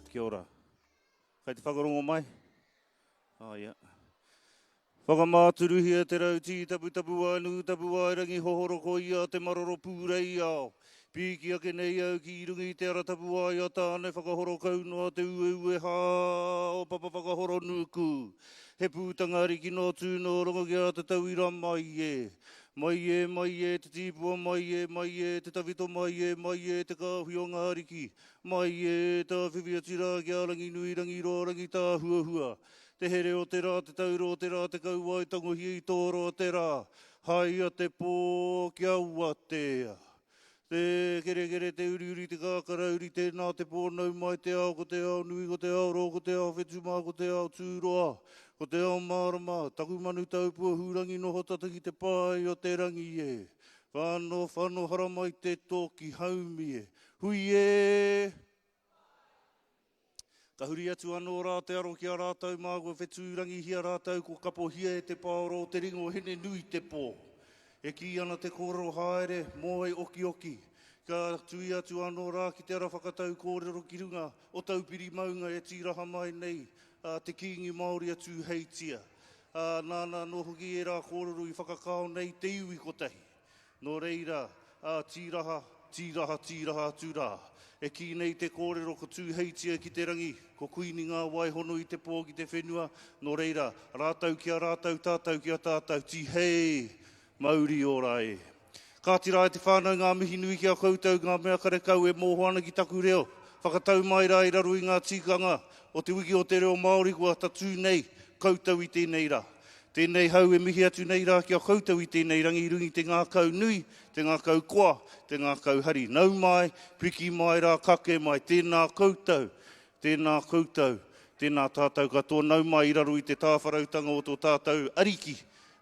Kia ora. Kai te whakarongo mai? Ia. Whakamāturu hia te rauti, tapu anu, tapu airangi hohoro ko ia, te maroro pūrei ao. Pīki ake nei au ki rungi te ara tapu ai a tāne whakahoro kaunua te ue ha o papa whakahoro nuku. He pūtanga riki no tūno rongo kia te tauira mai e. Mai e, te tīpua mai e, te tawito mai e, te kāhui o ngā riki. Mai e, tā whiwhia tira kia rangi nui, rangi ro, rangi tā hua. Te here o te rā, te tauro o te rā, te kauai tango hi tōro o te rā. Hai a te pō kia ua tea. Te kere te uri, te kākara uri, tēnā te pō nau mai te ao, ko te ao nui, ko te ao ro, ko te ao whetuma, ko te ao tūroa. Ko te ao marama, taku manu taupua hurangi noho tataki te pai o te rangi e. Whāno haramai te tōki haumi e. Hui e! Ka huri atu anō rā te aro ki a rātau māgua whetūrangi hia rātau ko Kapa Haka e te Paora o te ringo hene nui te pō. E ki ana te kōrero haere, mō e oki. Ka tui atu anō rā ki te ara whakatau kōrero ki runga o taupiri maunga e tiraha mai nei. Te kiingi Maori atu heitia. Nāna no hoki e rā kōrero i whakakao nei te iwi kotahi. Nō reira, tiraha atu rā. E ki nei te kōrero ko tū heitia ki te rangi, ko kuini ngā waihono i te pō ki te whenua. Nō reira, rātau ki a rātau, tātau ki a tātau, ti hei, Mauri ora e. Ka tira e te whānau ngā mihi nui ki a koutou, ngā mea karekau e mōhoana ki taku reo. Whakatau mai rā i raru i ngā tikanga. O te wiki o te reo Māori kua tatu nei, koutou i tēnei rā. Tēnei hau e mihi atu nei rā ki a koutou i tēnei rangi rungi te ngā kau nui, te ngā kau koa, te ngā kau hari. Nau mai, piki mai rā, kake mai, tēnā koutou, tēnā tātou katoa. Nau mai i raru i te tāwharautanga o tō tātou ariki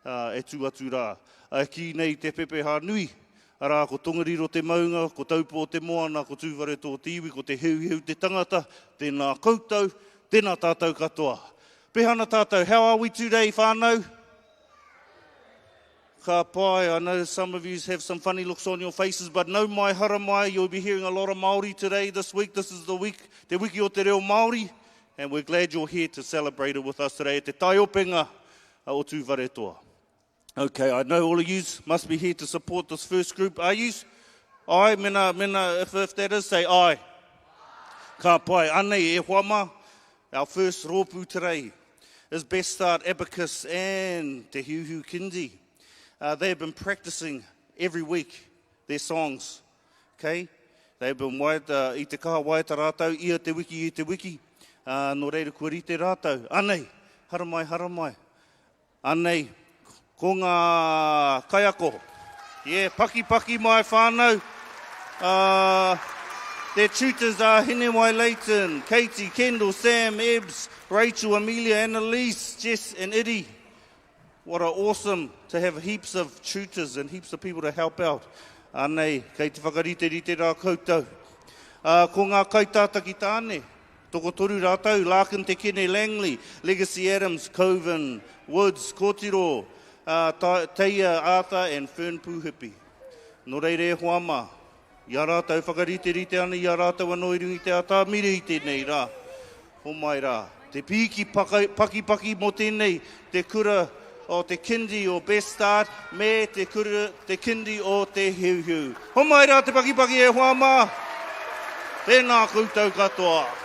e tū atu rā. Ki nei te pepeha nui, arā ko tongariro te maunga, ko Taupo te moana, ko Tuwharetoa te iwi, ko te heu te tangata, tēnā koutou, tēnā tātou katoa. Pehana tātou, how are we today, whānau? Ka pai, I know some of you have some funny looks on your faces, but no mai haramai, you'll be hearing a lot of Māori today, this week. This is the week, te wiki o te reo Māori, and we're glad you're here to celebrate it with us today. Te Taiopenga o Tuwharetoa. Okay, I know all of you must be here to support this first group. Are you? Ai, mena, if that is, say ai. Ka pai, anei e huama, our first rōpū today is Best Start Abacus and Te Hiuhiu Kindi. They have been practicing every week their songs, okay? They've been i te kaha waita rātau, i te wiki. Nō reira kua rite rātau. Anei, haramai. Anei. Ko ngā kaiako. Yeah, paki mai whānau. Their tutors are Hinewai Leighton, Katie, Kendall, Sam, Ebbs, Rachel, Amelia, Annalise, Jess and Eddie. What a awesome to have heaps of tutors and heaps of people to help out. Anei, kei te whakarite rite rā koutou. Ko ngā kaitātaki tāne. Toko toru rātau, Larkin Te Kene Langley, Legacy Adams, Coven, Woods, Kōtiro, Teia, Arthur and Fern Puhipi. Nō reire e hoama, ia rātau whakarite ana, ia rātau anō i rungi te ata, mire i tēnei rā. Ho mai rā, te piki paki mo tēnei, te kura o te kindi o Best Start, me te kura te kindi o te hiuhiu. Ho mai rā, te paki e hoama, tēnā koutou katoa. Paki,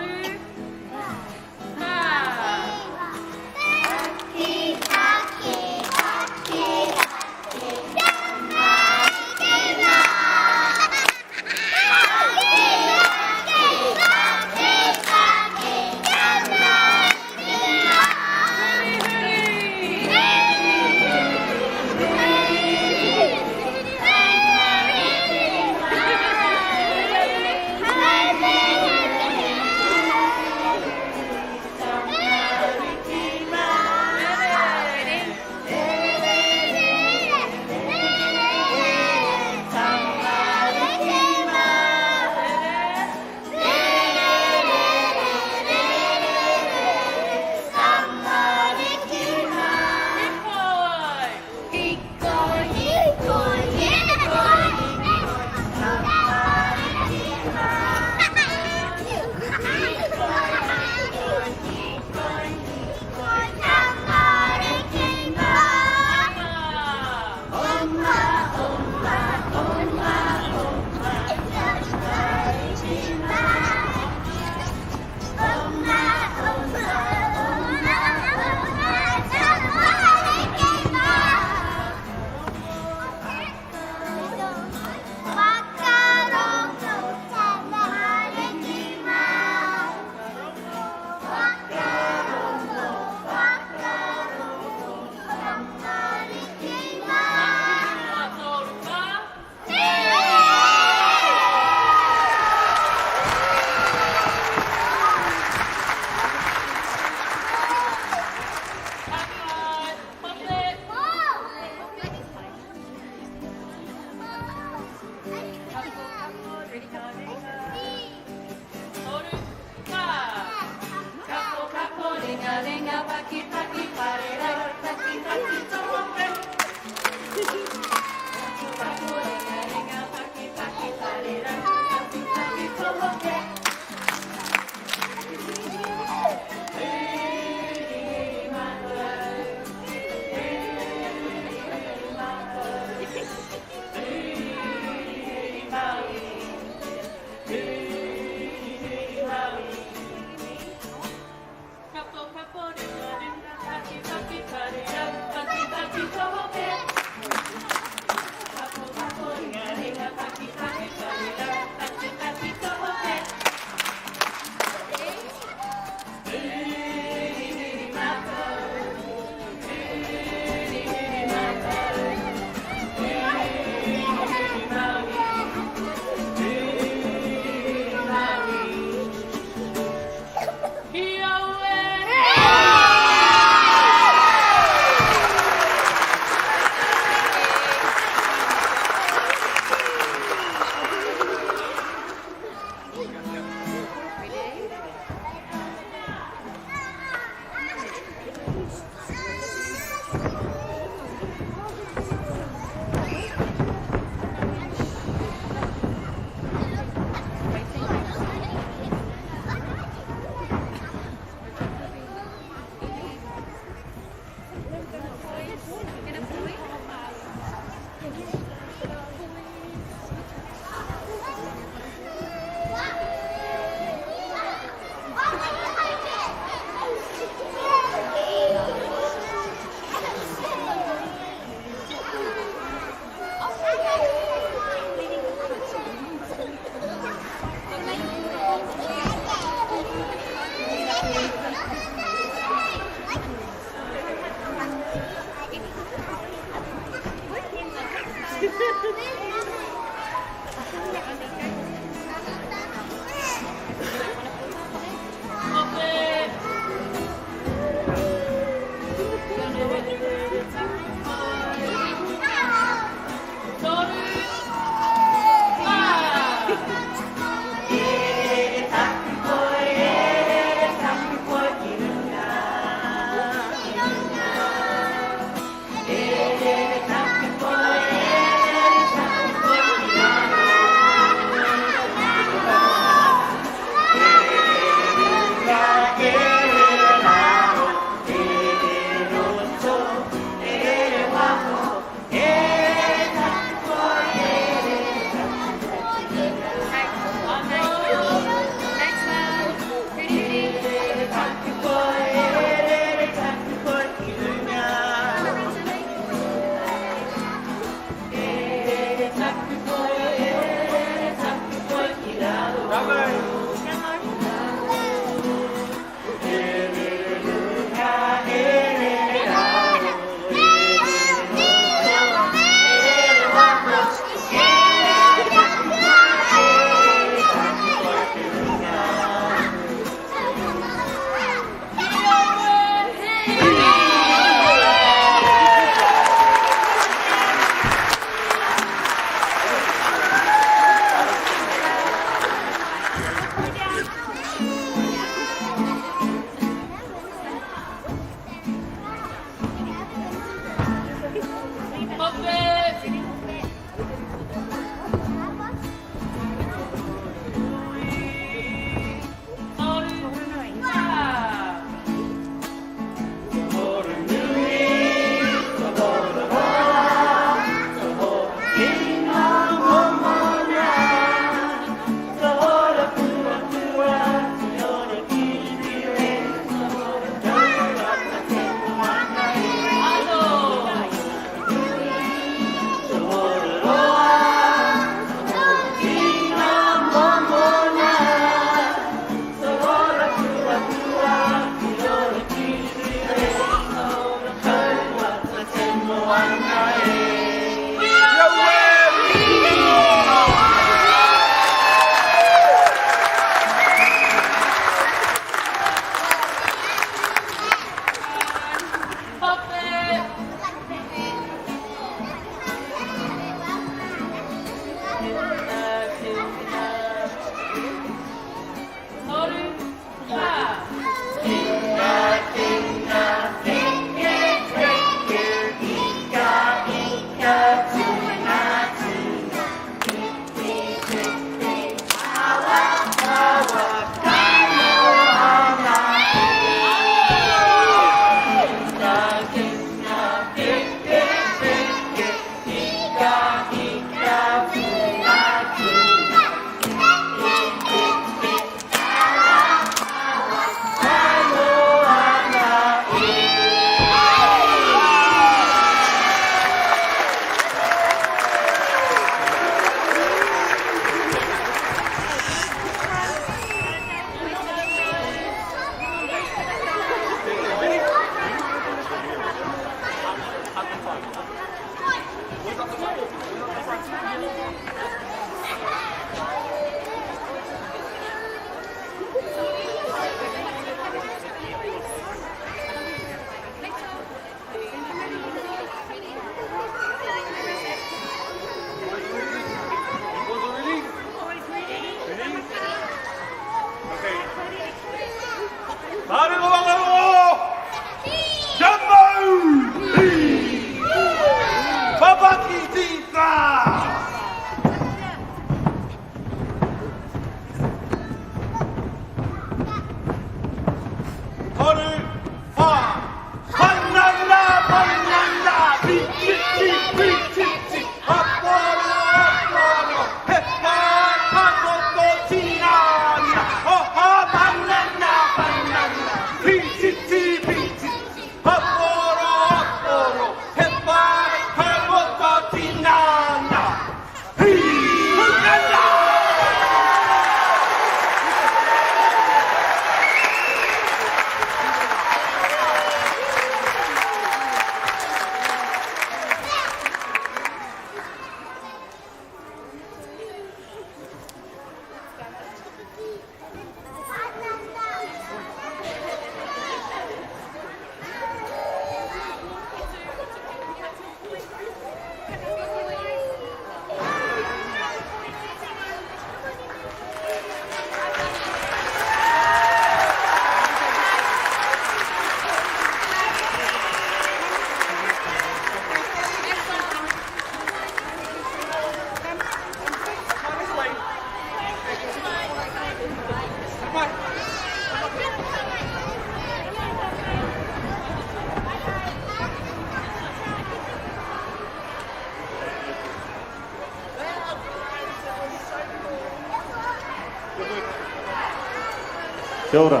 Kia ora.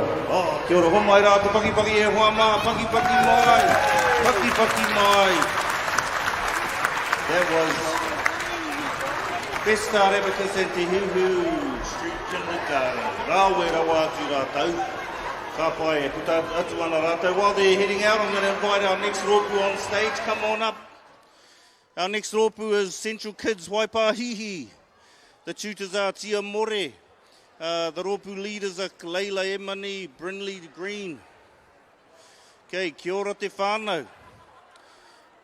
Kia ora, ho mai rā te pakipaki e hoa mā, pakipaki mai. Pakipaki mai. That was best start ever to send Te Huhu Street Kindergarten. Rāwe rawa atu rātau. Ka pai e puta atu ana rātau. While they're heading out, I'm going to invite our next rōpū on stage. Come on up. Our next rōpū is Central Kids Waipahihi. The tutors are Tia More. The rōpū leaders are Leila Emani, Brinley Green. Okay, kia ora te whānau.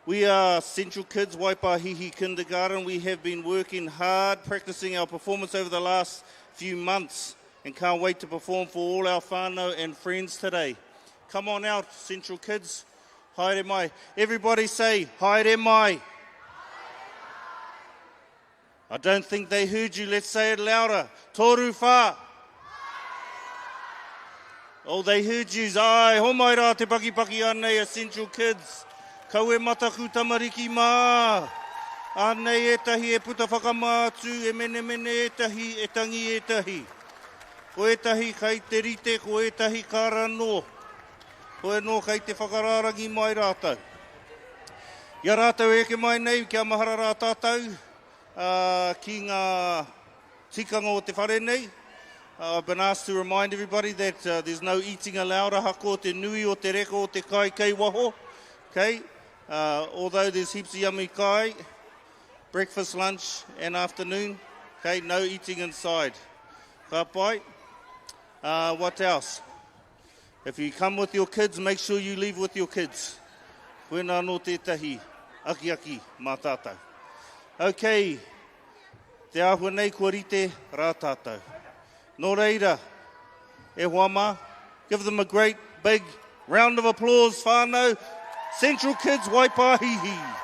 We are Central Kids Waipahihi Kindergarten. We have been working hard, practicing our performance over the last few months and can't wait to perform for all our whānau and friends today. Come on out, Central Kids. Haere mai. Everybody say, haere mai. I don't think they heard you. Let's say it louder. Toru whā. Oh, they heard you. Ai, ho mai rā te pakipaki anei a Central Kids. Kau e mataku tamariki mā. Anei etahi e puta whakamātu, e mene etahi, e tangi etahi. Ko etahi kai te rite, ko etahi karano. Ko e no kai te whakararangi mai rātau. Ia rātau eke mai nei, kia mahara rā tātou. Ki ngā tikanga o te whare nei. I've been asked to remind everybody that there's no eating allowed. Hako o te nui o te reko o te kai kei waho. Okay? Although there's heaps of yummy kai, breakfast, lunch and afternoon. Okay? No eating inside. Ka pai. What else? If you come with your kids, make sure you leave with your kids. Koena no tētahi. Aki aki, mā tātou. Okay, te ahua nei kua rite rā tātou. Nō reira, e hoa mā. Give them a great big round of applause, whānau. Central Kids Waipahihi.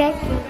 Hato.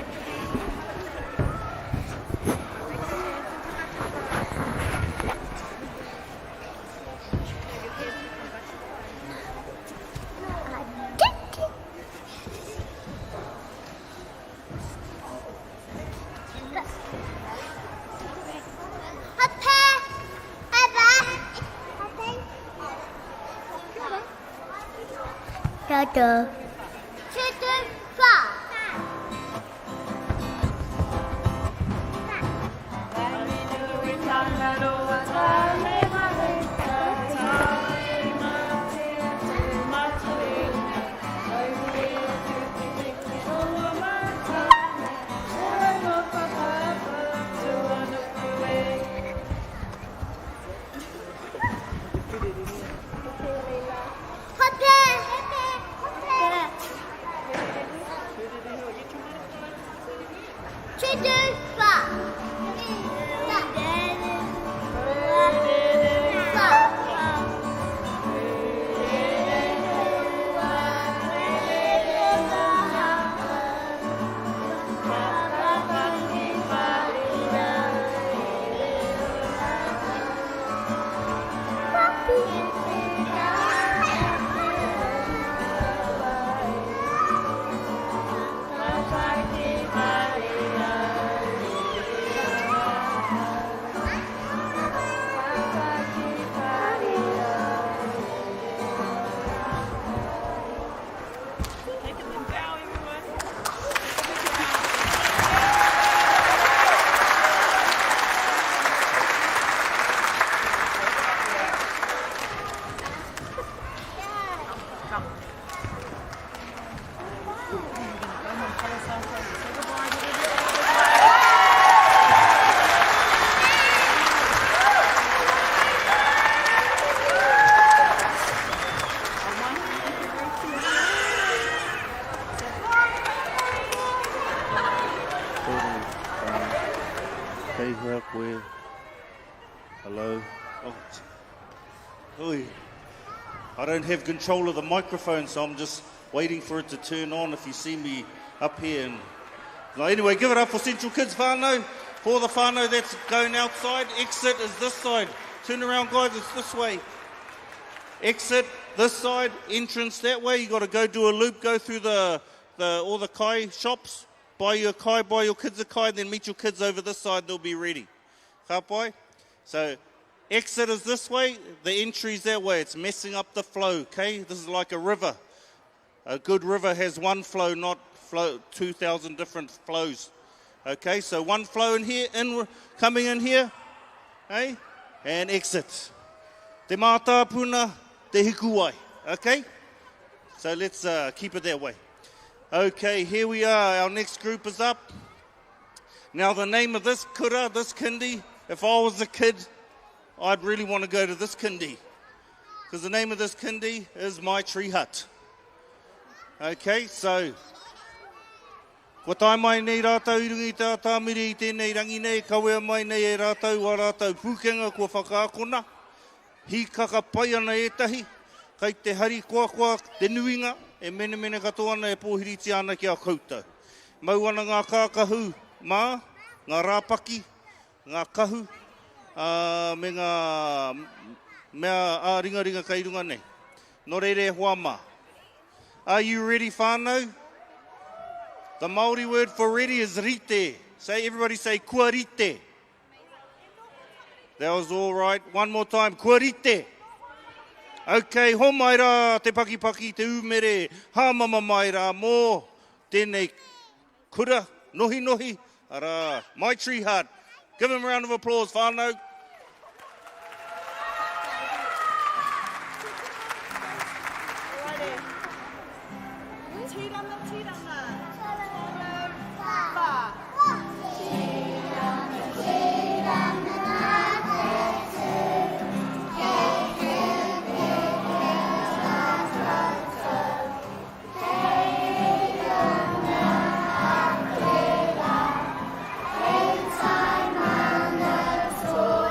Hello. Oh. I don't have control of the microphone, so I'm just waiting for it to turn on if you see me up here. And no, anyway, give it up for Central Kids whānau. For the whānau that's going outside, exit is this side. Turn around, guys, it's this way. Exit this side, entrance that way. You got to go do a loop, go through all the kai shops, buy your kids a kai, then meet your kids over this side, they'll be ready. Ka pai? So exit is this way, the entry's that way. It's messing up the flow, okay? This is like a river. A good river has one flow, not 2,000 different flows. Okay, so one flow in here, coming in here, okay? And exit. Te mata puna, te hiku ai, okay? So let's keep it that way. Okay, here we are. Our next group is up. Now the name of this kura, this kindi, if I was a kid, I'd really want to go to this kindi. Because the name of this kindi is My Tree Hut. Okay, so ko tai mai nei rātou irungi tā tāmiri I tēnei rangi nei, kawea mai nei e rātou wa rātou pūkenga kua whakaakona. Hi kaka pai ana etahi, kai te hari kua te nuinga, e mene katoa ana e pōhiriti ana ki a koutou. Mau ana ngā kākahu mā, ngā rāpaki, ngā kahu, me ngā mea ringa kai runga nei. Nō reire hoa mā. Are you ready, whānau? The Māori word for ready is rite. Everybody say kua rite. That was all right. One more time, kua rite. Okay, ho mai rā, te paki, te umere, hāmama mai rā, mō tēnei kura, nohi, ara, My Tree Hut. Give him a round of applause, whānau. Soy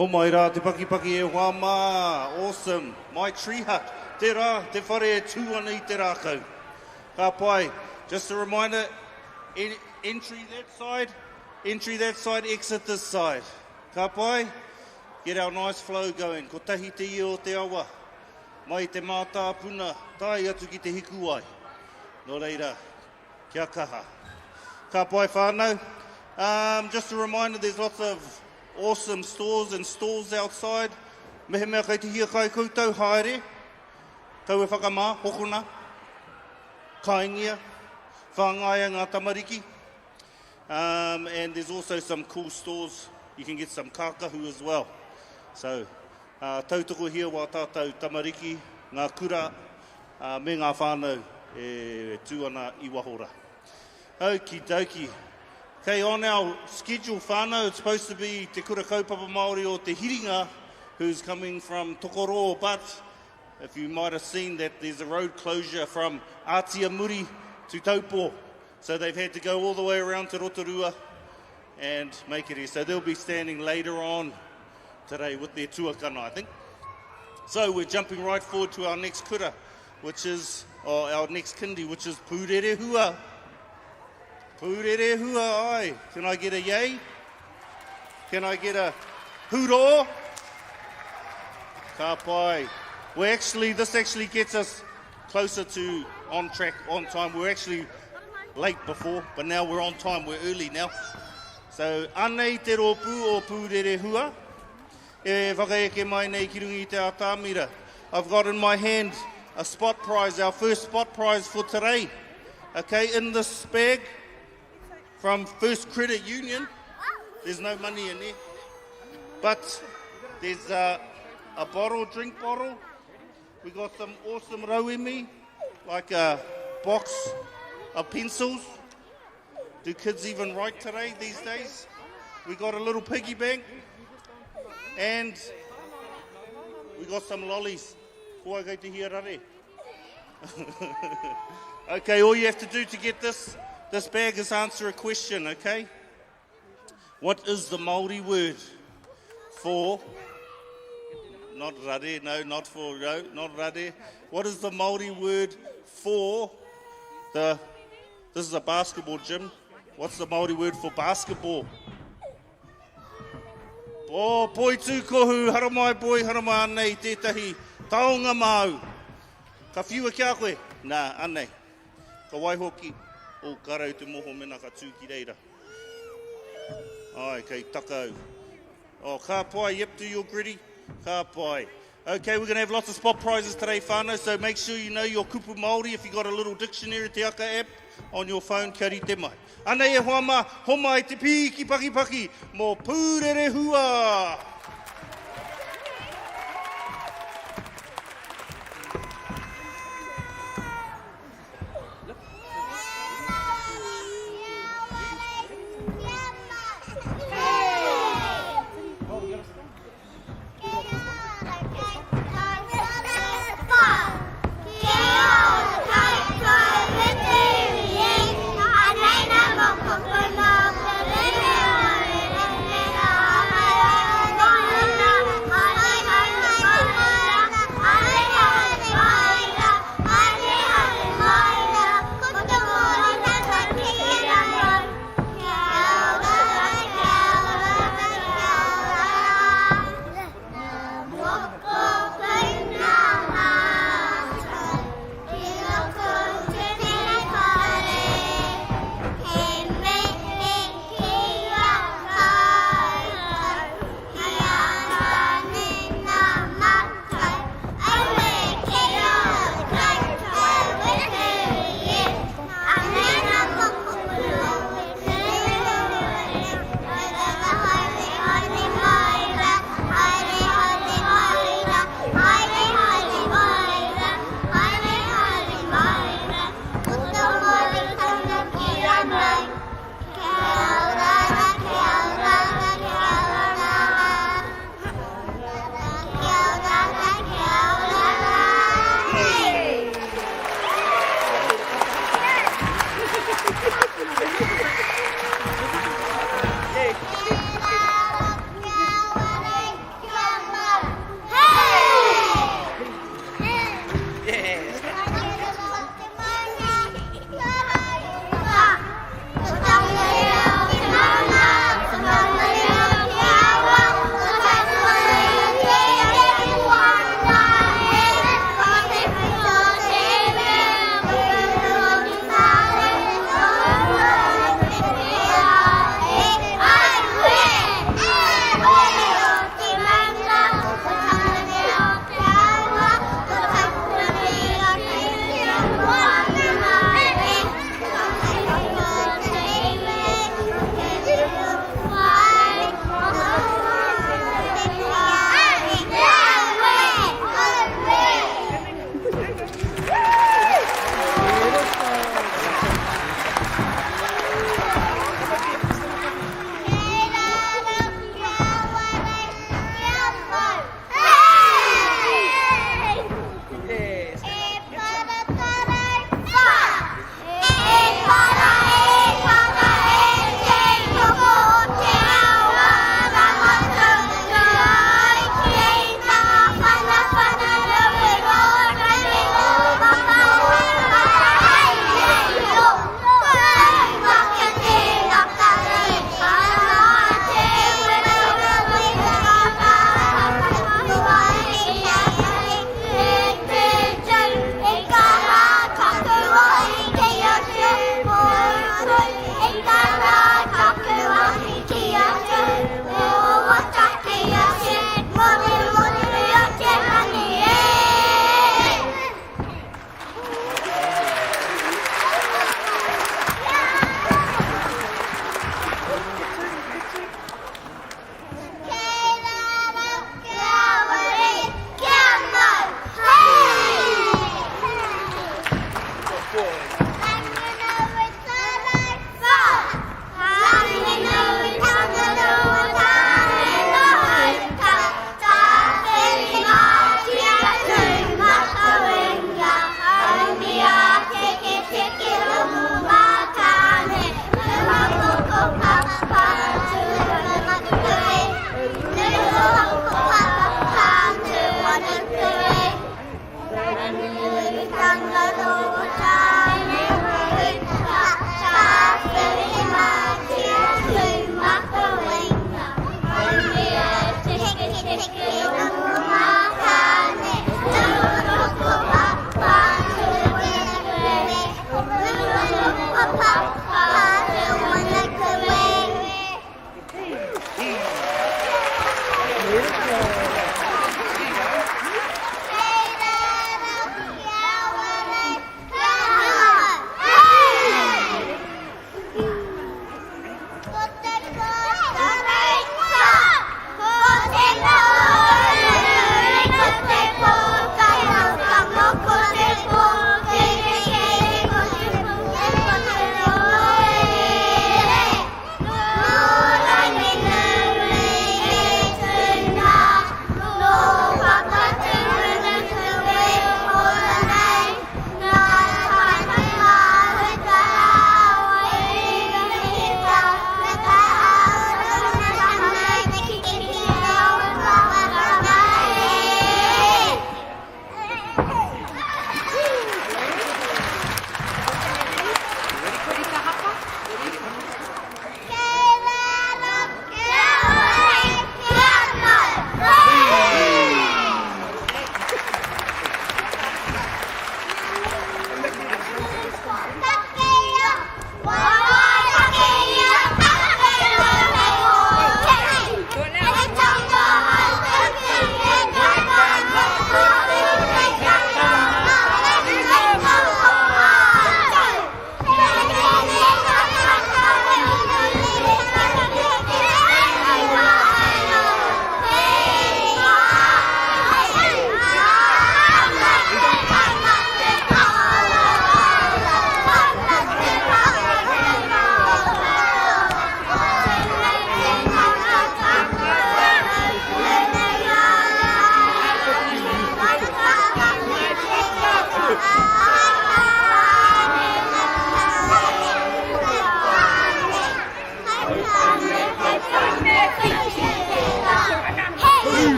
O mai rā, te paki e whama, awesome. My tree hut, te rā, te whare e tūana I te rākau. Ka pai, just a reminder, entry that side, exit this side. Ka pai, get our nice flow going. Ko tahi te ia o te awa, mai te mātā puna, tai atu ki te hiku ai. Nō reira, kia kaha. Ka pai whānau. Just a reminder, there's lots of awesome stores and stalls outside. Mehe mea kei te hia kai koutou, haere. Kau e whakamā, hokona, kaingia, whangaia ngā tamariki. And there's also some cool stores. You can get some kākahu as well. So, tautoko hia wā tātou tamariki, ngā kura, me ngā whānau e tūana I wahora. Okie dokie. Okay, on our schedule whānau, it's supposed to be Te Kura Kaupapa Maori o Te Hiringa, who's coming from Tokoroa, but if you might have seen that there's a road closure from Atia Muri to Taupo, so they've had to go all the way around to Rotorua and make it here. So they'll be standing later on today with their tuakana, I think. So we're jumping right forward to our next kura, which is, or our next kindi, which is Pūrere Hua. Pūrere Hua ai. Can I get a yay? Can I get a huro? Ka pai. This actually gets us closer to on track, on time. We're actually late before, but now we're on time. We're early now. So, anei te rōpū o Pūrere Hua. E whakaeke mai nei ki rungi te atamira. I've got in my hand a spot prize, our first spot prize for today. Okay, in this bag from First Credit Union. There's no money in there. But there's a bottle, drink bottle. We got some awesome rauemi, like a box of pencils. Do kids even write today, these days? We got a little piggy bank. And we got some lollies. Kua kei te hia rare. Okay, all you have to do to get this bag is answer a question, okay? What is the Māori word for... Not rare, no, not for, no, not rare. What is the Māori word for the... This is a basketball gym. What's the Māori word for basketball? Oh, poi tūkohu, haramai poi, haramai anei, tētahi, taonga mau. Ka whiua kia koe? Nā, anei. Ka waihoki, o karau te moho mena ka tūki reira. Ai, kei takau. Oh, ka pai, yep, do your gritty. Ka pai. Okay, we're going to have lots of spot prizes today, whānau, so make sure you know your kupu Māori. If you got a little dictionary, Te Aka app on your phone, kia ri te mai. Anei e hoama, homa e te piki paki paki, mō Pūrere Hua. Bye.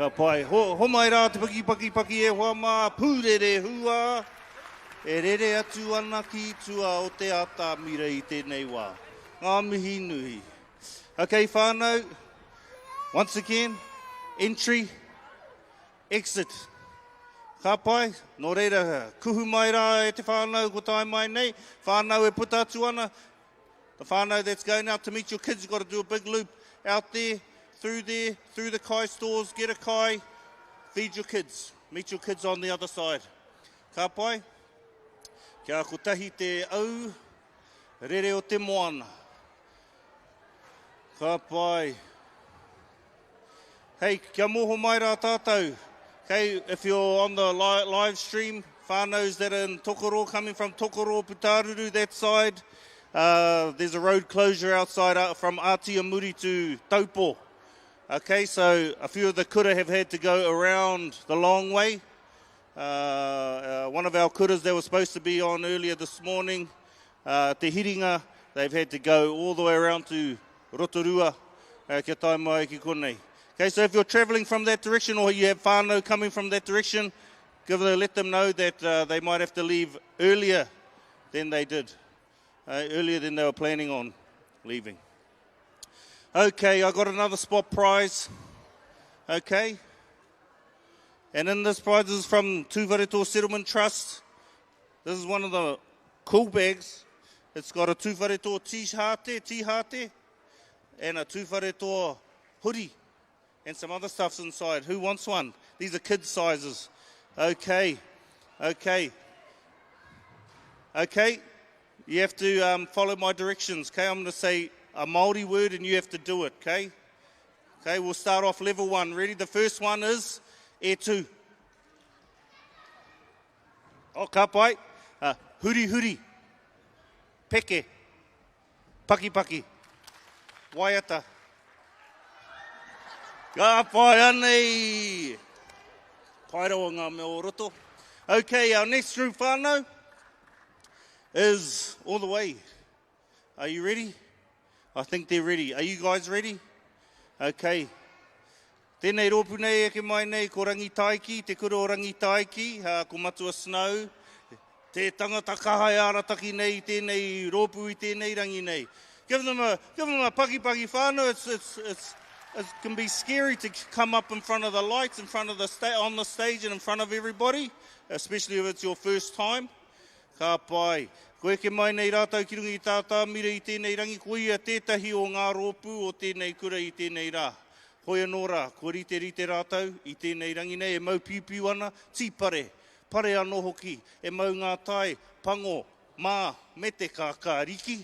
Ka pai, ho mai rā te paki e hoa mā pūrere hua. E rere atu ana ki tua o te ata mira I tēnei wā. Ngā mihi nui. Okay, whānau. Once again, entry, exit. Ka pai, nō reira, kuhu mai rā e te whānau ko tai mai nei. Whānau e puta atu ana. The whānau that's going out to meet your kids, you've got to do a big loop out there, through the kai stores, get a kai, feed your kids. Meet your kids on the other side. Ka pai, kia kotahi te au, rere o te moana. Ka pai. Hey, kia moho mai rā tātou. Okay, if you're on the live stream, whānaus that are in Tokoro, coming from Tokoro, Putaruru, that side, there's a road closure outside from Atiamuri to Taupo. Okay, so a few of the kura have had to go around the long way. One of our kuras that was supposed to be on earlier this morning, Te Hiringa, they've had to go all the way around to Rotorua, kia tai mai ki konei. Okay, so if you're travelling from that direction or you have whānau coming from that direction, let them know that they might have to leave earlier than they did, earlier than they were planning on leaving. Okay, I got another spot prize. Okay. And in this prize is from Tuwharetoa Settlement Trust. This is one of the cool bags. It's got a Tuwharetoa tihate, and a Tuwharetoa hoodie, and some other stuff's inside. Who wants one? These are kids' sizes. Okay. You have to follow my directions. Okay, I'm going to say a Māori word and you have to do it. Okay. Okay, we'll start off level 1. Ready? The first one is e tu. O ka pai. Huri. Peke. Paki. Waiata. Ka pai anei. Pai rawa ngā mea o roto. Okay, our next group whānau is all the way. Are you ready? I think they're ready. Are you guys ready? Okay. Tēnei rōpu nei eke mai nei ko Rangitaiki, Te Kura O Rangitaiki, ko Matua Snow. Te tangata kahai arataki nei tēnei rōpu I tēnei rangi nei. Give them a paki whānau. It can be scary to come up in front of the lights, in front of on the stage and in front of everybody, especially if it's your first time. Ka pai. Koe ke mai nei rātau ki rungi tātā mira I tēnei rangi, ko ia tētahi o ngā rōpu o tēnei kura I tēnei rā. Hoi anō rā, ko rite rātau I tēnei rangi nei, e mau piupiu ana, tīpare, pare anō hoki, e mau ngā tai, pango, mā, me te kākāriki.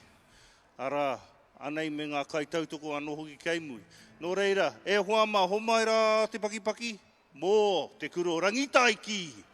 Ara, anei me ngā kai tautoko anō hoki keimui. Nō reira, e hoa mā, ho mai rā te paki, mō te kura o Rangitaiki.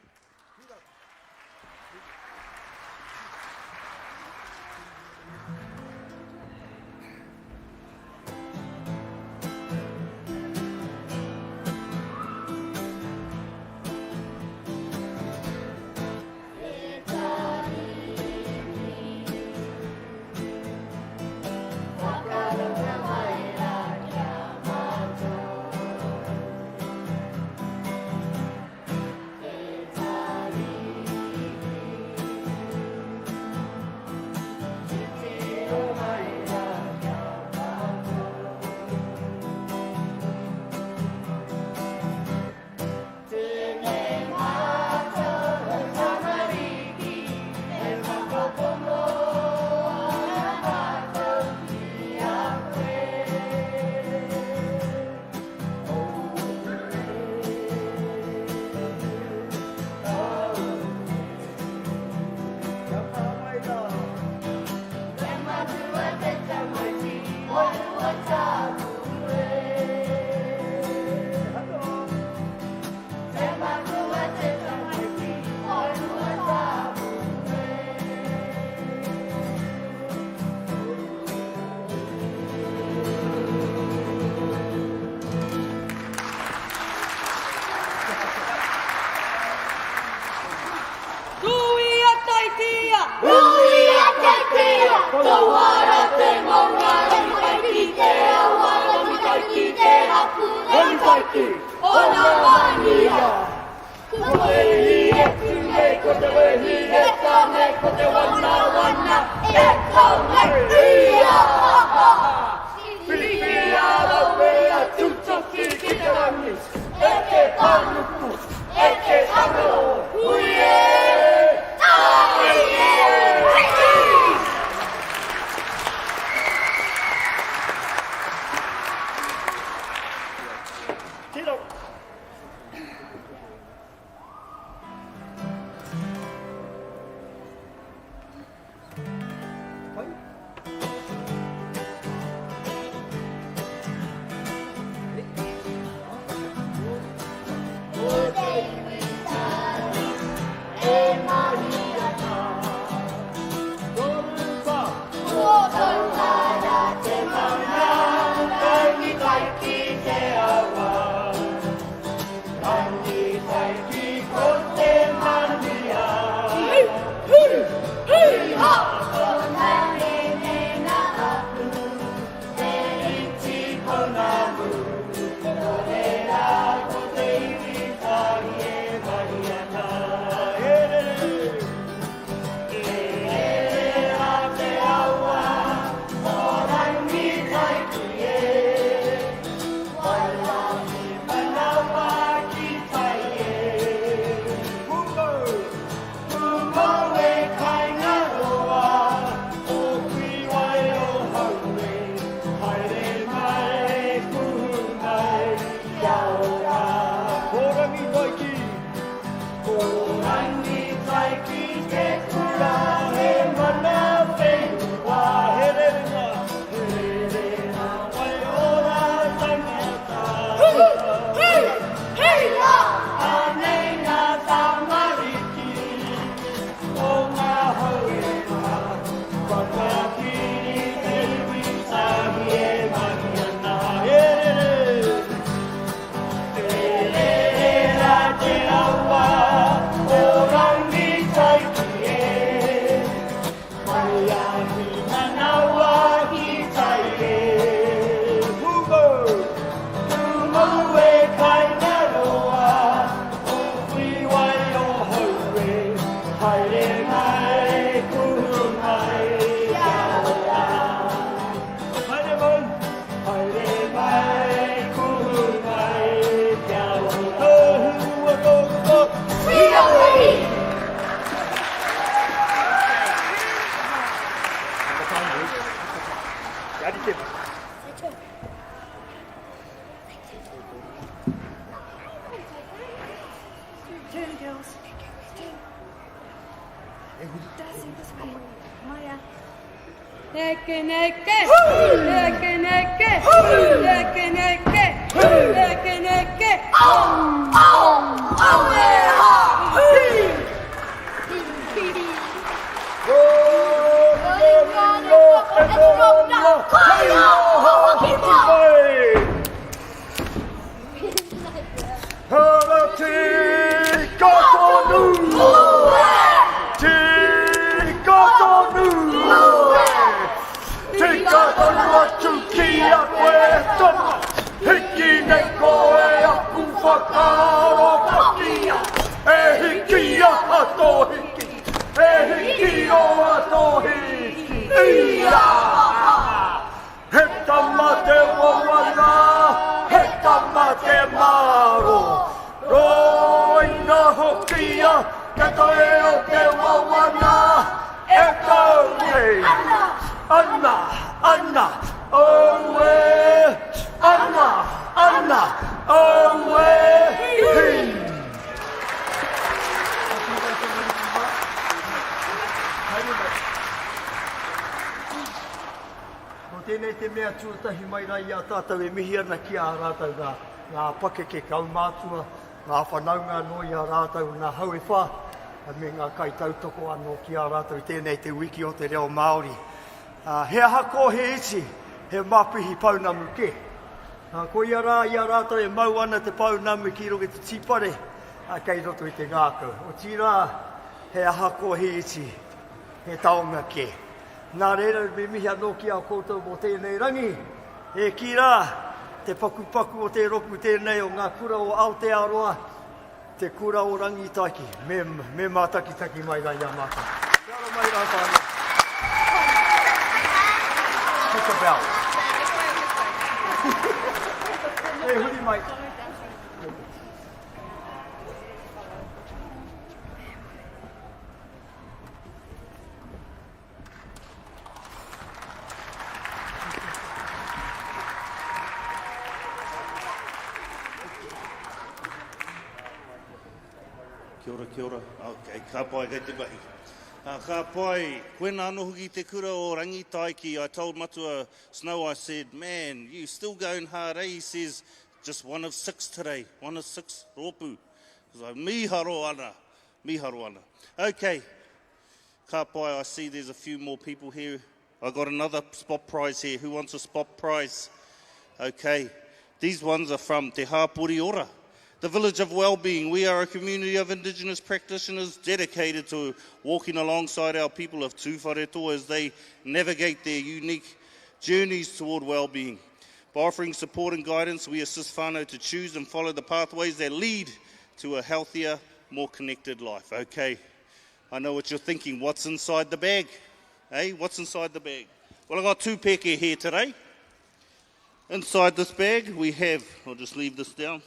Tēnei te mea tūtahi mai rai a tātou e mihi ana ki a rātou ngā pake ke kaumātua, ngā whanaunga no i a rātou ngā hau e whā, me ngā kai tautoko anō ki a rātou tēnei te wiki o te reo Māori. He hako he iti, he mapihi paunamu ke. Ko i a rātou e mau ana te paunamu ki roke te tipare, kei roto i te ngākau. O tira, he hako he iti, he taonga ke. Nā reira me mihi anō ki a koutou mo tēnei rangi, e ki rā, te paku o te roku tēnei o ngā kura o Aotearoa, te kura o Rangitikei, me mātakitaki mai rai a māta. Kia mai rā tāna. Kick a bell. E huri mai. Kia ora. Okay, ka pai kei te mahi. Ka pai, koe nā noho ki te kura o Rangitikei, I told Matua Snow, I said, man, you still going hard, eh? He says, just one of 6 today, one of 6 rōpū. So, miharo ana. Okay, ka pai, I see there's a few more people here. I got another spot prize here. Who wants a spot prize? Okay, these ones are from Te Hapori Ora. The Village of Wellbeing. We are a community of Indigenous practitioners dedicated to walking alongside our people of Tuwharetoa as they navigate their unique journeys toward well-being. By offering support and guidance, we assist whānau to choose and follow the pathways that lead to a healthier, more connected life. Okay, I know what you're thinking. What's inside the bag? Hey, what's inside the bag? Well, I've got 2 peke here today. Inside this bag, we have, I'll just leave this down.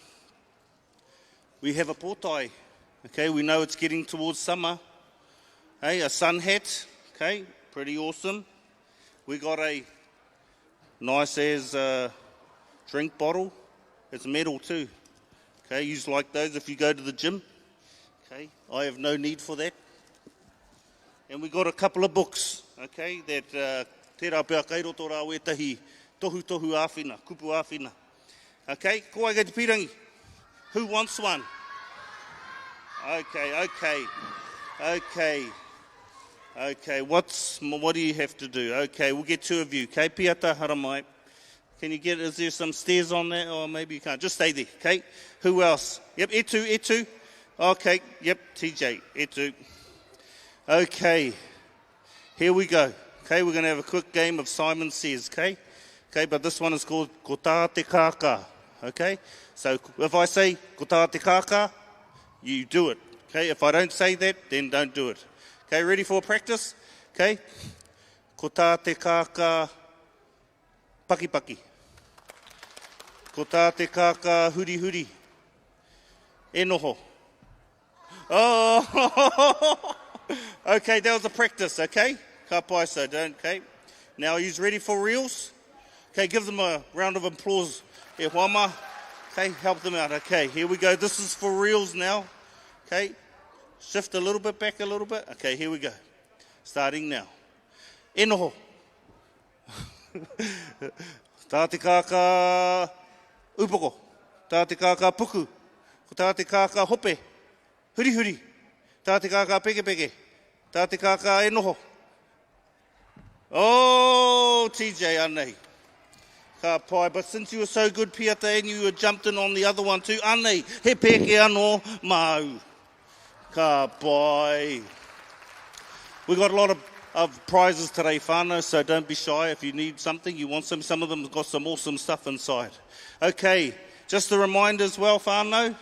We have a pōtai, okay, we know it's getting towards summer, hey, a sun hat, okay, pretty awesome. We got a nice as drink bottle, it's metal too, okay, use like those if you go to the gym, okay, I have no need for that. And we got a couple of books, okay, that te rā pēr kai roto rā wetahi, tohu āwhina, kupu āwhina, okay, ko ai kei te pirangi. Who wants one? Okay, what do you have to do? Okay, we'll get 2 of you. Okay, piata haramai. Can you get, is there some stairs on that? Or maybe you can't. Just stay there, okay? Who else? Yep, Etu. Okay, yep, TJ, Etu. Okay, here we go. Okay, we're going to have a quick game of Simon Says, okay? Okay, but this one is called Ko tā te kāka, okay? So if I say Ko tā te kāka, you do it, okay? If I don't say that, then don't do it. Okay, ready for practice? Okay? Ko tā te kāka paki paki. Ko tā te kāka huri huri. E noho. Oh! Okay, that was a practice, okay? Ka pai so, don't, okay? Now, are you ready for reels? Okay, give them a round of applause. E wama. Okay, help them out. Okay, here we go. This is for reels now. Okay, shift a little bit back a little bit. Okay, here we go. Starting now. E noho. Tā te kāka upoko. Tā te kāka puku. Tā te kāka hope. Huri huri. Tā te kāka peke peke. Tā te kāka e noho. Oh, TJ, anei. Ka pai, but since you were so good, Piata, and you jumped in on the other one too, anei, he peke ano mau. Ka pai. We got a lot of prizes today, whānau, so don't be shy. If you need something, you want some of them have got some awesome stuff inside. Okay, just a reminder as well, whānau,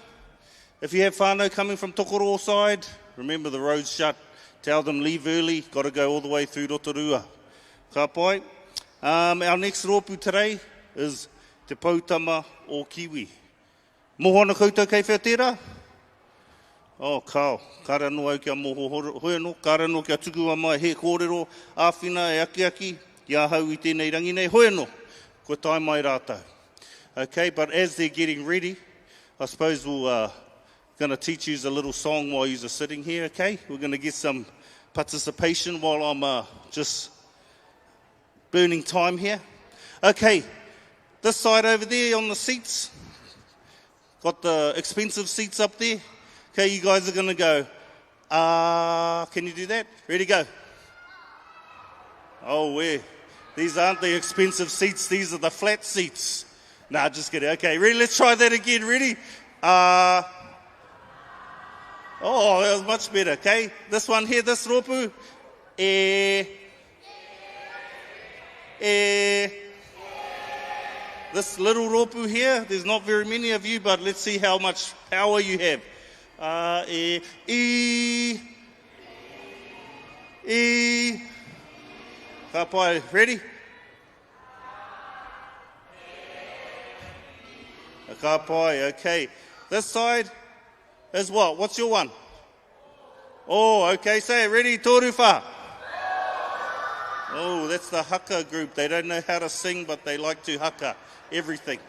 if you have whānau coming from Tokoroa side, remember the road's shut. Tell them leave early, got to go all the way through Rotorua. Ka pai. Our next rōpū today is Te Pautama o Kiwi. Moho ana koutou kei whea tērā? Oh, kao. Kara no au kia moho hoi anō. Kara no kia tuku mai he kōrero, āwhina e aki aki. Ia hau i tēnei rangi nei. Hoi anō. Ko tai mai rātou. Okay, but as they're getting ready, I suppose we're going to teach you a little song while you're sitting here, okay? We're going to get some participation while I'm just burning time here. Okay, this side over there on the seats, got the expensive seats up there. Okay, you guys are going to go, can you do that? Ready, go. Oh, where? These aren't the expensive seats, these are the flat seats. Nah, just kidding. Okay, ready? Let's try that again. Ready? Oh, that was much better. Okay, this one here, this rōpū. This little rōpū here, there's not very many of you, but let's see how much power you have. Ka pai, ready? Ka pai, okay. This side is what? What's your one? Oh, okay, say it. Ready? Toruwha. Oh, that's the haka group. They don't know how to sing, but they like to haka everything.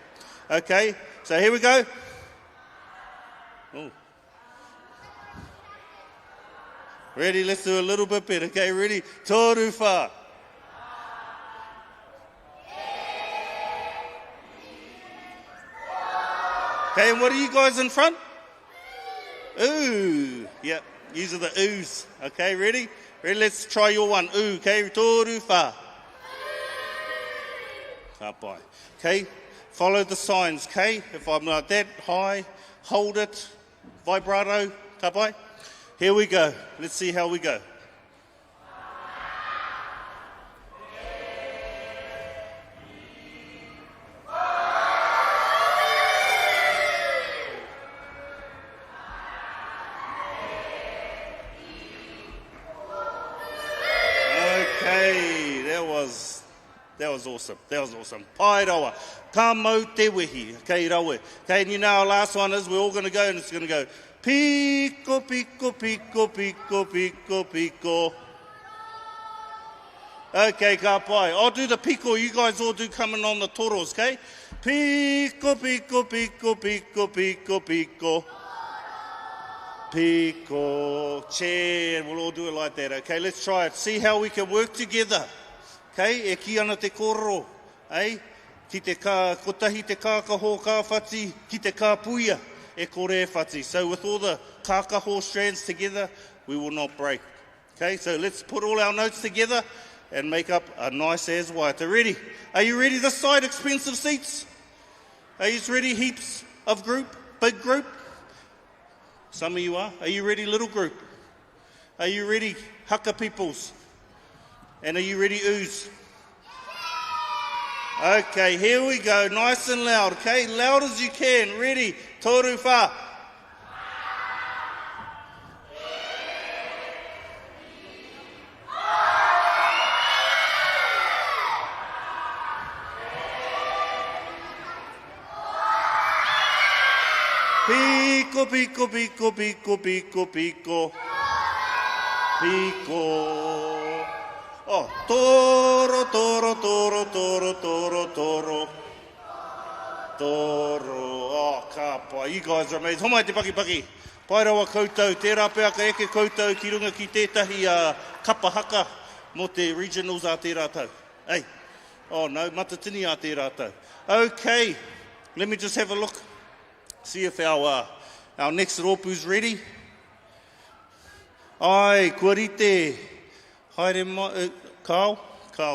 Okay, so here we go. Oh. Ready? Let's do a little bit better. Okay, ready? Toruwha. Okay, and what are you guys in front? Ooh. Yep, these are the oohs. Okay, ready? Ready, let's try your one. Ooh, okay, toruwha. Ka pai. Okay, follow the signs, okay? If I'm like that high, hold it, vibrato, ka pai. Here we go. Let's see how we go. That was awesome. That was awesome. Pai rawa. Ka mau te wehi. Okay, rawe. Okay, and you know our last one is we're all going to go and it's going to go piko, piko, piko, piko, piko, piko. Okay, ka pai. I'll do the piko. You guys all do coming on the toros, okay? Piko, piko, piko, piko, piko, piko. Piko. Chair. We'll all do it like that, okay? Let's try it. See how we can work together. Okay, e ki ana te koro, eh? Ki te ka, kotahi te kākaho ka whati, ki te ka puia e kore whati. So with all the kākaho strands together, we will not break. Okay, so let's put all our notes together and make up a nice as waita. Ready? Are you ready this side, expensive seats? Are you ready, heaps of group, big group? Some of you are. Are you ready, little group? Are you ready, haka peoples? And are you ready, Ooze? Okay, here we go, nice and loud, okay? Loud as you can, ready, toru wha. Piko, piko, piko, piko, piko, piko. Piko. Oh, toro, toro, toro, toro, toro, toro. Toro. Oh, kapa. You guys are amazing. Homai te paki paki. Pai rawa koutou. Tērā pēa ka eke koutou ki runga ki tētahi Kapa Haka mo te regionals a tērā tau. Hey. Oh, no. Matatini a tērā tau. Okay. Let me just have a look. See if our next rōpu's ready. Ai, kua rite. Haere Carl,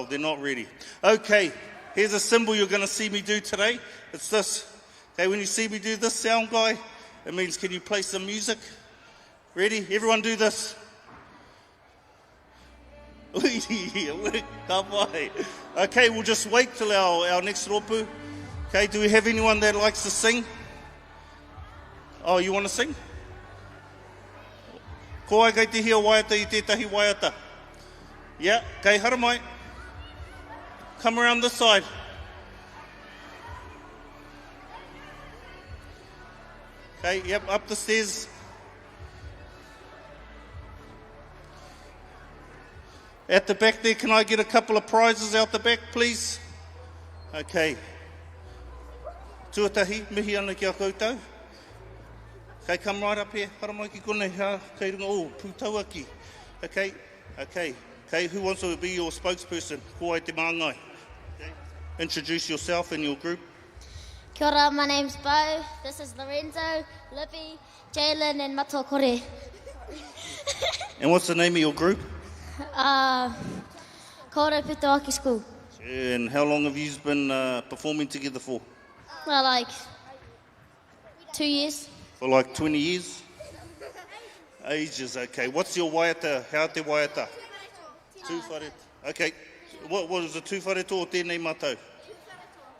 they're not ready. Okay, here's a symbol you're going to see me do today. It's this. Okay, when you see me do this sound guy, it means can you play some music? Ready? Everyone do this. Okay, we'll just wait till our next rōpu. Okay, do we have anyone that likes to sing? Oh, you want to sing? Ko ai kei te hia waiata I tētahi waiata. Yeah, okay, haramai. Come around this side. Okay, yep, up the stairs. At the back there, can I get a couple of prizes out the back, please? Okay. Tuatahi, mihi ana ki a koutou. Okay, come right up here. Haramai ki konei, kei runga, oh, pūtauaki. Okay, okay. Okay, who wants to be your spokesperson? Ko ai te māngai. Okay. Introduce yourself and your group. Kia ora, my name's Bo. This is Lorenzo, Libby, Jalen and Matokore. And what's the name of your group? Whanganui School. And how long have you been performing together for? Well, like 2 years. For like 20 years? Ages, okay. What's your waiata? How te waiata? Tuwharetoa. Okay. What is it? Tuwharetoa o tēnei mātou?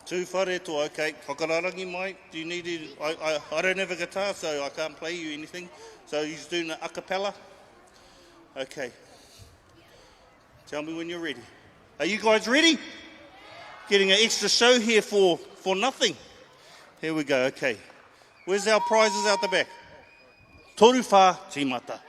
Tuwharetoa, okay. Whakararangi mai. Do you need it? I don't have a guitar, so I can't play you anything. So you're doing an a cappella? Okay. Tell me when you're ready. Are you guys ready? Getting an extra show here for nothing. Here we go, okay. Where's our prizes out the back? Toru wha tīmata.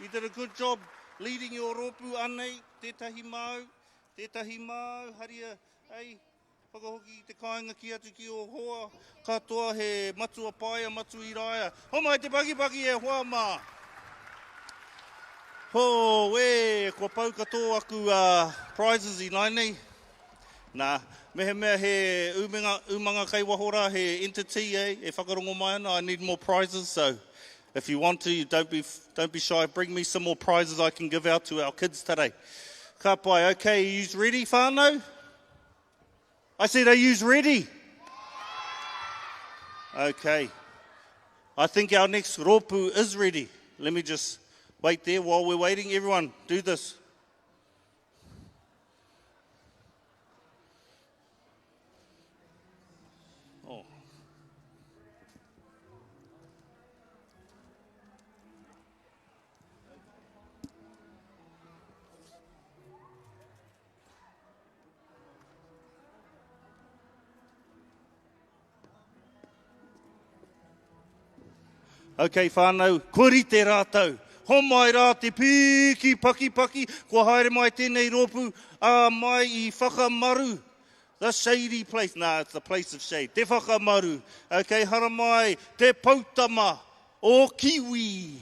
You did a good job leading your rōpu anei, tētahi mau, haria, ei, whakahoki te kāinga ki atu ki o hoa, katoa he matua paia, matu I raia. Homai te paki e hoa mā. Ho, we, kua pau katoa aku prizes I nai nei. Nā, mea he umanga kai wahora, he entity, e whakarongo mai ana, I need more prizes, so If you want to, don't be shy. Bring me some more prizes I can give out to our kids today. Ka pai, okay, are you ready, whānau? I said, are you ready? Okay. I think our next ropu is ready. Let me just wait there while we're waiting. Everyone, do this. Oh. Okay, whānau, korite rātou. Homai rā te piki paki, kua haere mai tēnei ropu, mai I whakamaru. The shady place. Nah, it's the place of shade. Te whakamaru. Okay, hara mai, te pautama o kiwi.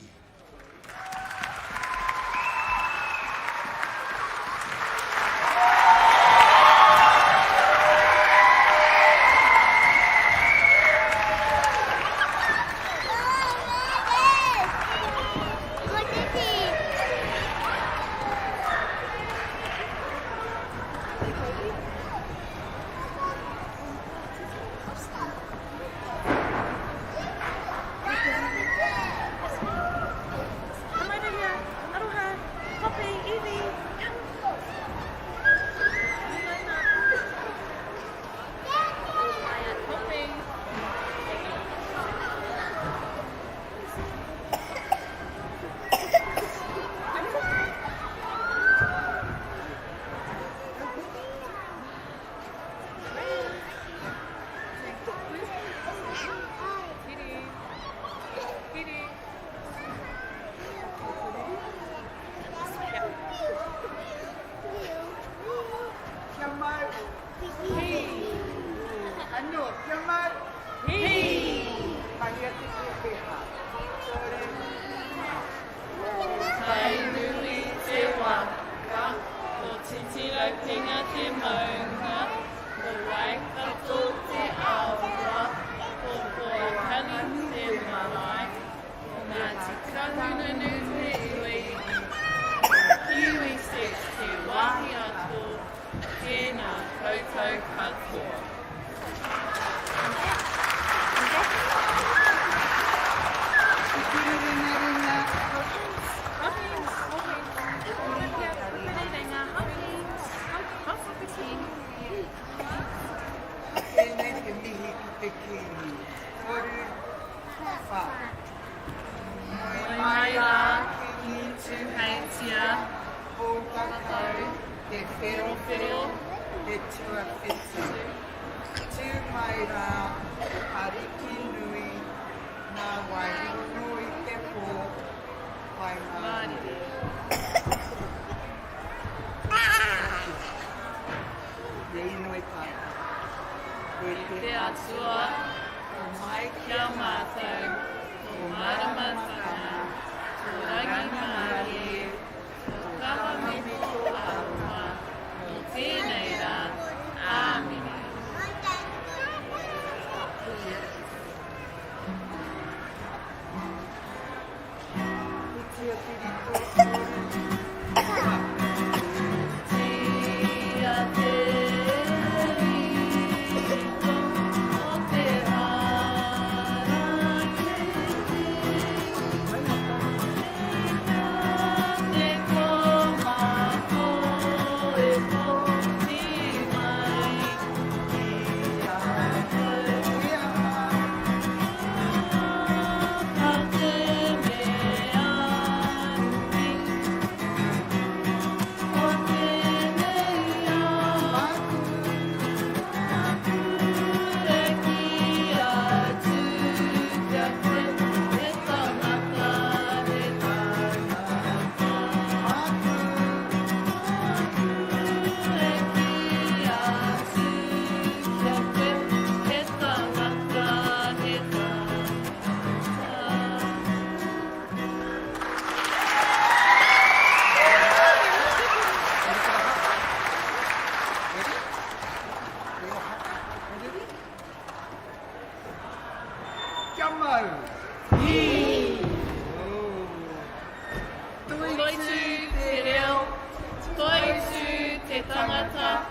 tangata,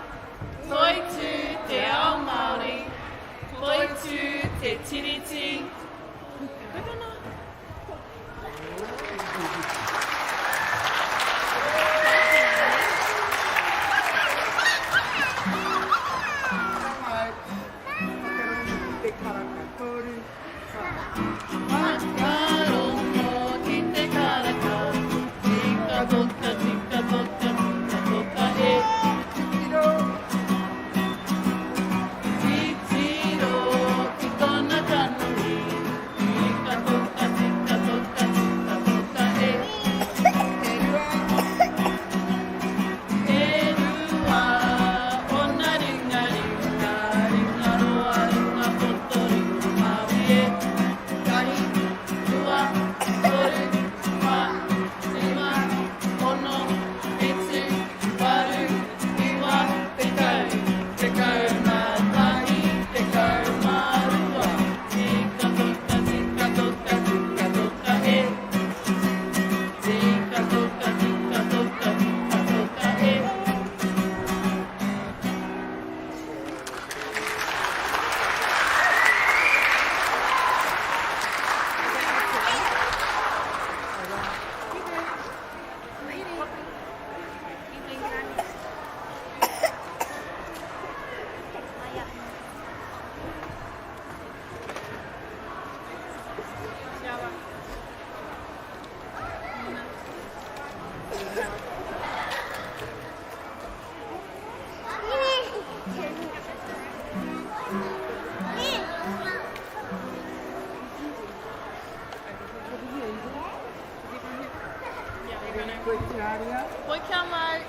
toitu te ao Māori, toitu te tiriti. Voi kia mai.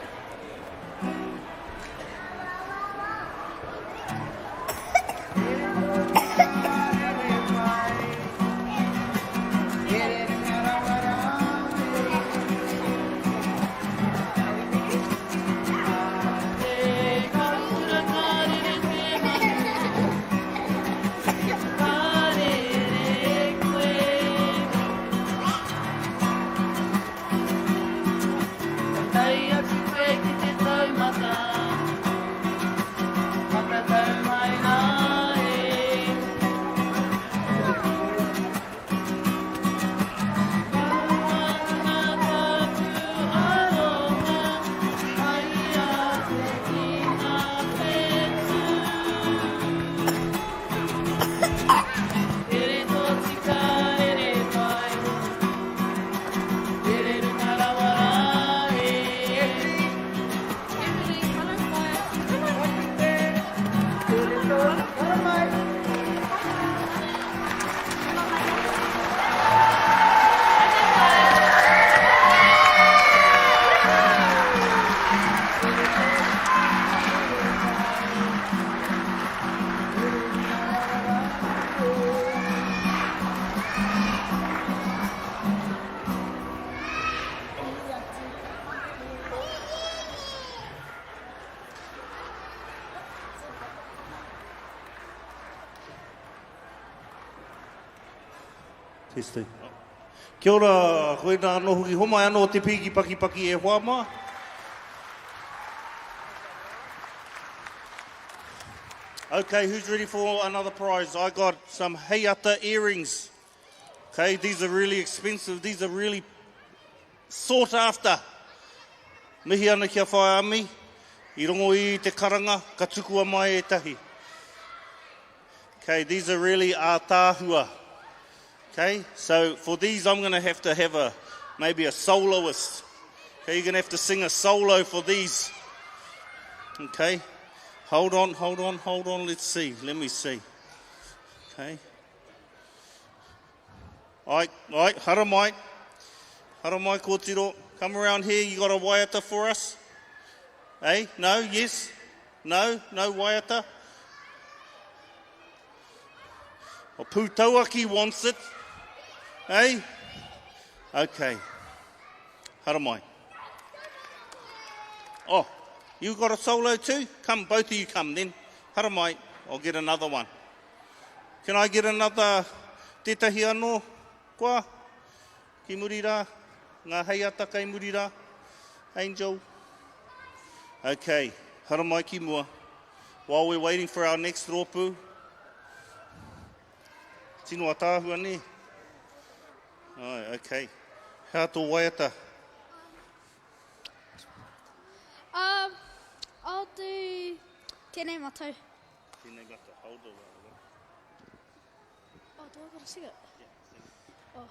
Testing. Kia ora, koe nā noho ki homai anō te piki paki e hoa mā. Okay, who's ready for another prize? I got some heiata earrings. Okay, these are really expensive. These are really sought after. Mihi ana kia whae ami. I rongo I te karanga, ka tukua mai e tahi. Okay, these are really ātāhua. Okay, so for these I'm going to have maybe a soloist. Okay, you're going to have to sing a solo for these. Okay, hold on, let's see, let me see. Okay. Ai, haramai kōtiro, come around here, you got a waiata for us? Hey, no, yes, no waiata? O Pūtauaki wants it. Hey? Okay. Haramai. Oh, you got a solo too? Come, both of you come then. Haramai, I'll get another one. Can I get another tetahi anō? Koa? Ki muri rā? Ngā heiata kei muri rā? Angel? Okay, hara mai ki mua. While we're waiting for our next rōpū, tino a tāhua ne? Oh, okay. Hato waiata. I'll do tēnei mātou. Tēnei mata, hold on. Oh, do I gotta sing it? Yeah. Oh.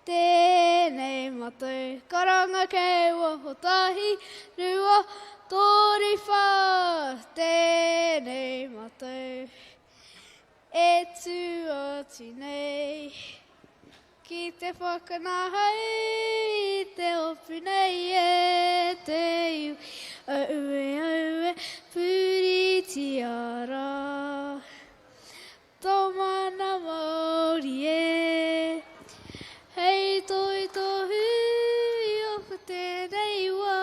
Tēnei mātou, karanga kei wahotahi, rua tori whā. Tēnei mātou, e tū ati nei. Ki te whakanahau, i te opu nei e te iu. Aue, puri tiara. Tō mana Maori e. Hei toi tohu, i oku tēnei wā.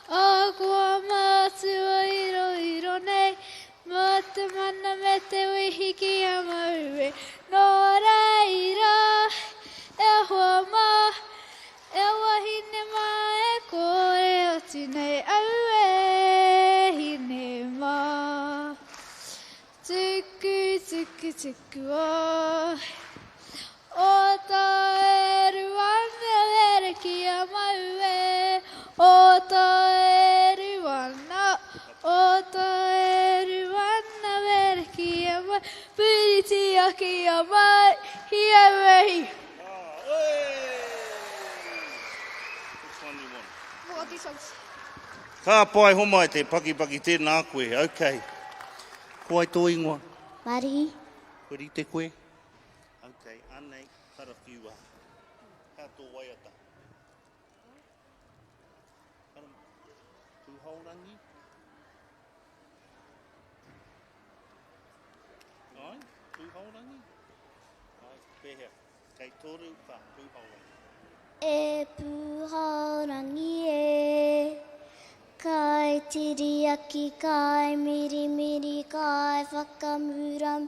Ākua mātua iro nei. Mā te mana me te wihiki a maue. Nō reira, e hoa mā. E wahine mā e kore oti nei. Au e hine mā. Tuku o. O ta e ruana vere ki a maue. O ta e ruana. O ta e ruana vere ki a mai. Puriti a ki a mai. Hi a wehi. Which one do you want? What are these songs? Ka pai homai te paki tēnā koe. Okay. Ko ai tō ingoa. Marihi. Kuri te koe. Okay, anei, karawhiua. Ka tō waiata. Tūhaurangi. Ai, tūhaurangi. Ai, pēhea. Kei toru wha, tūhaurangi. E pūhaurangi e. Kai tiriaki, kai mirimiri, kai whakamuram.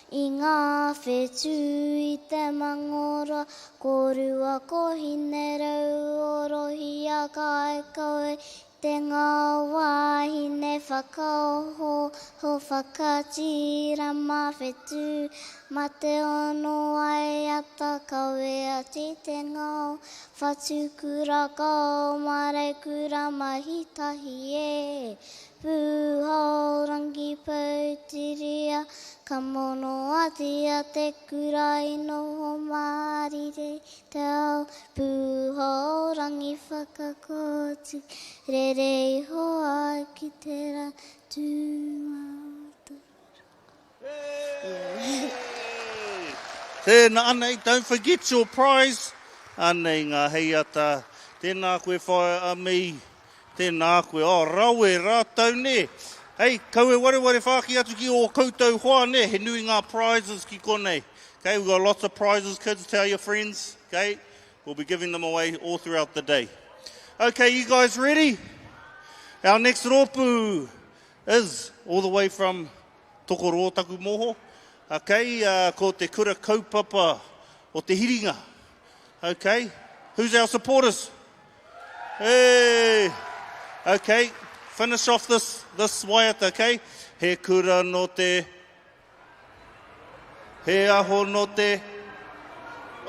I ngā whetū i te mangora, ko rua kohine rau orohi a kai koe. Te ngā wāhine whakaoho, ho whakatira mā whetū. Ma te ono ai ata kaue ati te ngau. Whatukura kau mare kura mahitahi e. Pūhaurangi pautiria, ka mono ati a te kura ino ho mārire te ao. Pūhaurangi whakakotu, rere iho ai ki te ra tūmata. Tēnā anei, don't forget your prize. Anei ngā heiata, tēnā koe whae a mi, tēnā koe, rawe rātau ne. Hei, kaue ware whaki atu ki o koutou hoa ne, he nui ngā prizes ki konei. Okay, we've got lots of prizes, kids, tell your friends, okay? We'll be giving them away all throughout the day. Okay, you guys ready? Our next rōpū is all the way from Tokoroa taku moho. Okay, ko te kura kaupapa o te hiringa. Okay, who's our supporters? Hey! Okay, finish off this waiata, okay? He kura no te, he aho no te,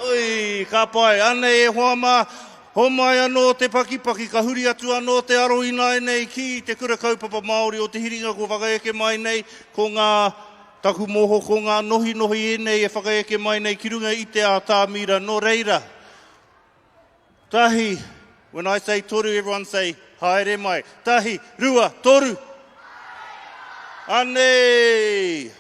oi, ka pai, ane e hoama, homai anō te pakipaki, ka huri atu anō te aroina nei ki te kura kaupapa Māori o te hiringa ko whakaeke mai nei, ko ngā taku moho, ko ngā nohi e nei e whakaeke mai nei ki runga i te a tāmira no reira. Tahi, when I say toru, everyone say, haere mai. Tahi, rua, toru. Ane!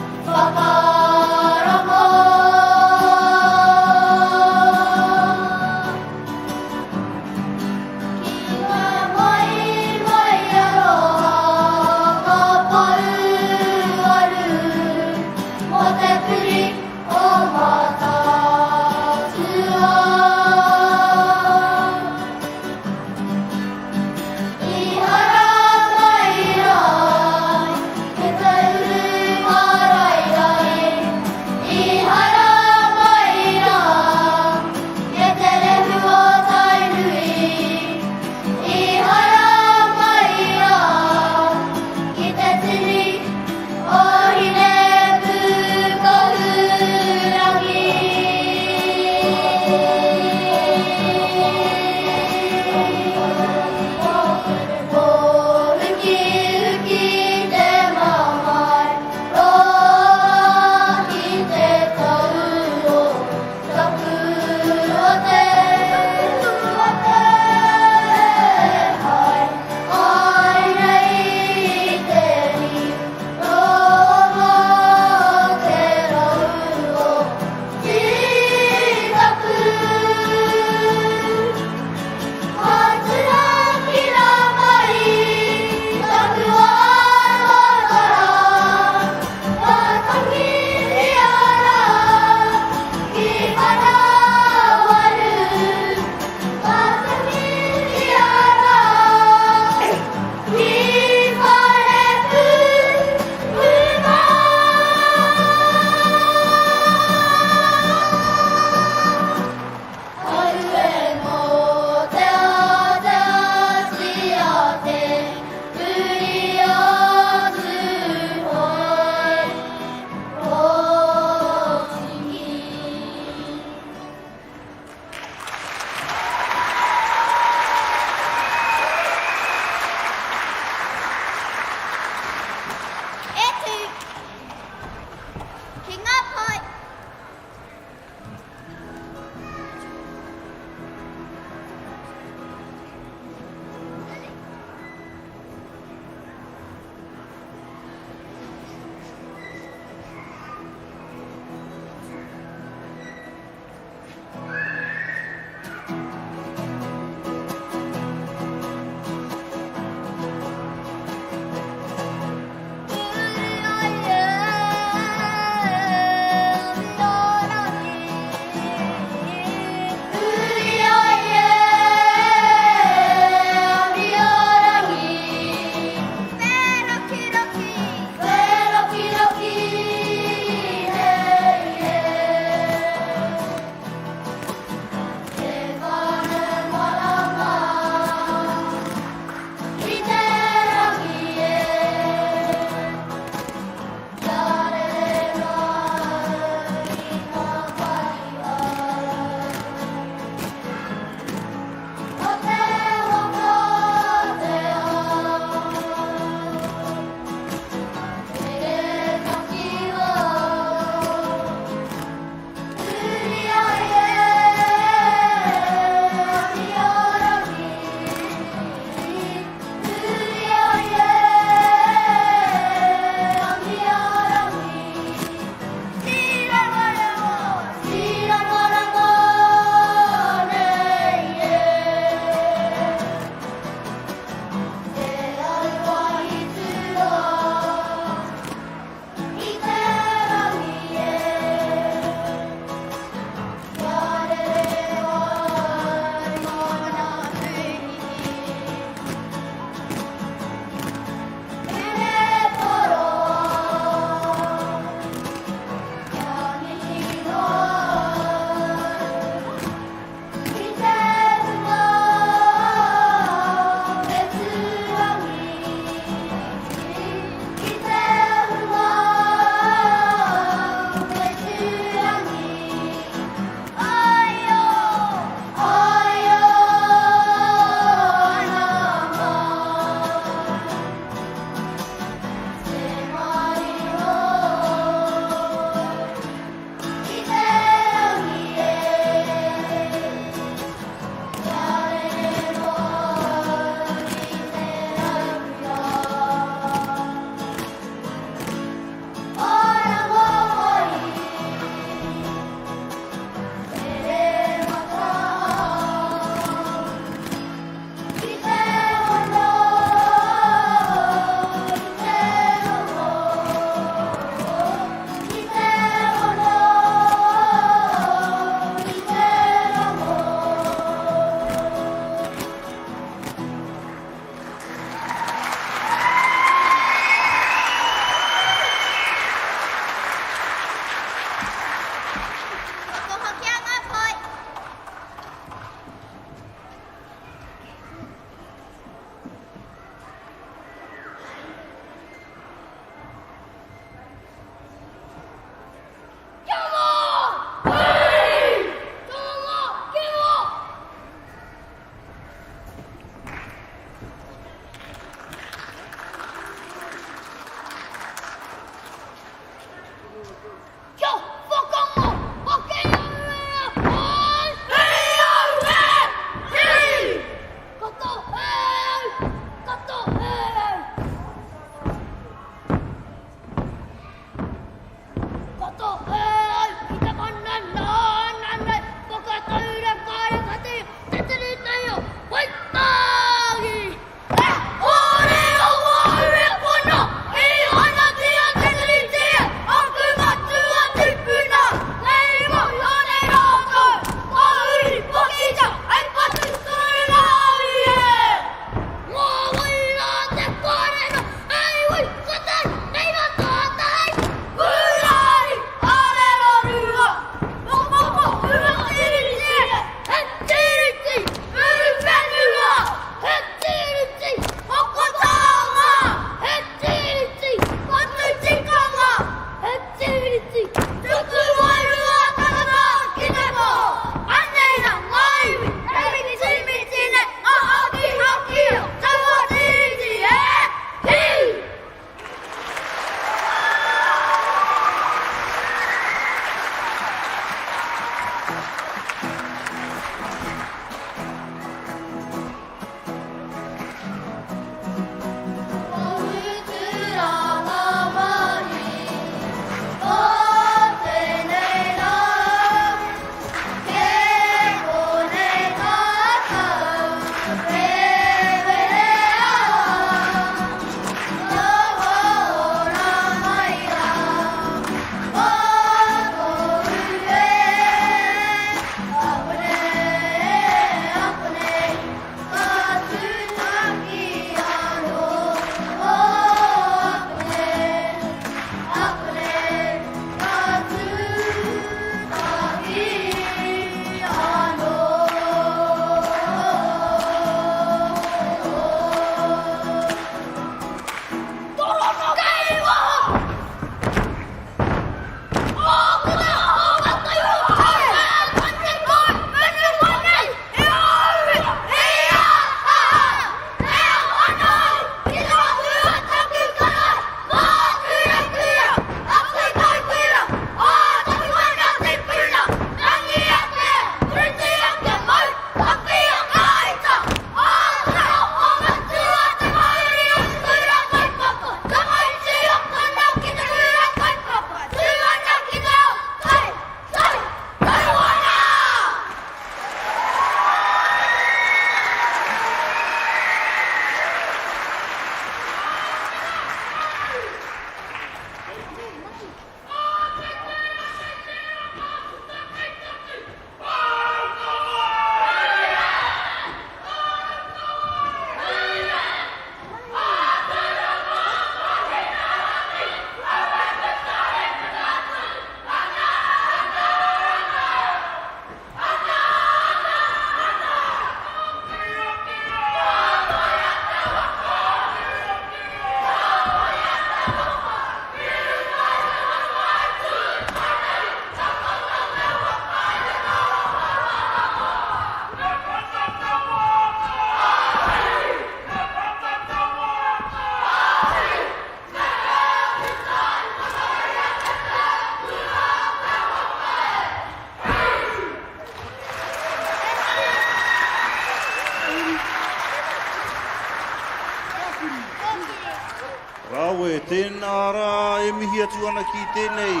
tēnā rā e mihi atu ana ki tēnei.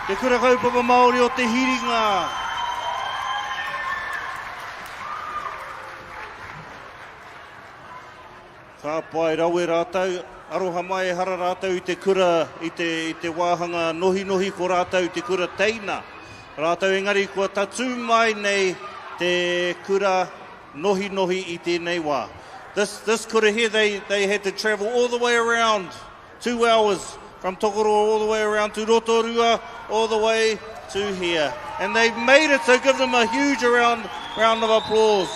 Te kura kaupapa Māori o te hiringa. Ka pai rawe rātau, aroha mai hara rātau i te kura, i te wāhanga nohi ko rātau i te kura teina. Rātau engari kua tatu mai nei te kura nohi i tēnei wā. This kura here, they had to travel all the way around, 2 hours from Tokoroa all the way around to Rotorua, all the way to here. And they've made it, so give them a huge round of applause.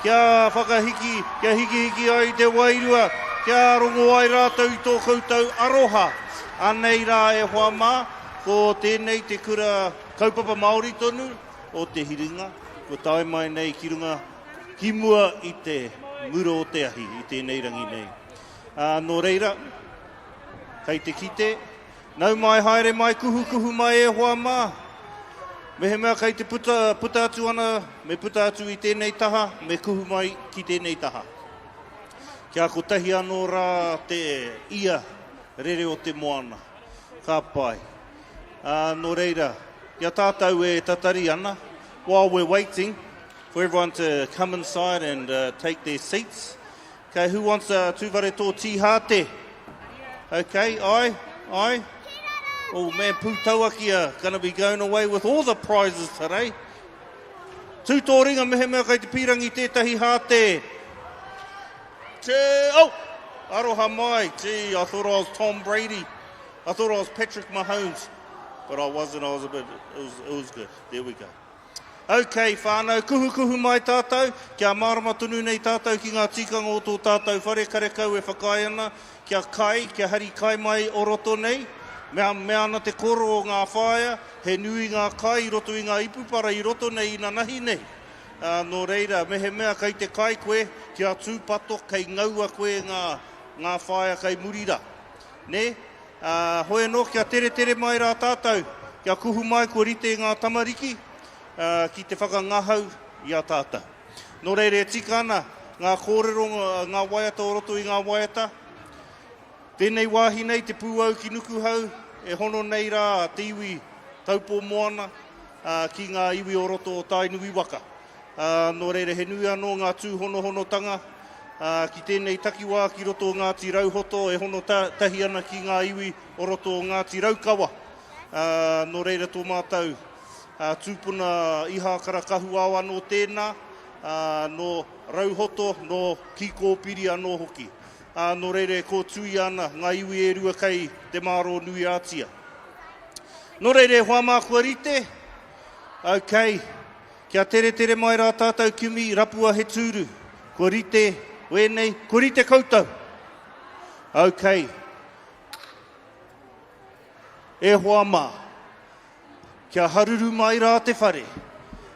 Kia whakahiki, kia hiki ai te wairua, kia rongo ai rātou i tō koutou aroha. Anei rā e hoa mā, ko tēnei te kura kaupapa Māori tonu o te hiringa. Ko tae mai nei ki runga ki mua i te muro o te ahi, i tēnei rangi nei. Nō reira, kei te kite, nau mai haere mai kuhu mai e hoa mā. Mehe mea kei te puta atu ana, me puta atu i tēnei taha, me kuhu mai ki tēnei taha. Kia ko tahi anō rā te ia rere o te moana. Ka pai. Nō reira, kia tātou e tatari ana. While we're waiting for everyone to come inside and take their seats. Okay, who wants Tuwharetoa Taihape? Okay, aye. Oh man, Pūtauaki are going to be going away with all the prizes today. Tūtō ringa mehe mea kei te pirangi tētahi hāte. Oh! Aroha mai. Gee, I thought I was Tom Brady. I thought I was Patrick Mahomes. But I wasn't, it was good. There we go. Okay, whānau, kuhu mai tātou. Kia marama tunu nei tātou ki ngā tikanga o tō tātou whare karekau e whakai ana. Kia hari kai mai o roto nei. Mea ana te koro o ngā whaia, he nui ngā kai i roto i ngā ipupara i roto nei i nā nahi nei. Nō reira, mehe mea kei te kai koe, kia tūpato kei ngaua koe ngā whaia kei murira. Ne? Hoi no, kia tere mai rā tātou, kia kuhu mai ko rite ngā tamariki, ki te whakangahau i a tātou. Nō reira, e tika ana, ngā kōrero, ngā waiata o roto i ngā waiata. Tēnei wāhi nei te pūau ki nuku hau, e hono nei rā te iwi taupo moana ki ngā iwi o roto o Tainui waka. Nō reira he nui anō ngā tū honotanga ki tēnei takiwā ki roto o Ngati Rauhoto, e hono tahi ana ki ngā iwi o roto o Ngati Raukawa. Nō reira tō mātou tūpuna iha karakahu au anō tēnā, no Rauhoto, no ki kōpiri anō hoki. Nō reire, ko tui ana, ngā iwi e rua kei te maro nui ātia. Nō reire, hoa mā kua rite. Ok, kia tere mai rā tātou kimi, rapua he tūru. Kua rite, wēnei, kua rite koutou. Ok. E hoa mā. Kia haruru mai rā te whare.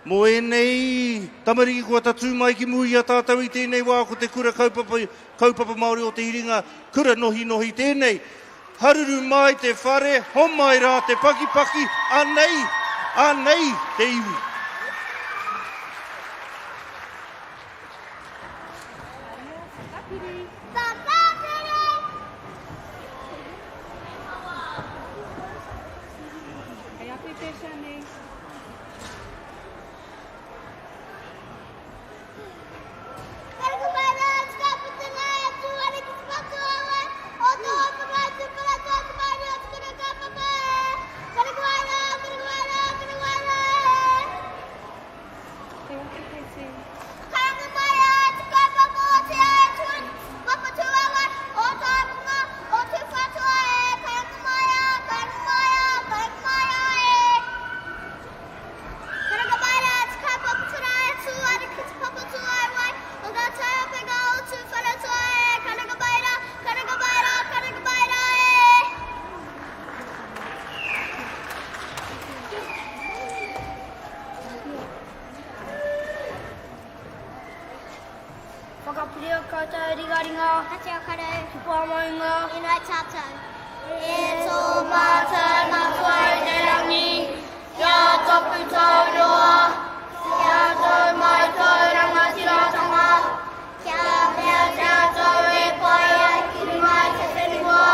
Mo enei, tamariki kua tatu mai ki muhi a tātou i tēnei wā ko te kura kaupapa Māori o te hiringa, kura nohi tēnei. Haruru mai te whare, homai rā te paki, anei te iwi. Whakapiria koutou ringaringa. Ate o karau. Tupua moinga. Inai tātou. E tō mātana whai te rangi. Kia tapu tauroa. Kia tau mai tau rangatiratanga. Kia mea tātou e pai ai ki mai te whenua.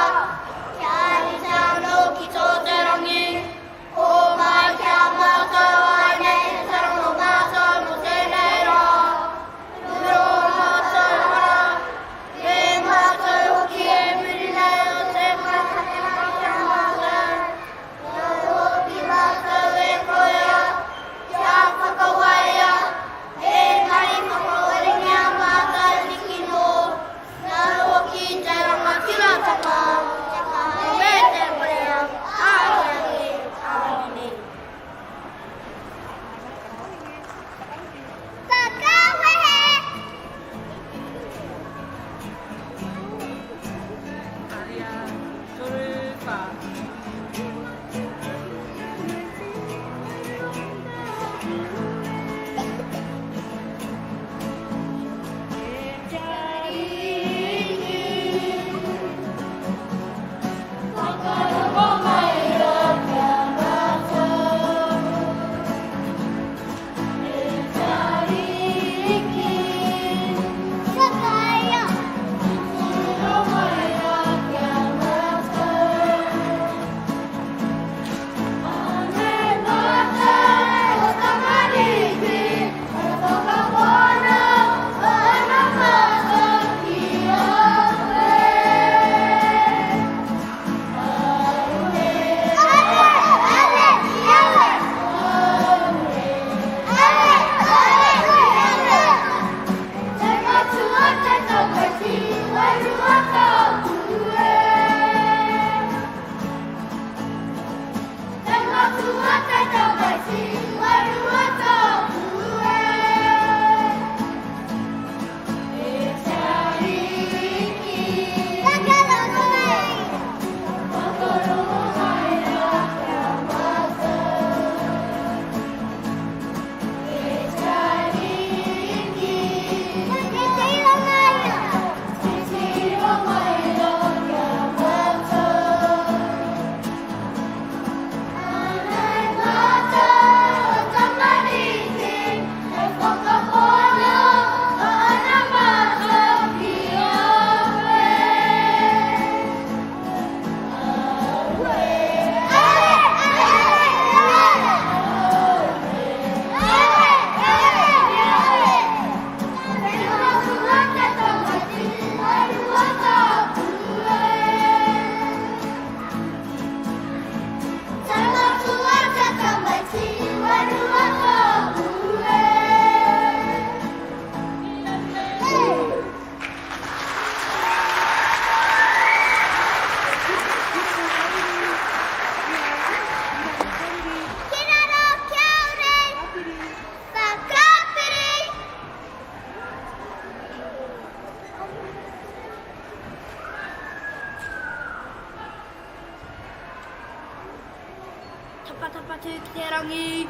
Tapatapatu ki te rangi,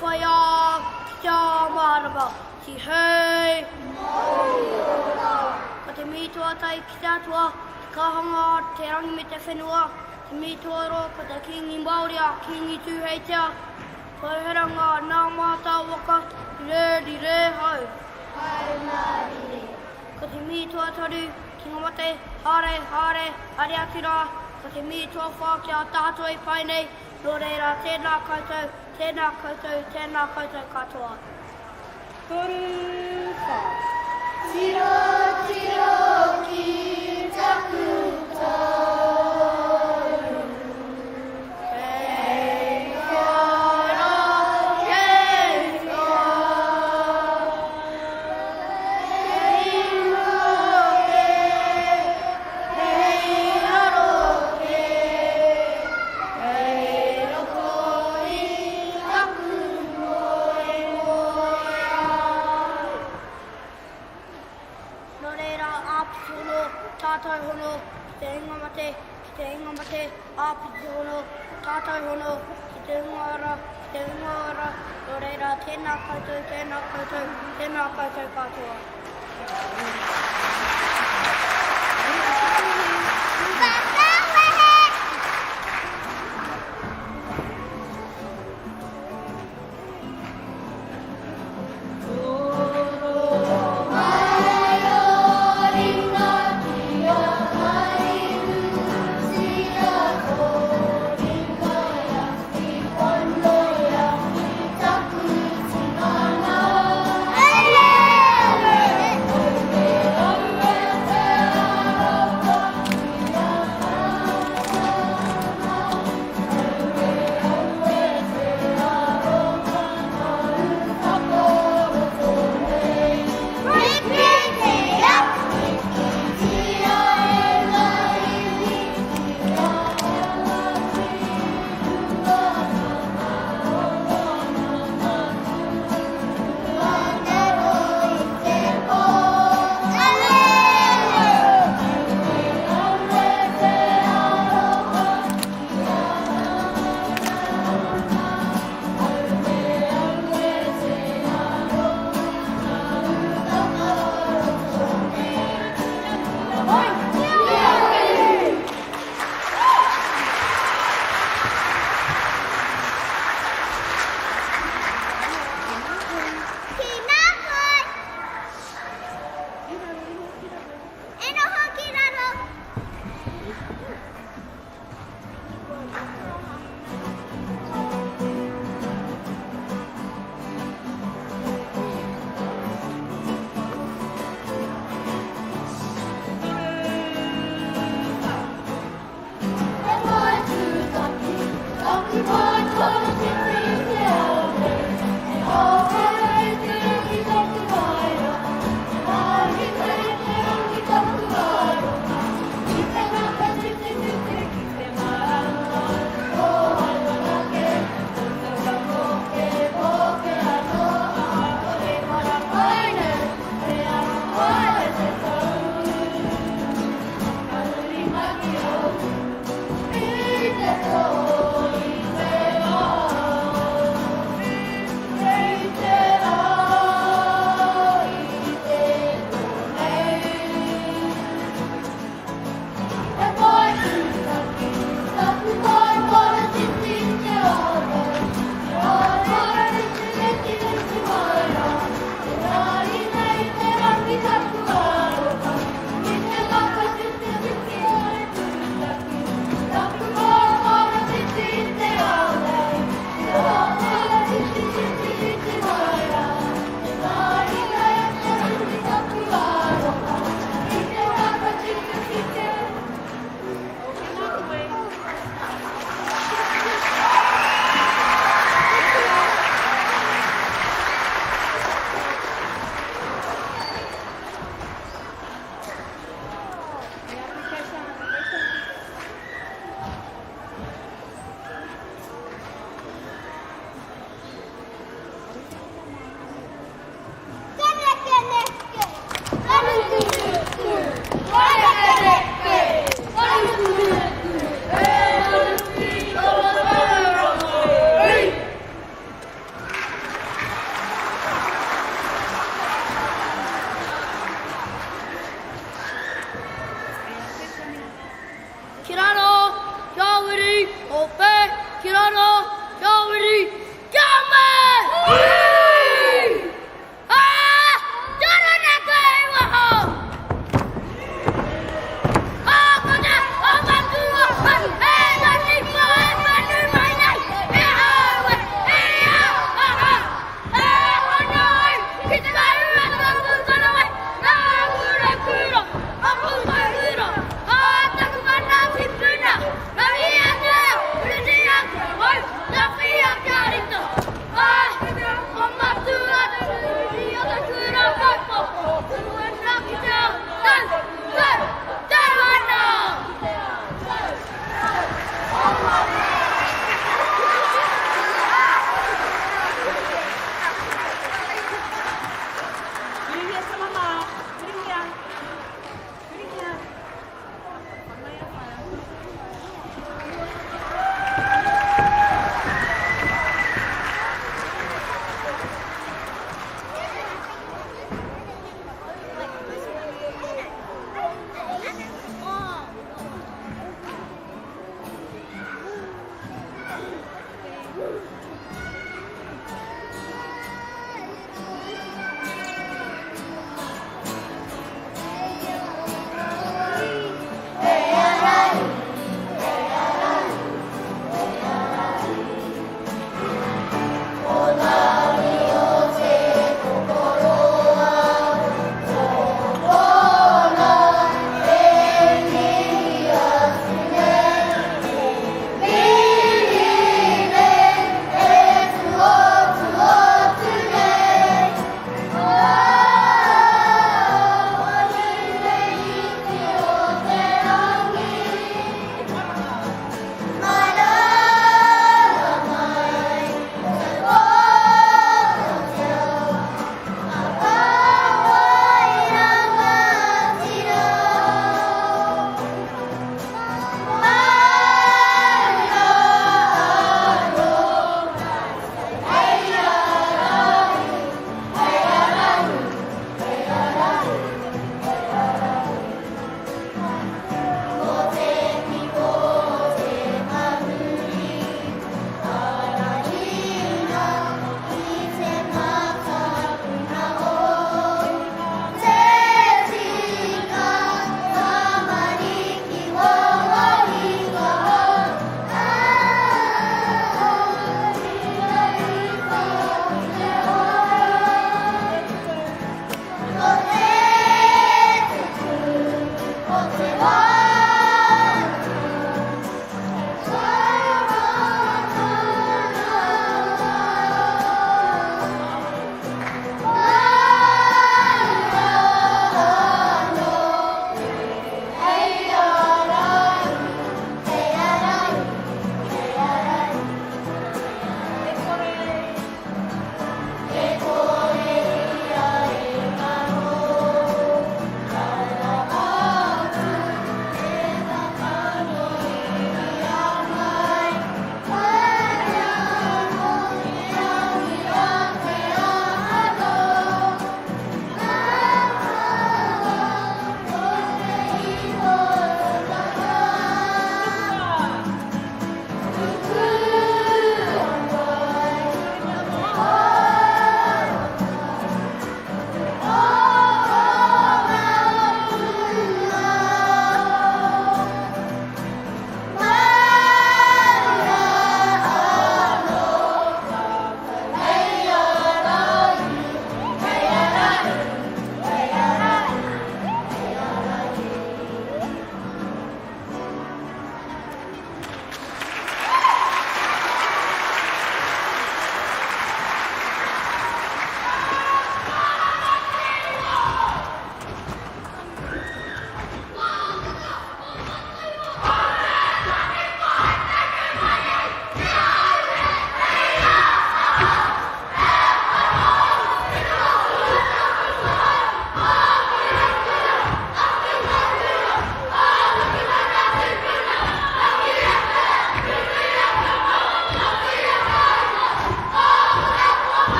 whaia, ki te marama, ki hei. Ka te mītua tai ki te atua, te kahanga, te rangi me te whenua, te mītua ro, ka te kingi Maori a kingi tūheitea. Whaihiranga nā mātā waka, rēri rē hau. Ka te mītua taru, ki ngā mate, hare, hare, ari atu rā. Ka te mītua whākia tātou i pai nei, nō reira tēnā koutou, tēnā koutou, tēnā koutou katoa. Toru wha. Tiro, tiro ki taku toru. Hei whara, hei whara. Hei roke, hei aroke. Hei roko i taku moe moea. Nō reira āpiti hono, tātou hono, ki te inga mate, āpiti hono, tātou hono, ki te ingoara, nō reira tēnā koutou, tēnā koutou, tēnā koutou katoa.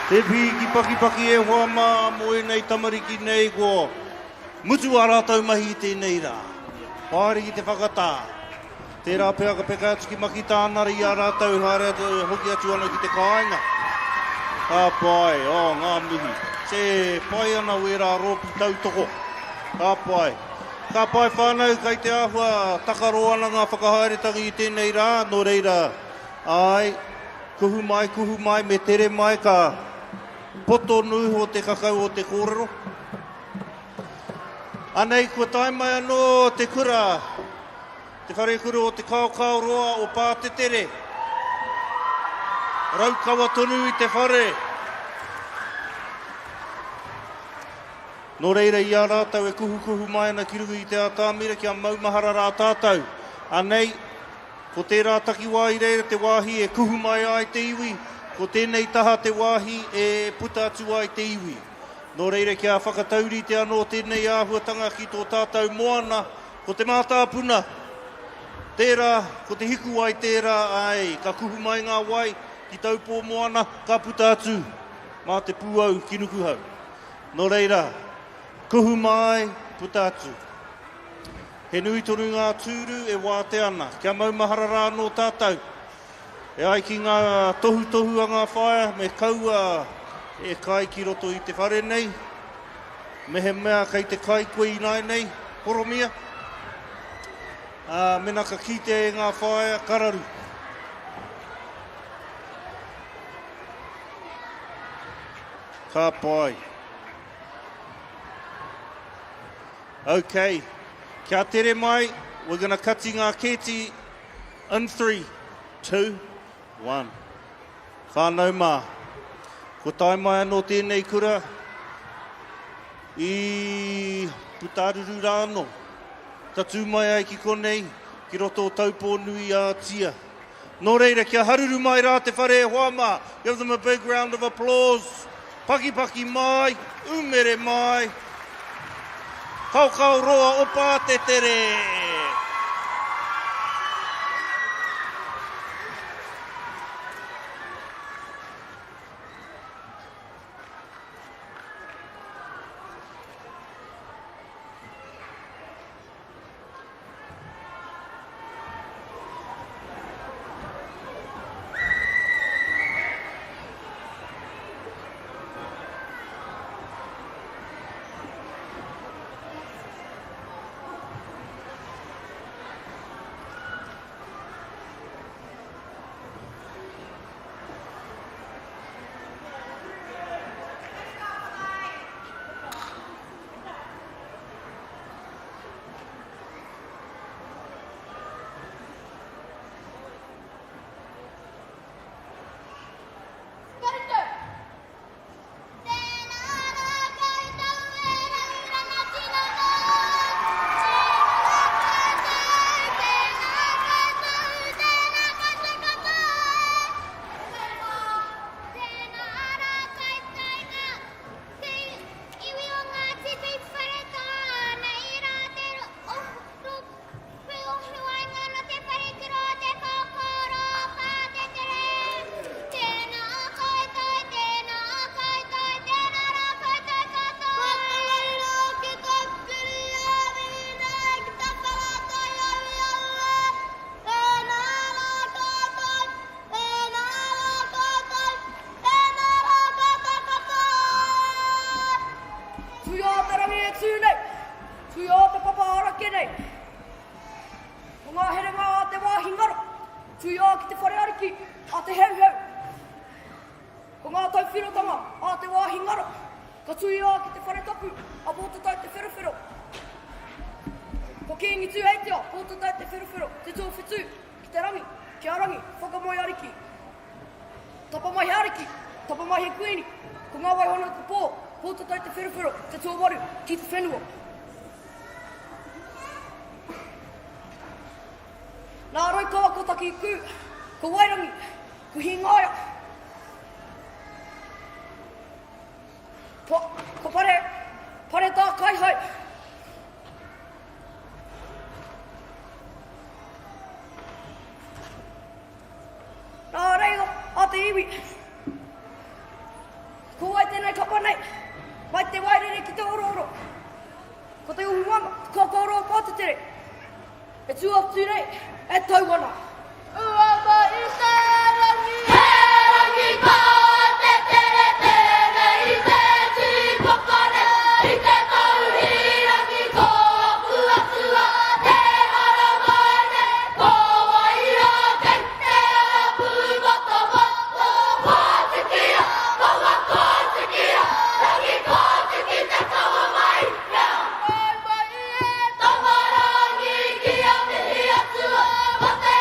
Te piki paki e hoa maa moe nei tamariki nei ko. Mutu a rātau mahi tēnei rā. Pāri ki te whakatā. Tērā pēa ka peka atu ki maki tānari a rātau haere atu hoki atu ana ki te kāinga. Ka pai, ngā mihi. Se pai ana wera rōpi tautoko. Ka pai. Ka pai whānau kai te āhua takaro ana ngā whakahaeretangi i tēnei rā. Nō reira, ai, kuhu mai, me tere mai ka poto nui ho te kakau o te kōrero. Anei, kua tai mai anō te kura, te whare kura o te kaukau roa o Pātetere. Raukawa tonu i te whare. Nō reira i a rātau e kuhu mai ana ki rungu i te ātāmira ki a maumahara rā tātou. Anei, ko tērā takiwā i reira te wāhi e kuhu mai ai te iwi, ko tēnei taha te wāhi e puta atu ai te iwi. Nō reira kia whakatauri te anō tēnei āhuatanga ki tō tātou moana, ko te mātāpuna. Tērā, ko te hiku ai tērā ai, ka kuhu mai ngā wai, ki Taupo moana, ka puta atu, mā te pūau ki nukuhau. Nō reira, kuhu mai, puta atu. He nui tonu ngā tūru e wāte ana, kia maumahara rā no tātou. E ai ki ngā tohu a ngā whaia, me kaua e kai ki roto i te whare nei. Me he mea kei te kai koe i nai nei, poromia. Mena ka kite e ngā whaia kararu. Ka pai. Okay. Kia tere mai, we're going to kati ngā keti in 3, 2, 1. Whānau mā. Ko tai mai anō tēnei kura i putaruru rāno. Tatu mai ai ki konei, ki roto o Taupo nui a tia. Nō reira, kia haruru mai rā te whare e hoa mā. Give them a big round of applause. Paki mai, umere mai. Kaukau roa o Pātetere. tere. E tua ture, e tauana. Ua ma i te rangi. He rangi ka te tere tere i te tikokore. I te tauhi rangi ko tua tua. Te haramane ko waia kei. Te arapu moto moto. Kōtikia, kaua kōtikia. Rangi kōtiki te kaua mai. Mai mai e. Tamarangi ki a mihi atua. Mo te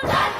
Hey!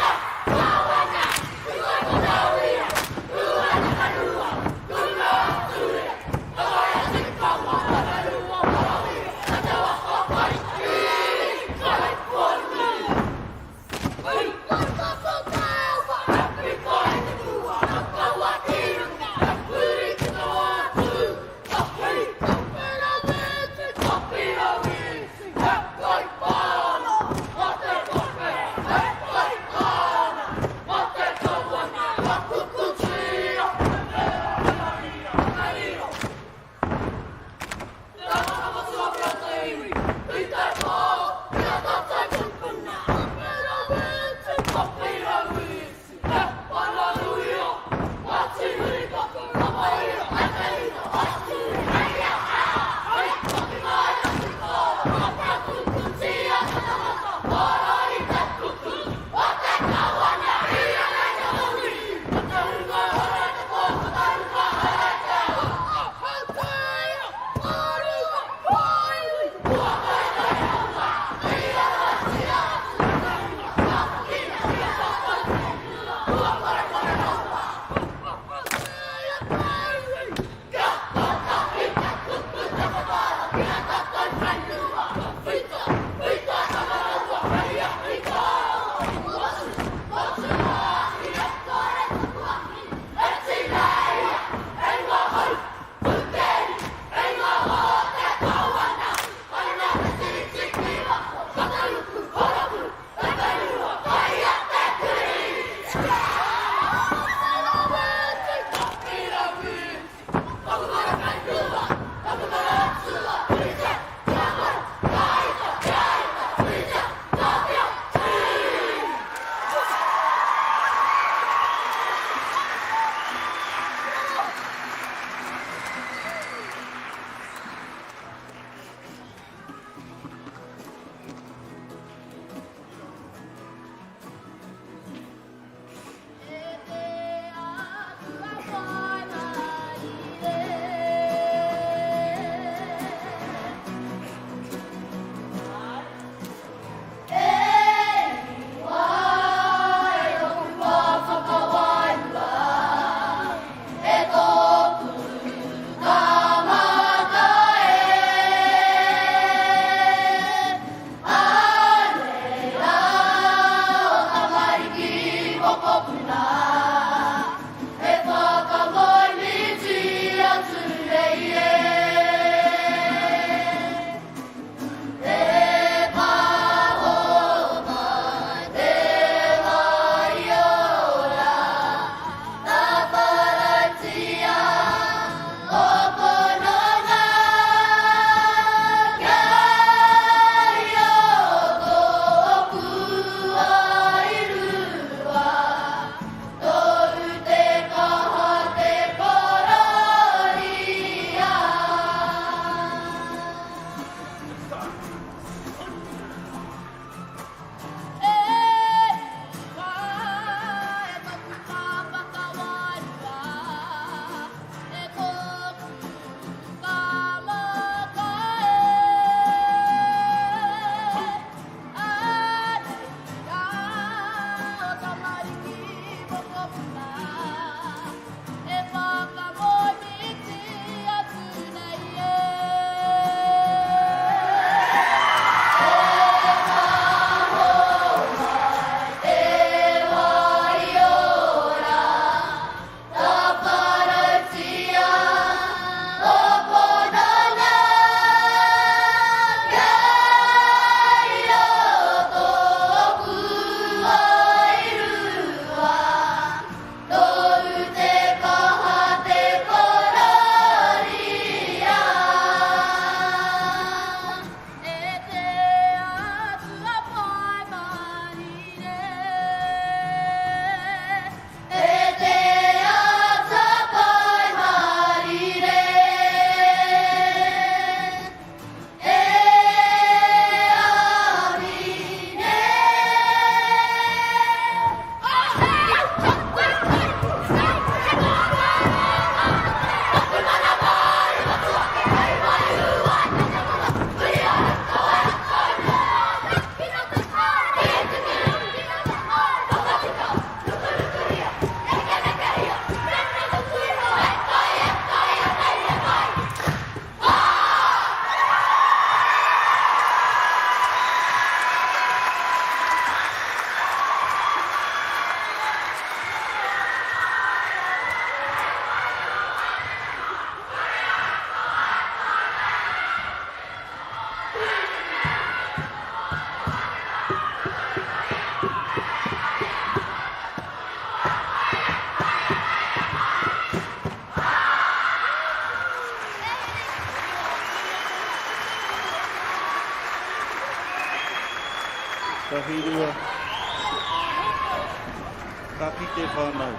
Ka kite whānau.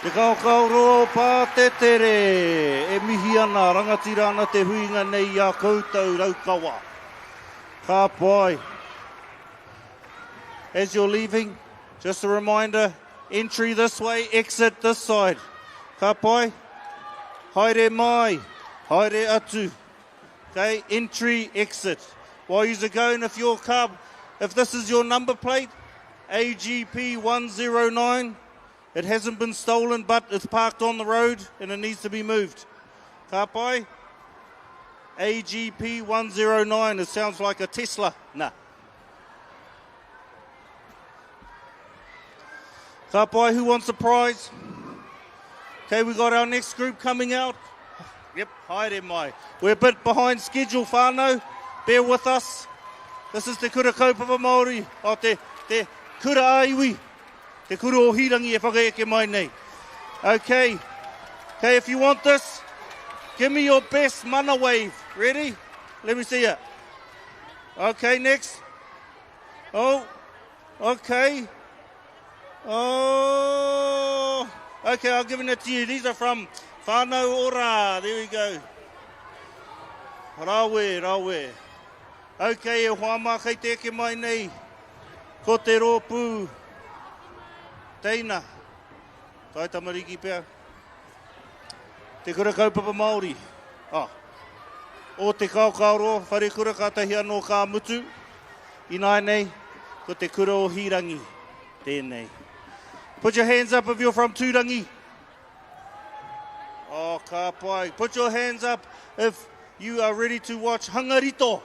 Te kaukauroa pā te tere, e mihi ana, rangatira ana te huinga nei a koutou raukawa. Ka pai. As you're leaving, just a reminder, entry this way, exit this side. Ka pai. Haere mai, haere atu. Okay, entry, exit. While you're going, if this is your number plate, AGP 109, it hasn't been stolen, but it's parked on the road and it needs to be moved. Ka pai? AGP 109, it sounds like a Tesla. Nah. Ka pai, who wants a prize? Okay, we got our next group coming out. Yep, haere mai. We're a bit behind schedule, whānau. Bear with us. This is Te Kura Kaupapa Maori, o Te Kura Aiwi. Te Kura o Hirangi e whakaeke mai nei. Okay, if you want this, give me your best mana wave. Ready? Let me see it. Okay, next. Oh, okay. Oh, okay, I'll give it to you. These are from Whanau Ora. There we go. Rawe. Okay, e whama kei te eke mai nei. Ko te rōpū. Teina. Tai tamariki pia. Te kura kaupapa Māori. O te kaukauroa, whare kura katahi anō ka mutu. Inai nei, ko te kura o hirangi. Tēnei. Put your hands up if you're from Tūrangi. Oh, ka pai. Put your hands up if you are ready to watch Hangarito.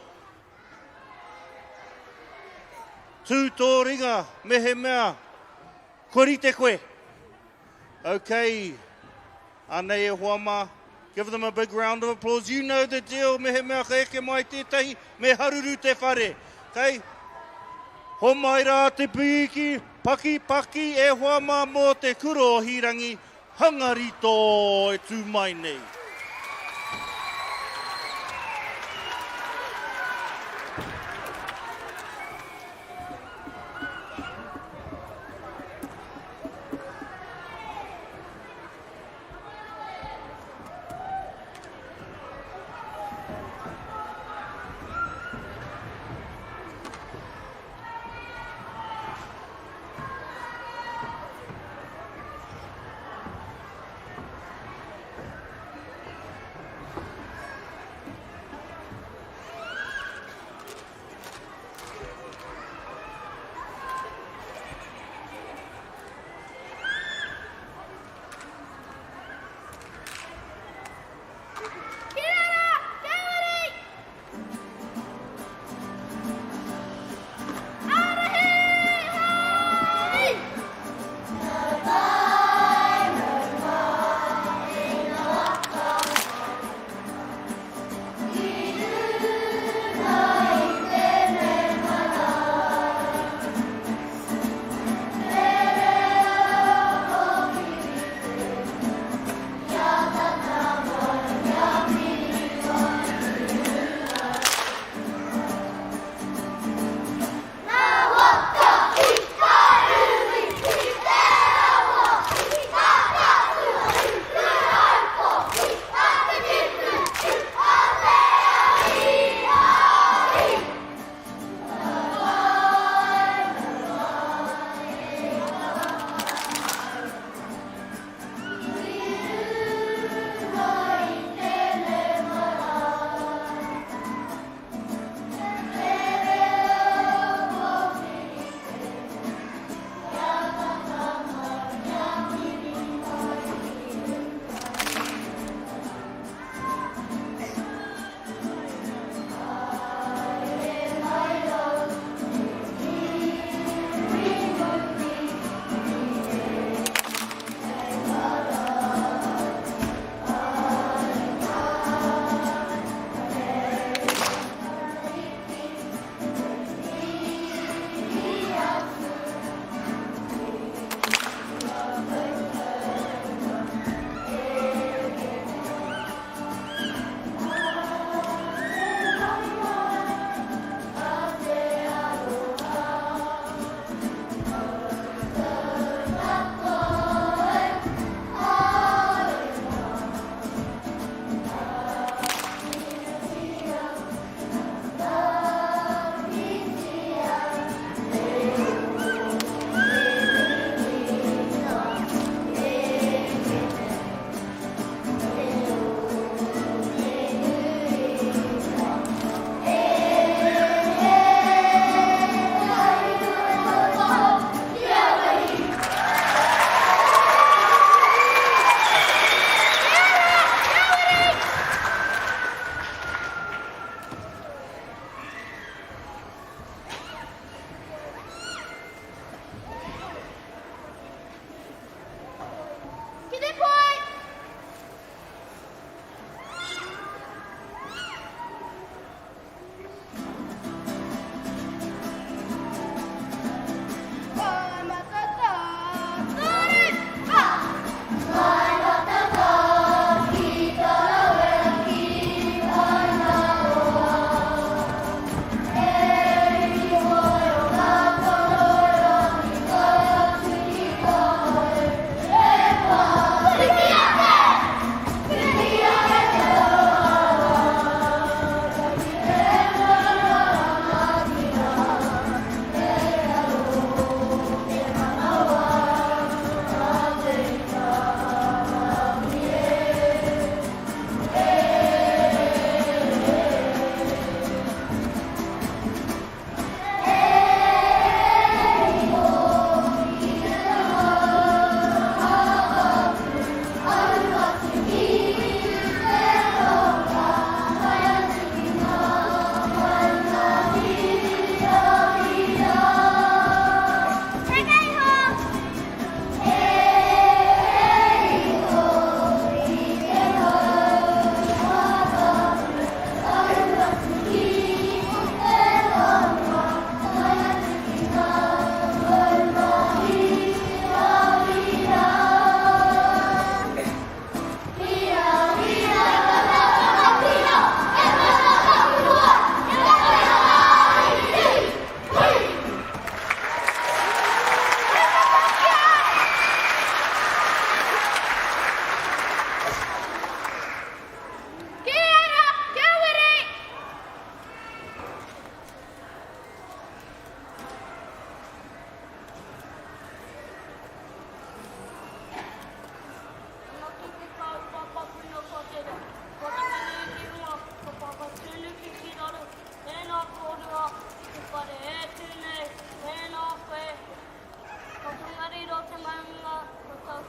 Tū tō ringa, mehe mea. Korite koe. Okay. Anei e huama. Give them a big round of applause. You know the deal. Mehe mea ka eke mai tētahi. Me haruru te whare. Okay. Ho mai rā te piki. Paki e huama mō te kura o hirangi. Hangarito e tū mai nei.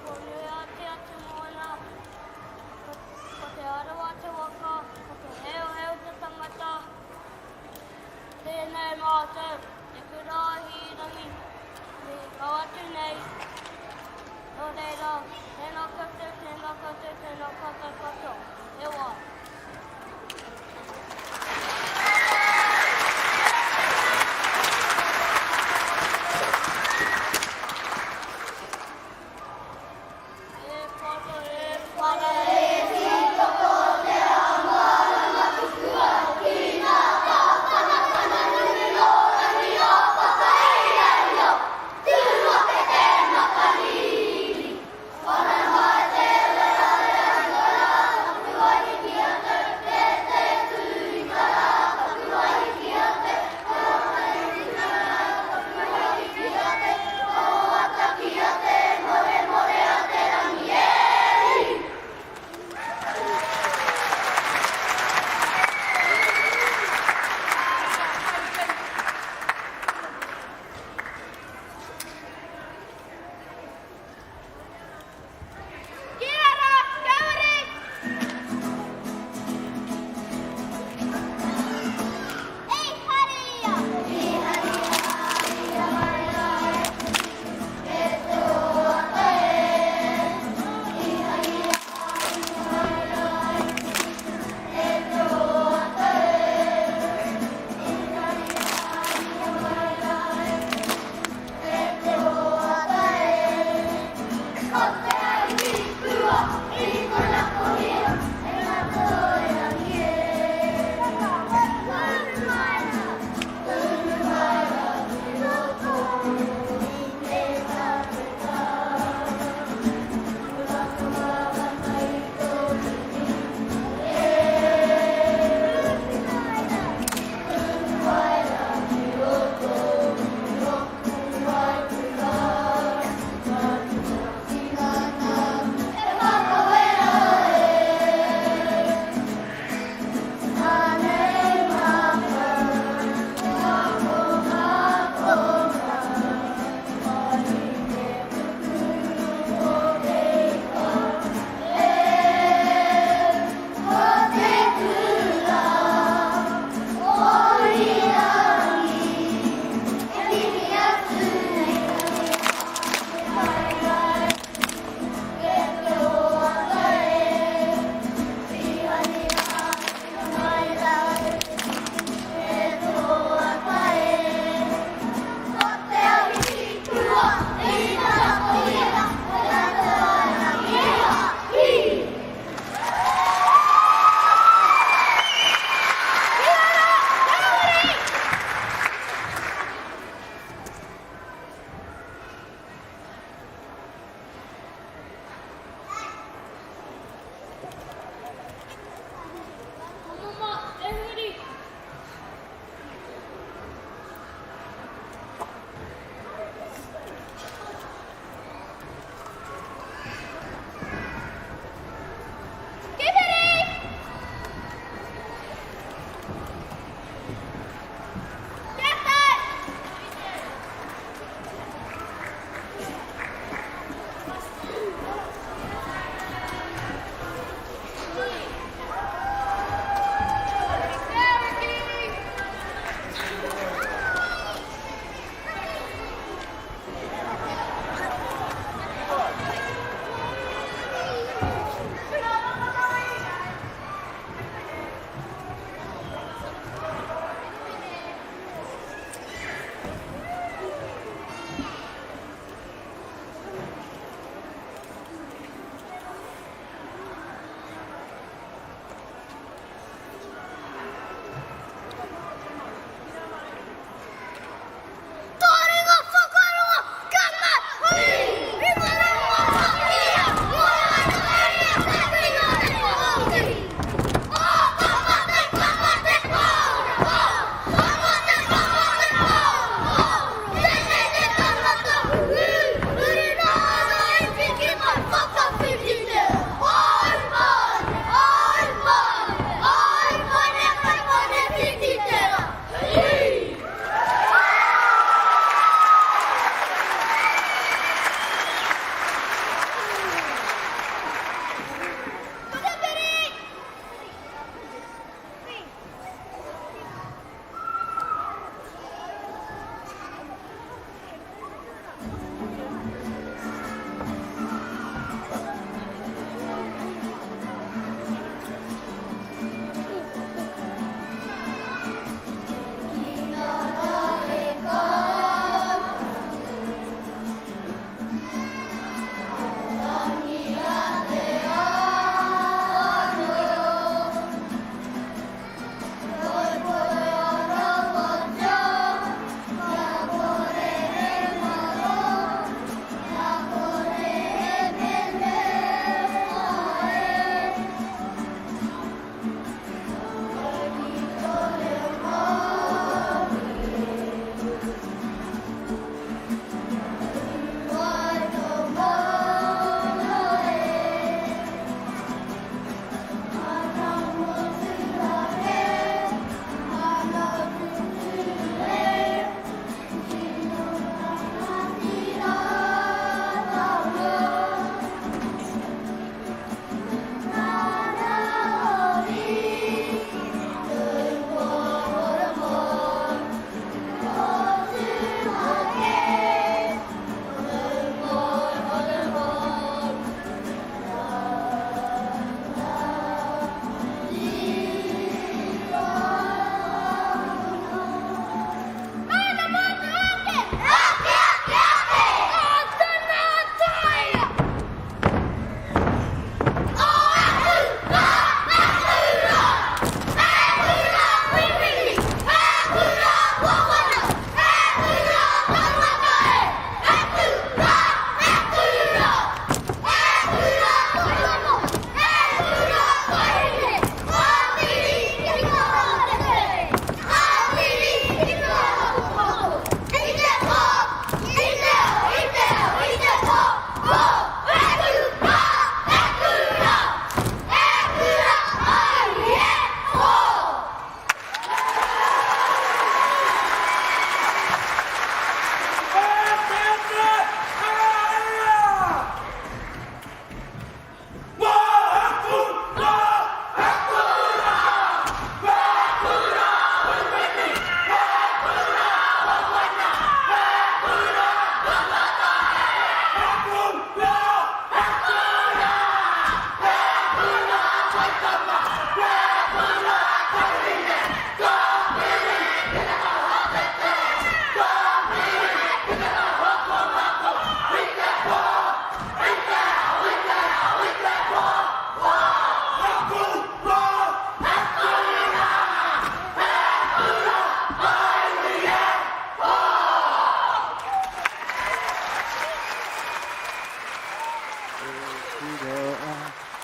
Ko nui a te atu moana, ko te arawa te waka, ko te heo heo te tangata. Tēnei mātou, te kurahirangi, me kawatu nei. Nō reira, tēnā koutou, tēnā koutou, tēnā koutou katoa. E wā. Thank you.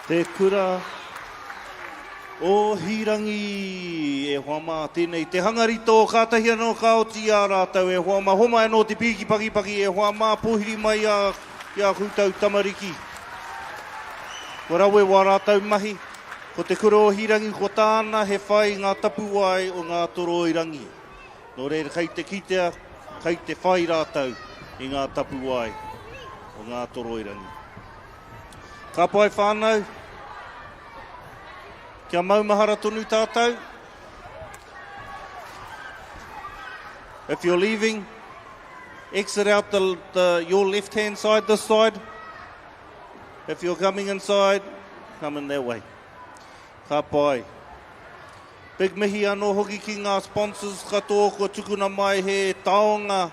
Te Kura O Hirangi e Homa tēnei te hangarito kātahi anō ka oti a rātau e Homa homa anō te piki paki paki e Homa pohiri mai a kutau Tamariki. Ko rawe wā rātau mahi, ko te Kura O Hirangi ko tāna he whai ngā tapu wai o ngā toro i rangi. Nō reira kei te kitea, kei te whai rātau i ngā tapu wai o ngā toro i rangi. Ka pai whānau, kia maumahara tonu tātou. If you're leaving, exit out your left-hand side, this side. If you're coming inside, come in that way. Ka pai. Big mihi anō hoki ki ngā sponsors katoa ko tukuna mai he taonga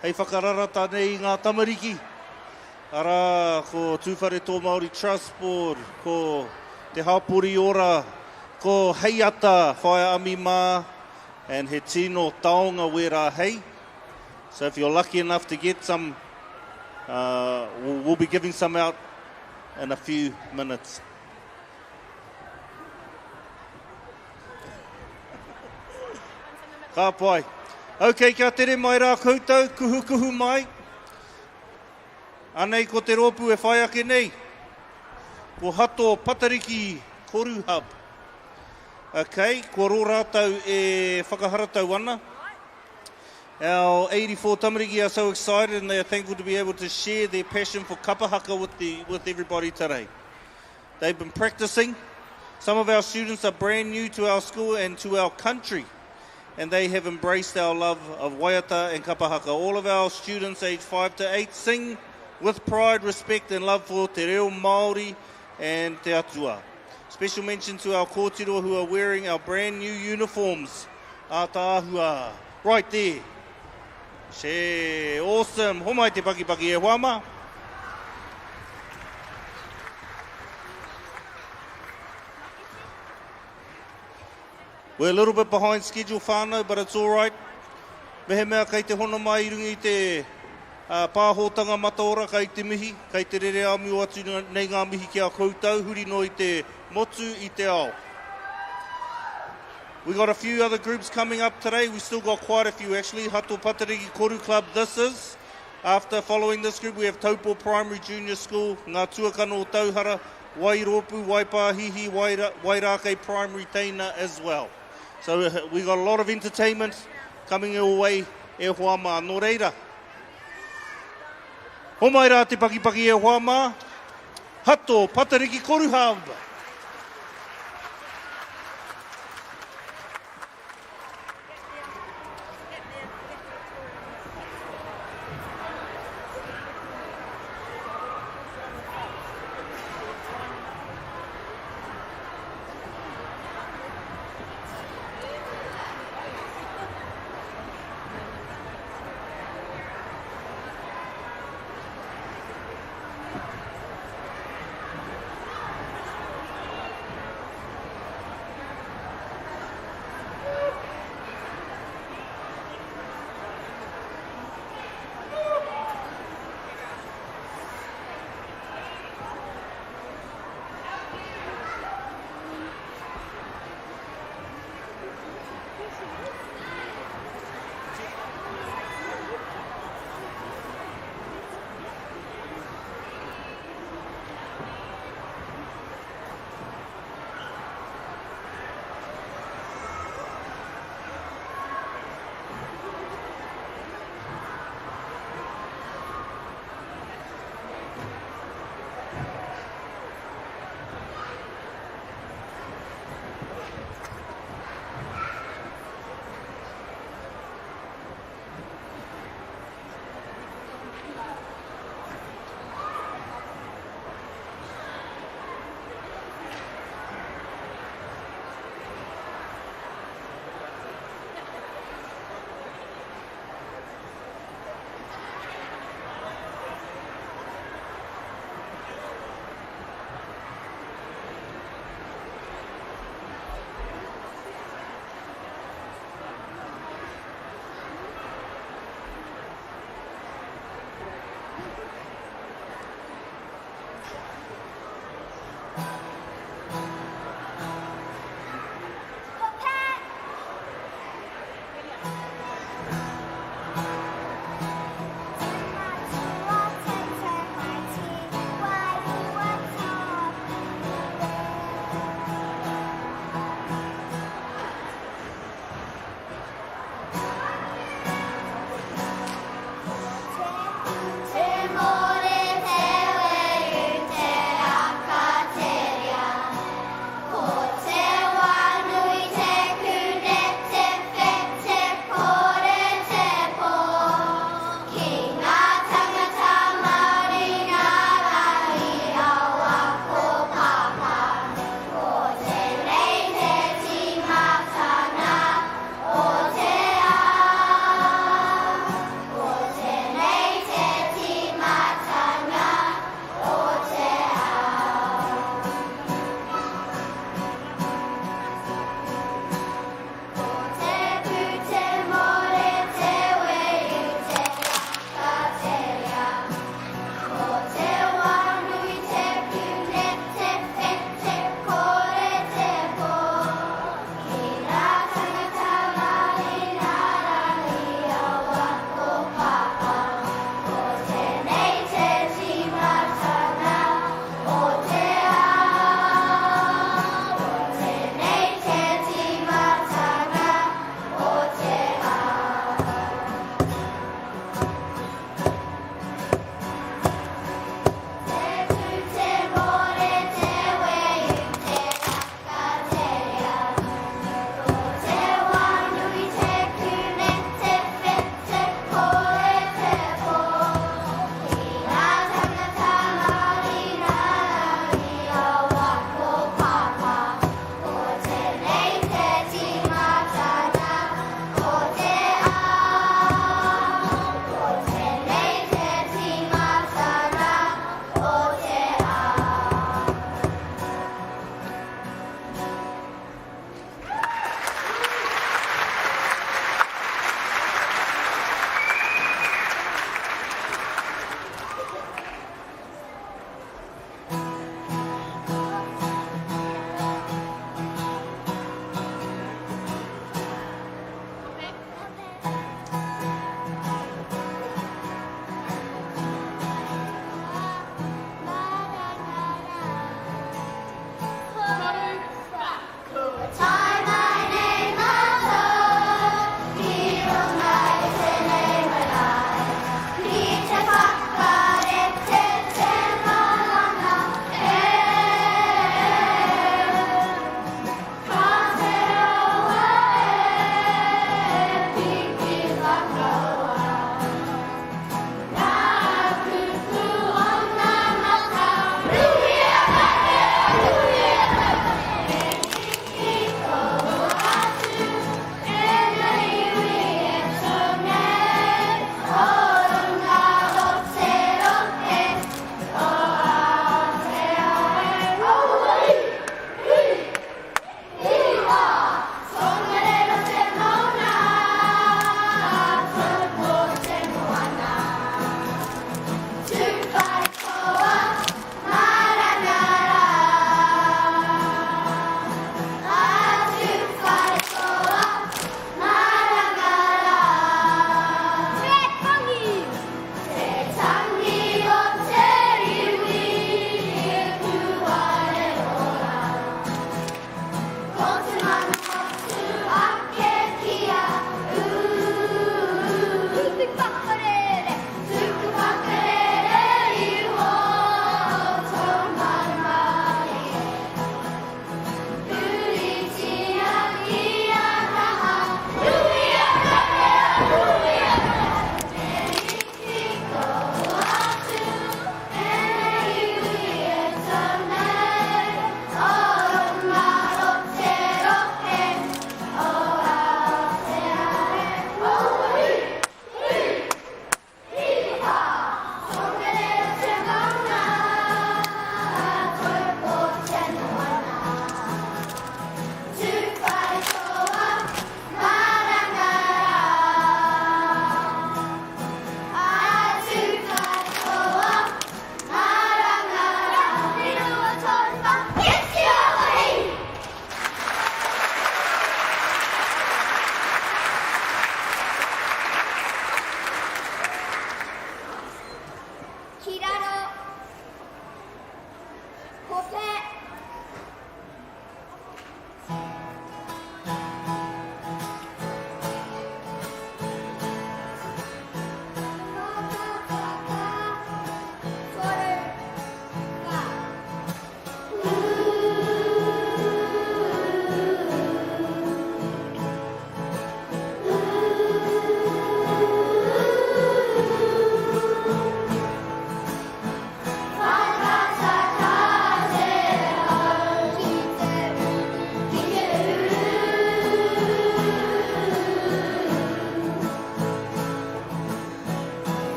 hei whakararata nei ngā tamariki. Ara ko Tuwharetoa Maori Trust Board, ko Te Hapori Ora, ko Heiata Whaia Ami Mā, and he tino taonga wera hei. So if you're lucky enough to get some, we'll be giving some out in a few minutes. Ka pai. Okay, kia tere mai rā koutou, kuhu mai. Anei ko te rōpu e whai ake nei. Ko Hato Patariki Koru Hub. Okay, ko rō rātau e whakaharatau ana. Our 84 tamariki are so excited and they are thankful to be able to share their passion for Kapa Haka with everybody today. They've been practicing. Some of our students are brand new to our school and to our country, and they have embraced our love of Waiata and Kapa Haka. All of our students aged 5 to 8 sing with pride, respect and love for te reo Maori and te atua. Special mention to our kōtiro who are wearing our brand new uniforms. A tāhua. Right there. She, awesome. Homai te paki paki e Wama. We're a little bit behind schedule whānau, but it's all right. Mehe mea kei te hono mai i rungi te pāhotanga mataora kei te mihi, kei te rere amu atu nei ngā mihi ki a koutou, huri no i te motu i te ao. We got a few other groups coming up today. We still got quite a few actually. Hato Patariki Koru Club this is. After following this group we have Taupo Primary Junior School, Ngā Tuakano o Tauhara, Wairopu, Waipahihi, Wairake Primary Teina as well. So we got a lot of entertainment coming your way e Huama. Nō reira. Homai rā te paki paki e Huama. Hato Patariki Koru Hub.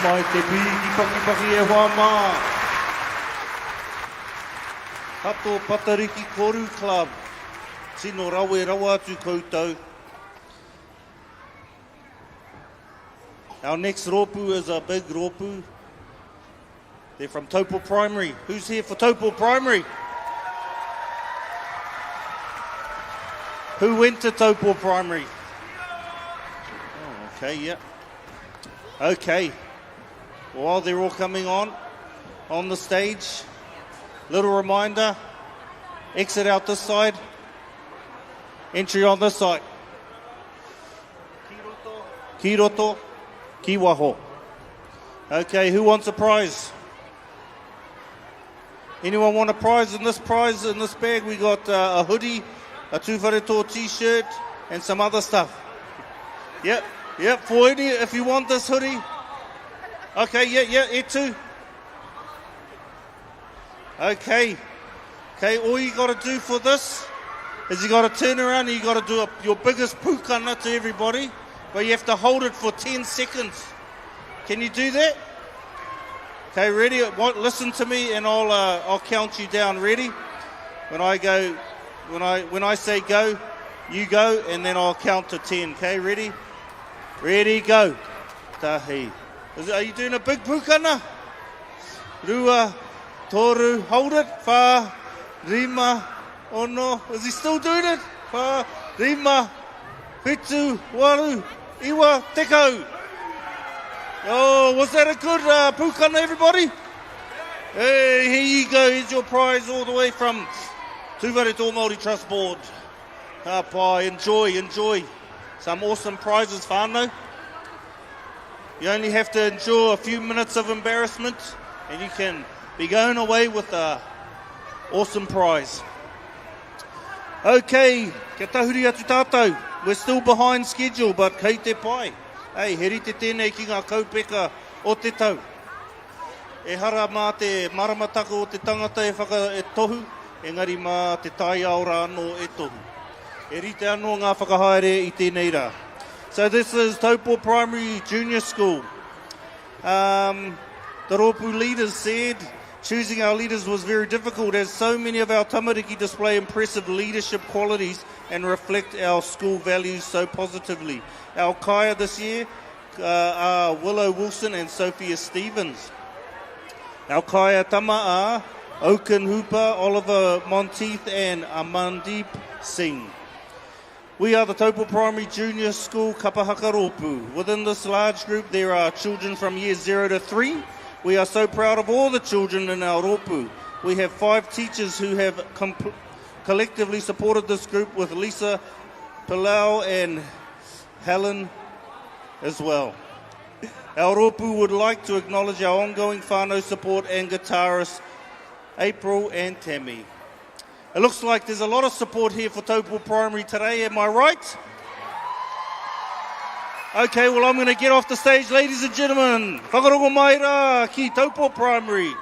mai te piki paki e hoa mā. Hato Patariki Koru Club. Tino rawe rawa atu koutou. Our next ropu is a big ropu. They're from Taupo Primary. Who's here for Taupo Primary? Who went to Taupo Primary? Oh, okay, yeah. Okay. While they're all coming on the stage, little reminder, exit out this side, entry on this side. Ki roto, ki waho. Okay, who wants a prize? Anyone want a prize? In this bag, we got a hoodie, a Tuwharetoa t-shirt, and some other stuff. Yep, for any, if you want this hoodie. Okay, yeah, it too. Okay, all you got to do for this is you got to turn around and you got to do your biggest pukana to everybody, but you have to hold it for 10 seconds. Can you do that? Okay, ready? Listen to me and I'll count you down. Ready? When I say go, you go, and then I'll count to 10. Okay, ready? Ready, go. Tahi. Are you doing a big pukana? Rua, toru, hold it. Fa, rima, ono. Is he still doing it? Fa, rima, hitu, waru, iwa, tekau. Oh, was that a good pukana, everybody? Hey, here you go. Here's your prize all the way from Tuwharetoa Māori Trust Board. Kapa, enjoy. Some awesome prizes, whānau. You only have to endure a few minutes of embarrassment and you can be going away with an awesome prize. Okay, kia tahuri atu tātou. We're still behind schedule, but kei te pai. Hey, heri te tēnei ki ngā kaupeka o te tau. E hara mā te maramataka o te tangata e tohu, engari mā te tai aora anō e tohu. E rite anō ngā whakahaere i tēnei rā. So this is Taupo Primary Junior School. The Ropu leaders said choosing our leaders was very difficult as so many of our tamariki display impressive leadership qualities and reflect our school values so positively. Our kaya this year are Willow Wilson and Sophia Stevens. Our kaya tama are Oaken Hooper, Oliver Monteith and Amandeep Singh. We are the Taupo Primary Junior School Kapa Haka Ropu. Within this large group there are children from years 0 to 3. We are so proud of all the children in our Ropu. We have 5 teachers who have collectively supported this group with Lisa Pilau and Helen as well. Our Ropu would like to acknowledge our ongoing whānau support and guitarists April and Tammy. It looks like there's a lot of support here for Taupo Primary today, am I right? Okay, well I'm going to get off the stage, ladies and gentlemen. Whakarongo mai rā ki Taupo Primary.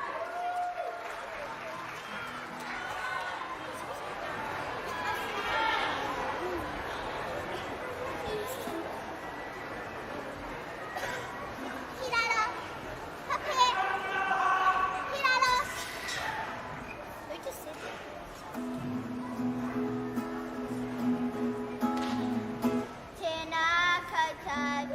Tēnā koutou,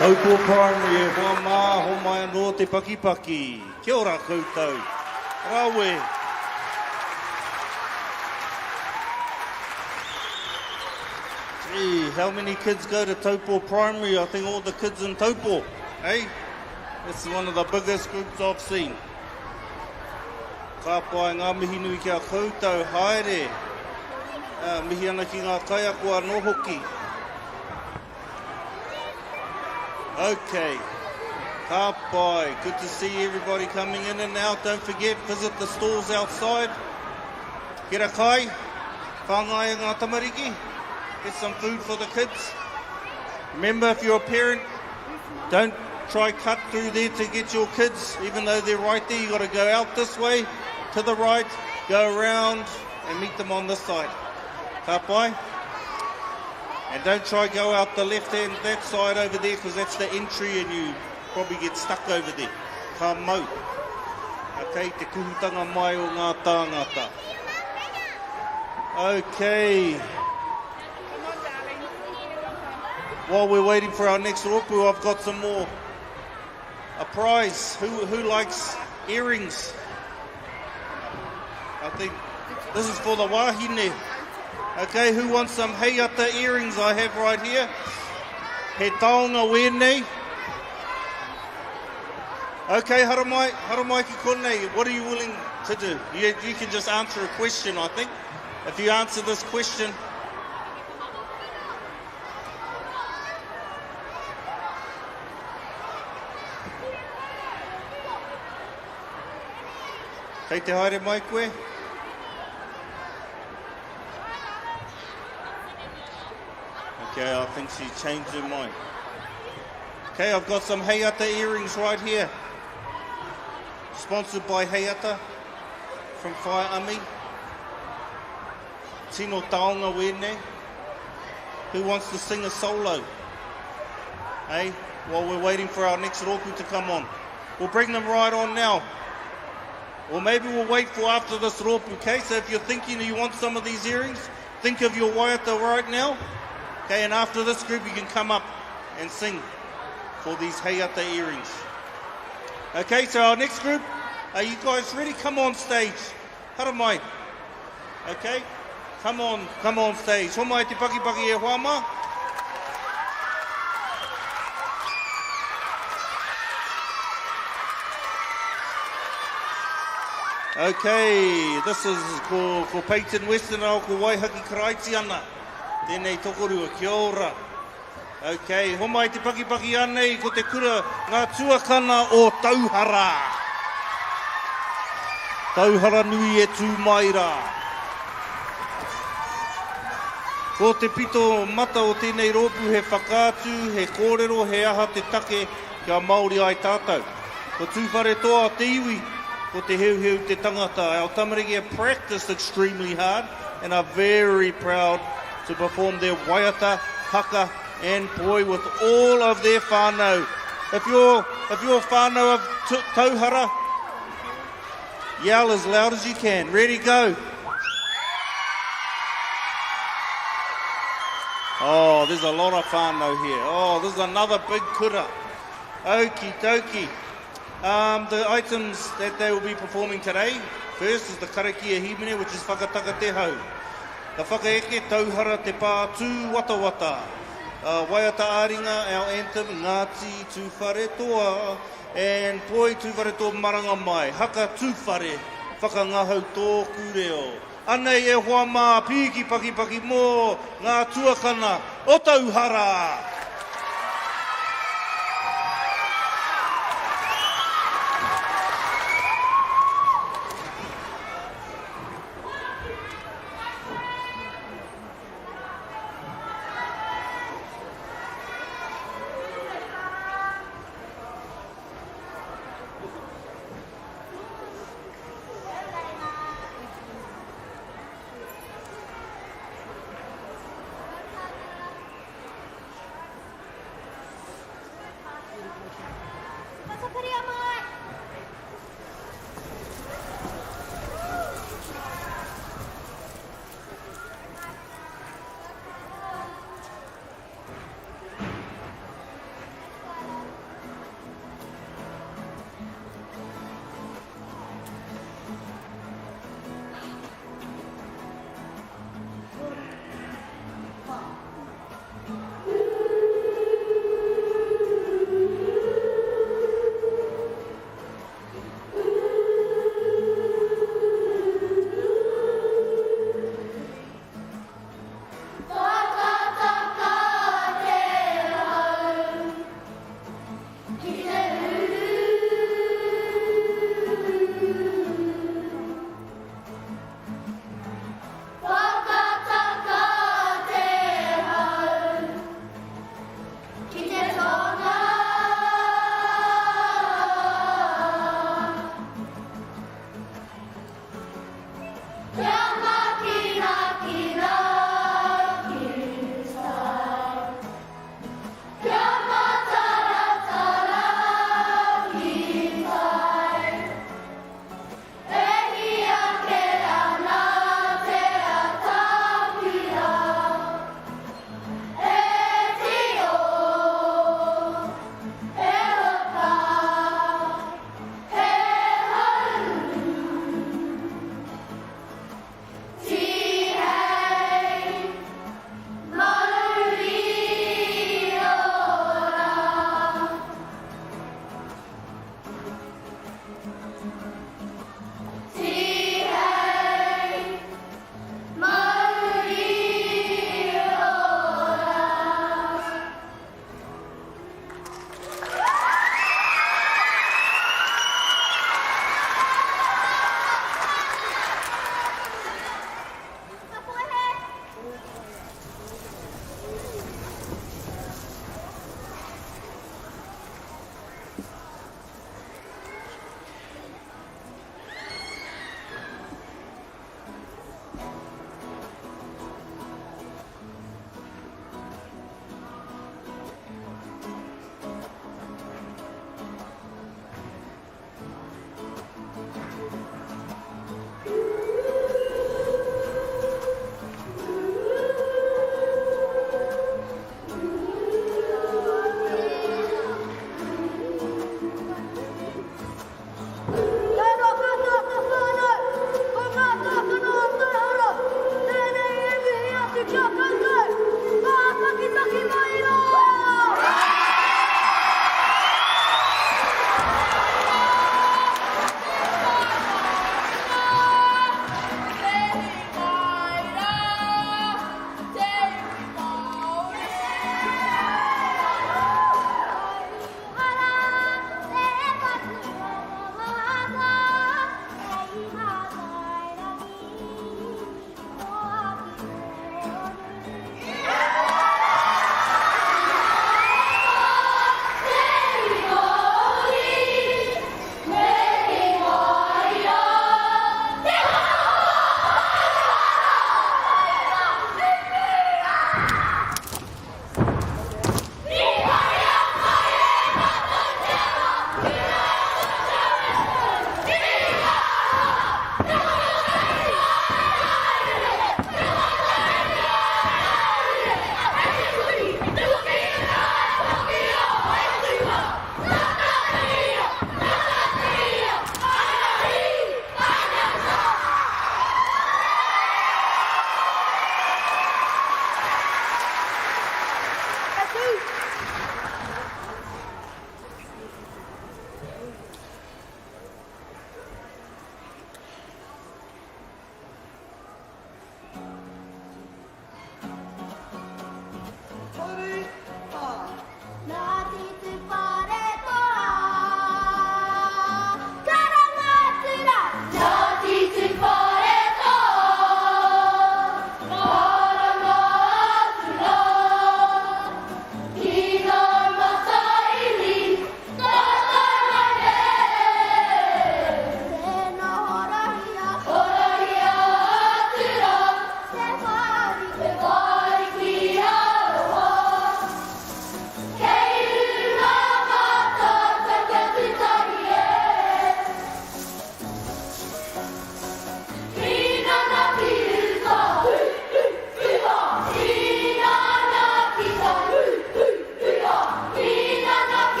Taupo Primary e hoa mā, ho mai anō te pakipaki. Kia ora koutou. Rawe. Gee, how many kids go to Taupo Primary? I think all the kids in Taupo, eh? It's one of the biggest groups I've seen. Ka pai ngā mihi nui kia koutou, haere. Mihi ana ki ngā kaia kua no hoki. Okay, ka pai. Good to see everybody coming in and out. Don't forget, visit the stalls outside. Kia kai, whangai ngā tamariki. Get some food for the kids. Remember, if you're a parent, don't try cut through there to get your kids, even though they're right there. You've got to go out this way, to the right, go around and meet them on this side. Ka pai. And don't try go out the left hand, that side over there, because that's the entry and you probably get stuck over there. Ka mau. Okay, te kuhutanga mai o ngā tāngata. Okay. While we're waiting for our next rōpū, I've got some more. A prize. Who likes earrings? I think this is for the wahine. Okay, who wants some heiata earrings I have right here? He taonga wēnei. Okay, haramai ki konei, what are you willing to do? You can just answer a question, I think. If you answer this question. Kei te haere mai koe. Okay, I think she changed her mind. Okay, I've got some heiata earrings right here. Sponsored by Heiata from Whaiami. Tino taonga wēnei. Who wants to sing a solo? Hey, while we're waiting for our next rōpū to come on. We'll bring them right on now. Or maybe we'll wait for after this rōpū, okay? So if you're thinking you want some of these earrings, think of your waiata right now. Okay, and after this group, you can come up and sing for these heiata earrings. Okay, so our next group, are you guys ready? Come on stage. Haramai. Okay, come on stage. Homai te pakipaki e huama. Okay, this is ko Peyton Western au ko Waihaki Karaiti ana. Tēnei tokorua, kia ora. Okay, homai te pakipaki anei ko te kura ngā tuakana o Tauhara. Tauhara nui e tūmaira. Ko te pito mata o tēnei rōpū he whakātū, he kōrero, he aha te take kia Māori ai tātou. Ko Tuwharetoa te iwi, ko te heu te tangata. Our tamariki have practiced extremely hard and are very proud to perform their waiata, haka and poi with all of their whānau. If you're whānau of Tauhara, yell as loud as you can. Ready, go. Oh, there's a lot of whānau here. Oh, this is another big kura. Okie dokie. The items that they will be performing today, first is the karakia himene, which is whakataka te hau. The whakaeke tauhara te pātū watawata. Waiata āringa, our anthem, Ngati, Tuwharetoa, and poi Tuwharetoa maranga mai. Haka tūwhare, whakangahau tōku reo. Anei e hoa mā piki paki mō ngā tuakana o Tauhara.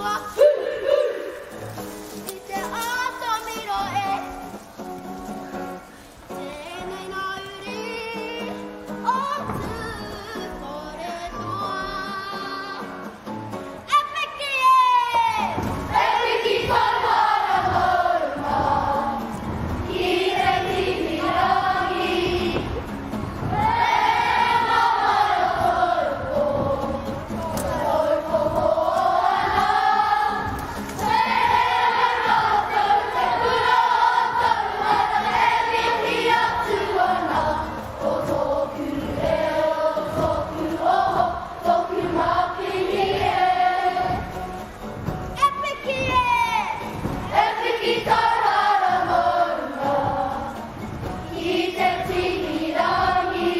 atua. I te atamiro e. Tēnei nā uri o Tuwharetoa. Epiki e! Epiki Kaupapa Moruma, ki te timirangi.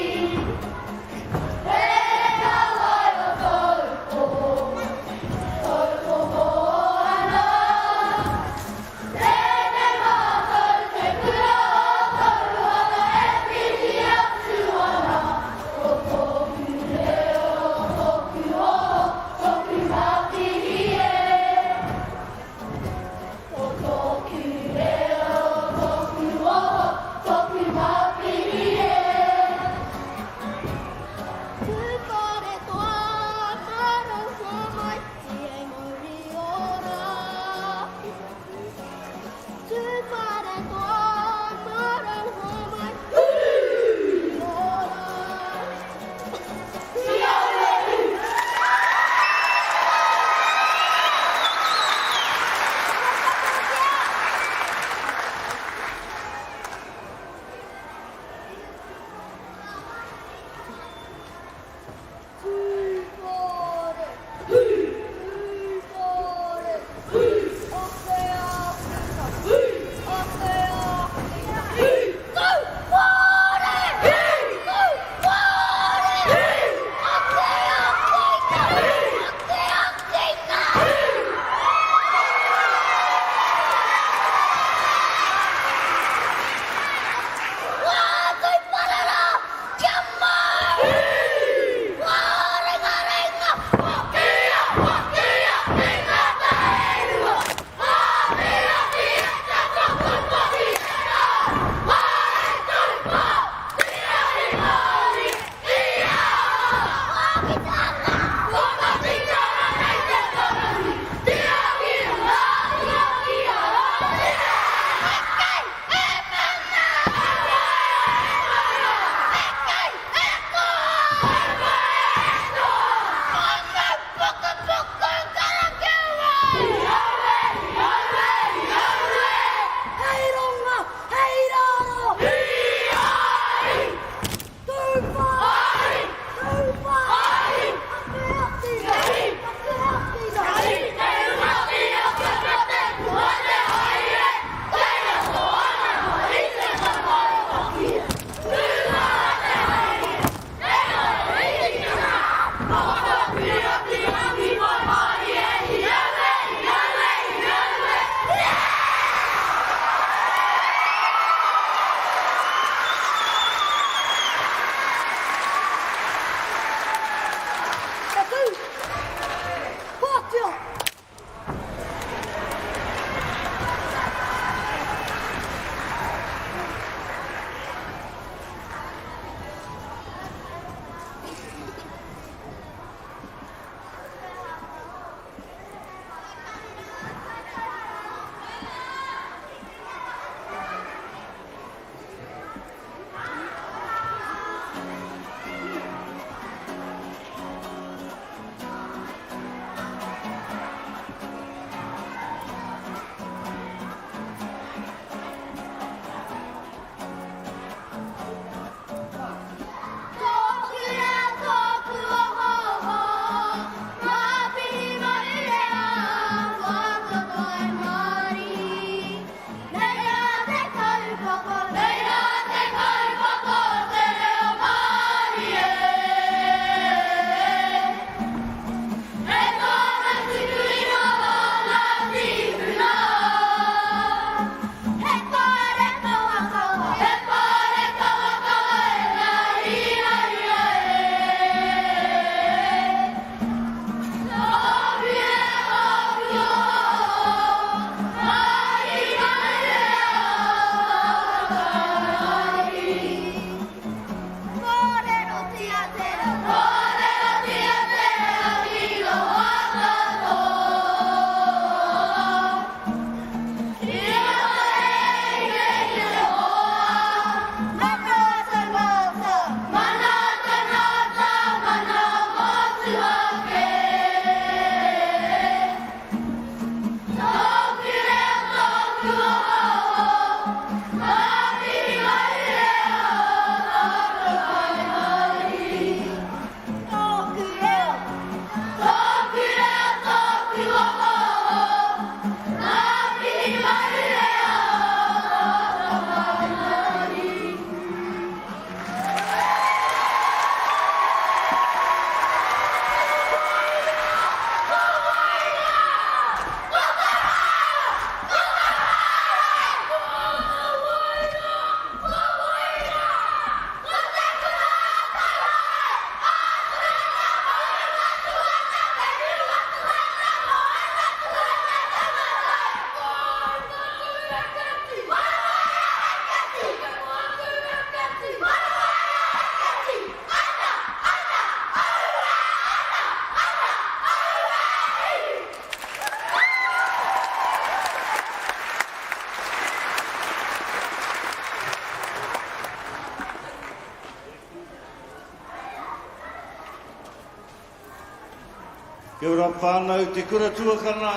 Kia ora whānau, te kura tuakana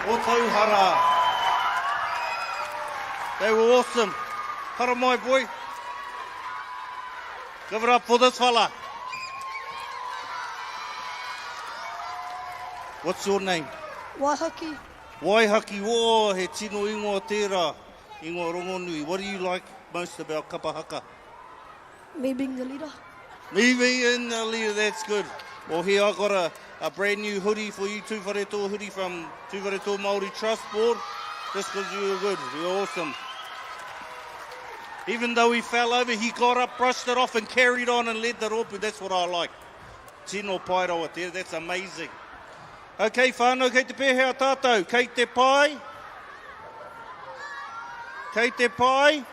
o Tauhara. They were awesome. Hara mai, boy. Give it up for this fella. What's your name? Waihaki. Waihaki, wō, he tino ingoa tērā, ingoa rongonui. What do you like most about Kapa Haka? Me being the leader. Me being the leader, that's good. Well, here I got a brand new hoodie for you, Tuwharetoa hoodie from Tuwharetoa Maori Trust Board. Just because you were good, you were awesome. Even though he fell over, he got up, brushed it off and carried on and led the ropu. That's what I like. Tino pairawa there, that's amazing. Okay, whānau, kei te pēhea tātou. Kei te pai. Kei te pai.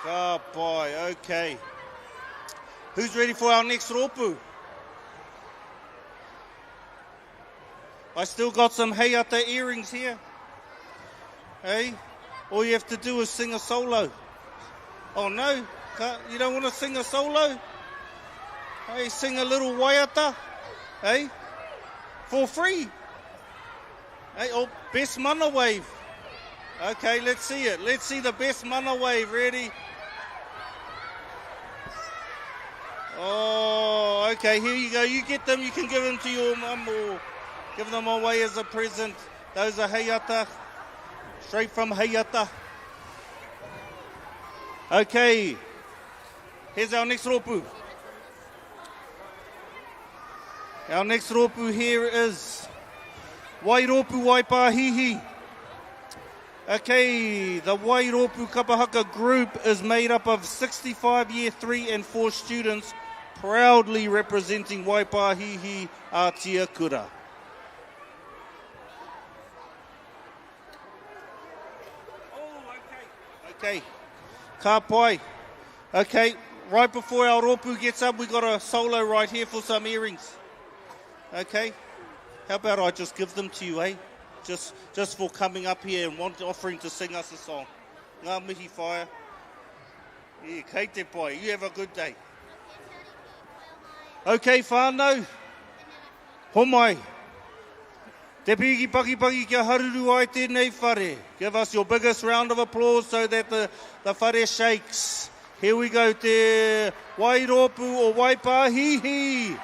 Ka pai, okay. Who's ready for our next ropu? I still got some heiata earrings here. Hey? All you have to do is sing a solo. Oh no, you don't want to sing a solo? Hey, sing a little waiata. Hey? For free. Hey, oh, best mana wave. Okay, let's see it. Let's see the best mana wave. Ready? Oh, okay, here you go. You get them, you can give them to your mum or give them away as a present. Those are heiata. Straight from heiata. Okay. Here's our next ropu. Our next ropu here is Wairopu Waipahihi. Okay, the Wairopu Kapa Haka group is made up of 65 year 3 and 4 students proudly representing Waipahihi Ātia Kura. Okay, ka pai. Okay, right before our ropu gets up, we got a solo right here for some earrings. Okay, how about I just give them to you, eh? Just for coming up here and offering to sing us a song. Ngā mihi whaia. Yeah, kei te pai. You have a good day. Okay, whānau. Homai. Te piki paki kia haruru ai tēnei whare. Give us your biggest round of applause so that the whare shakes. Here we go, te Wairopu o Waipahihi.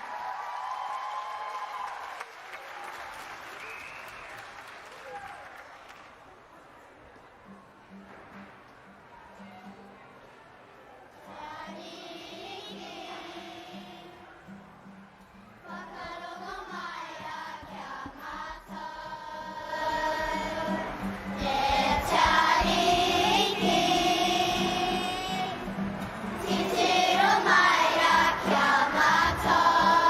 Te tiro mai a kia mata.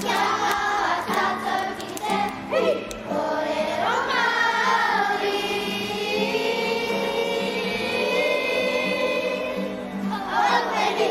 kia maua tātou ki te hi, kōrero Māori. Aupeni.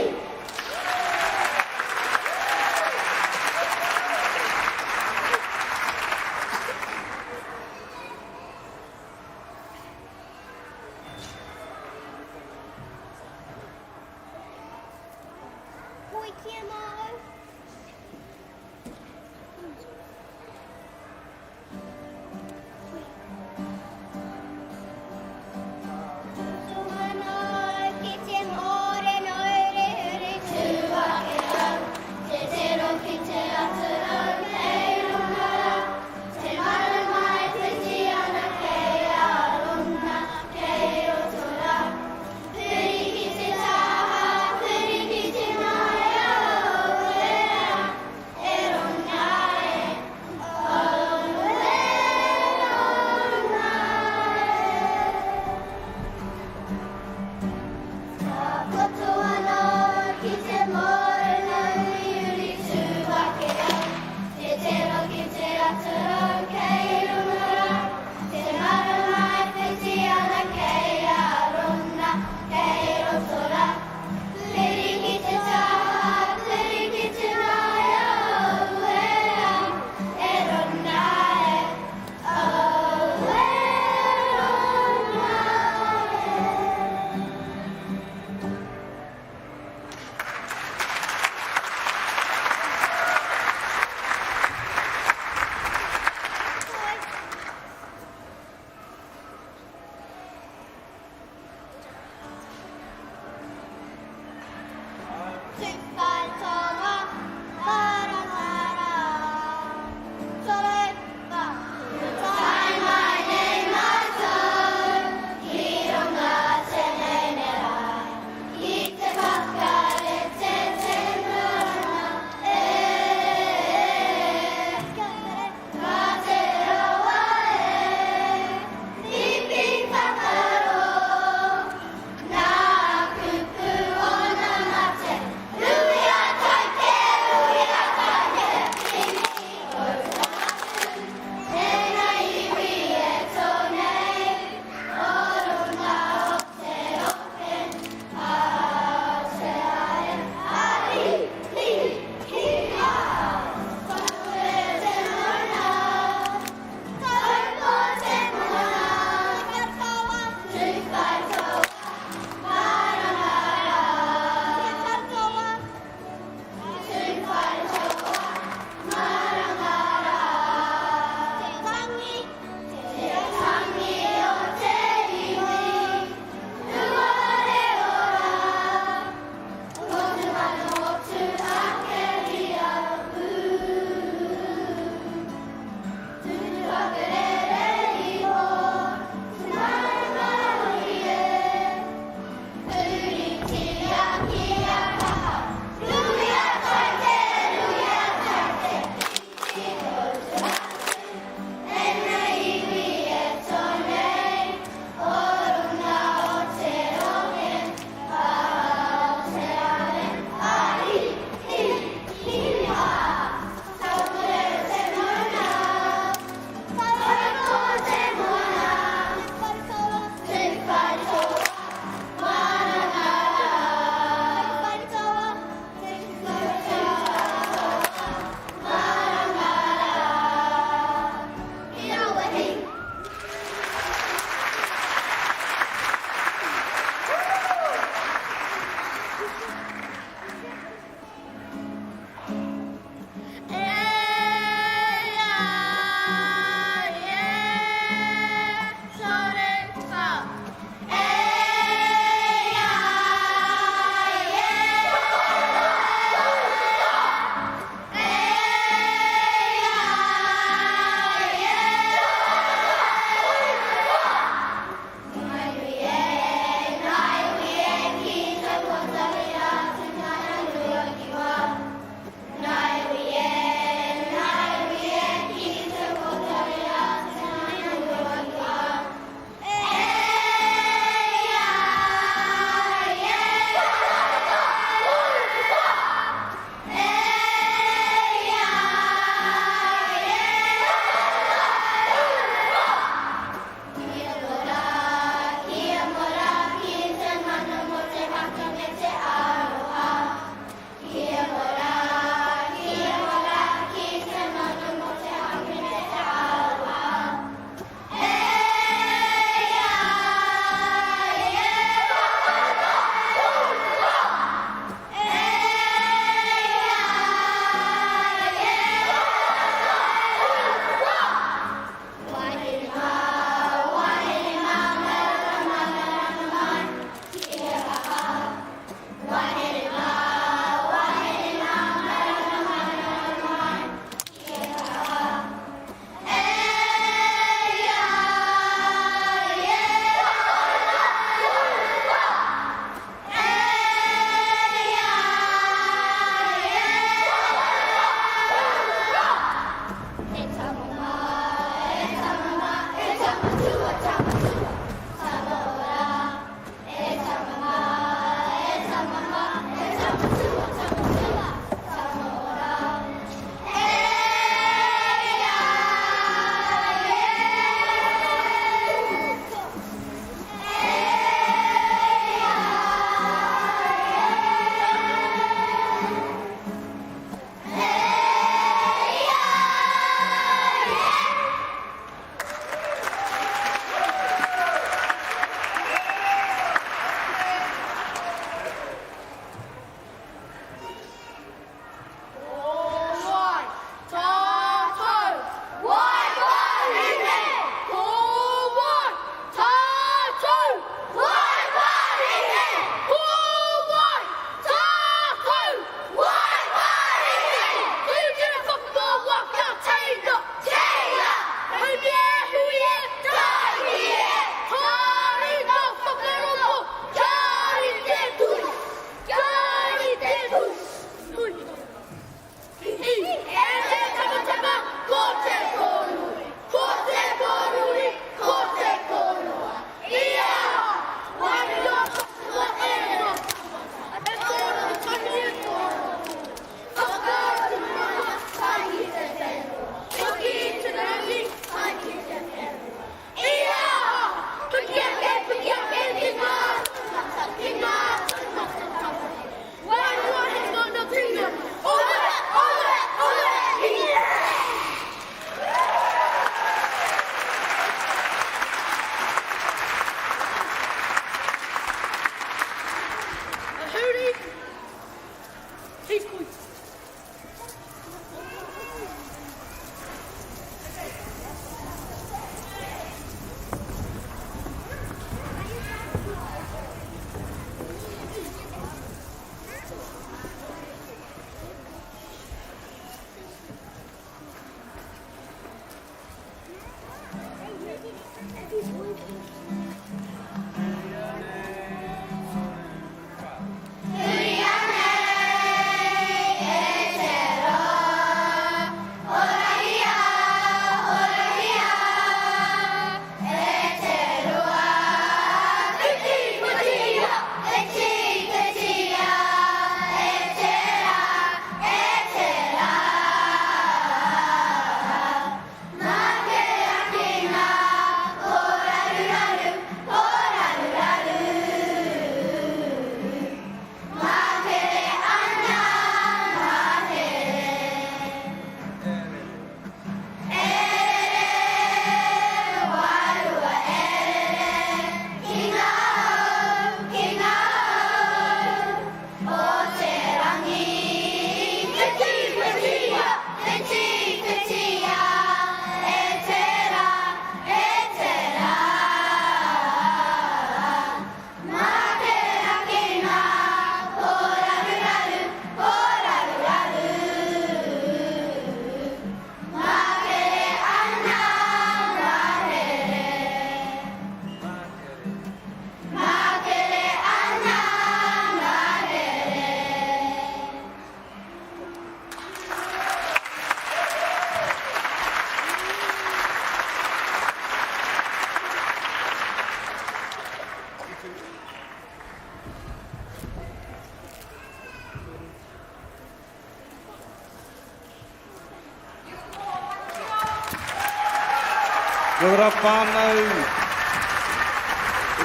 Kia ora whānau.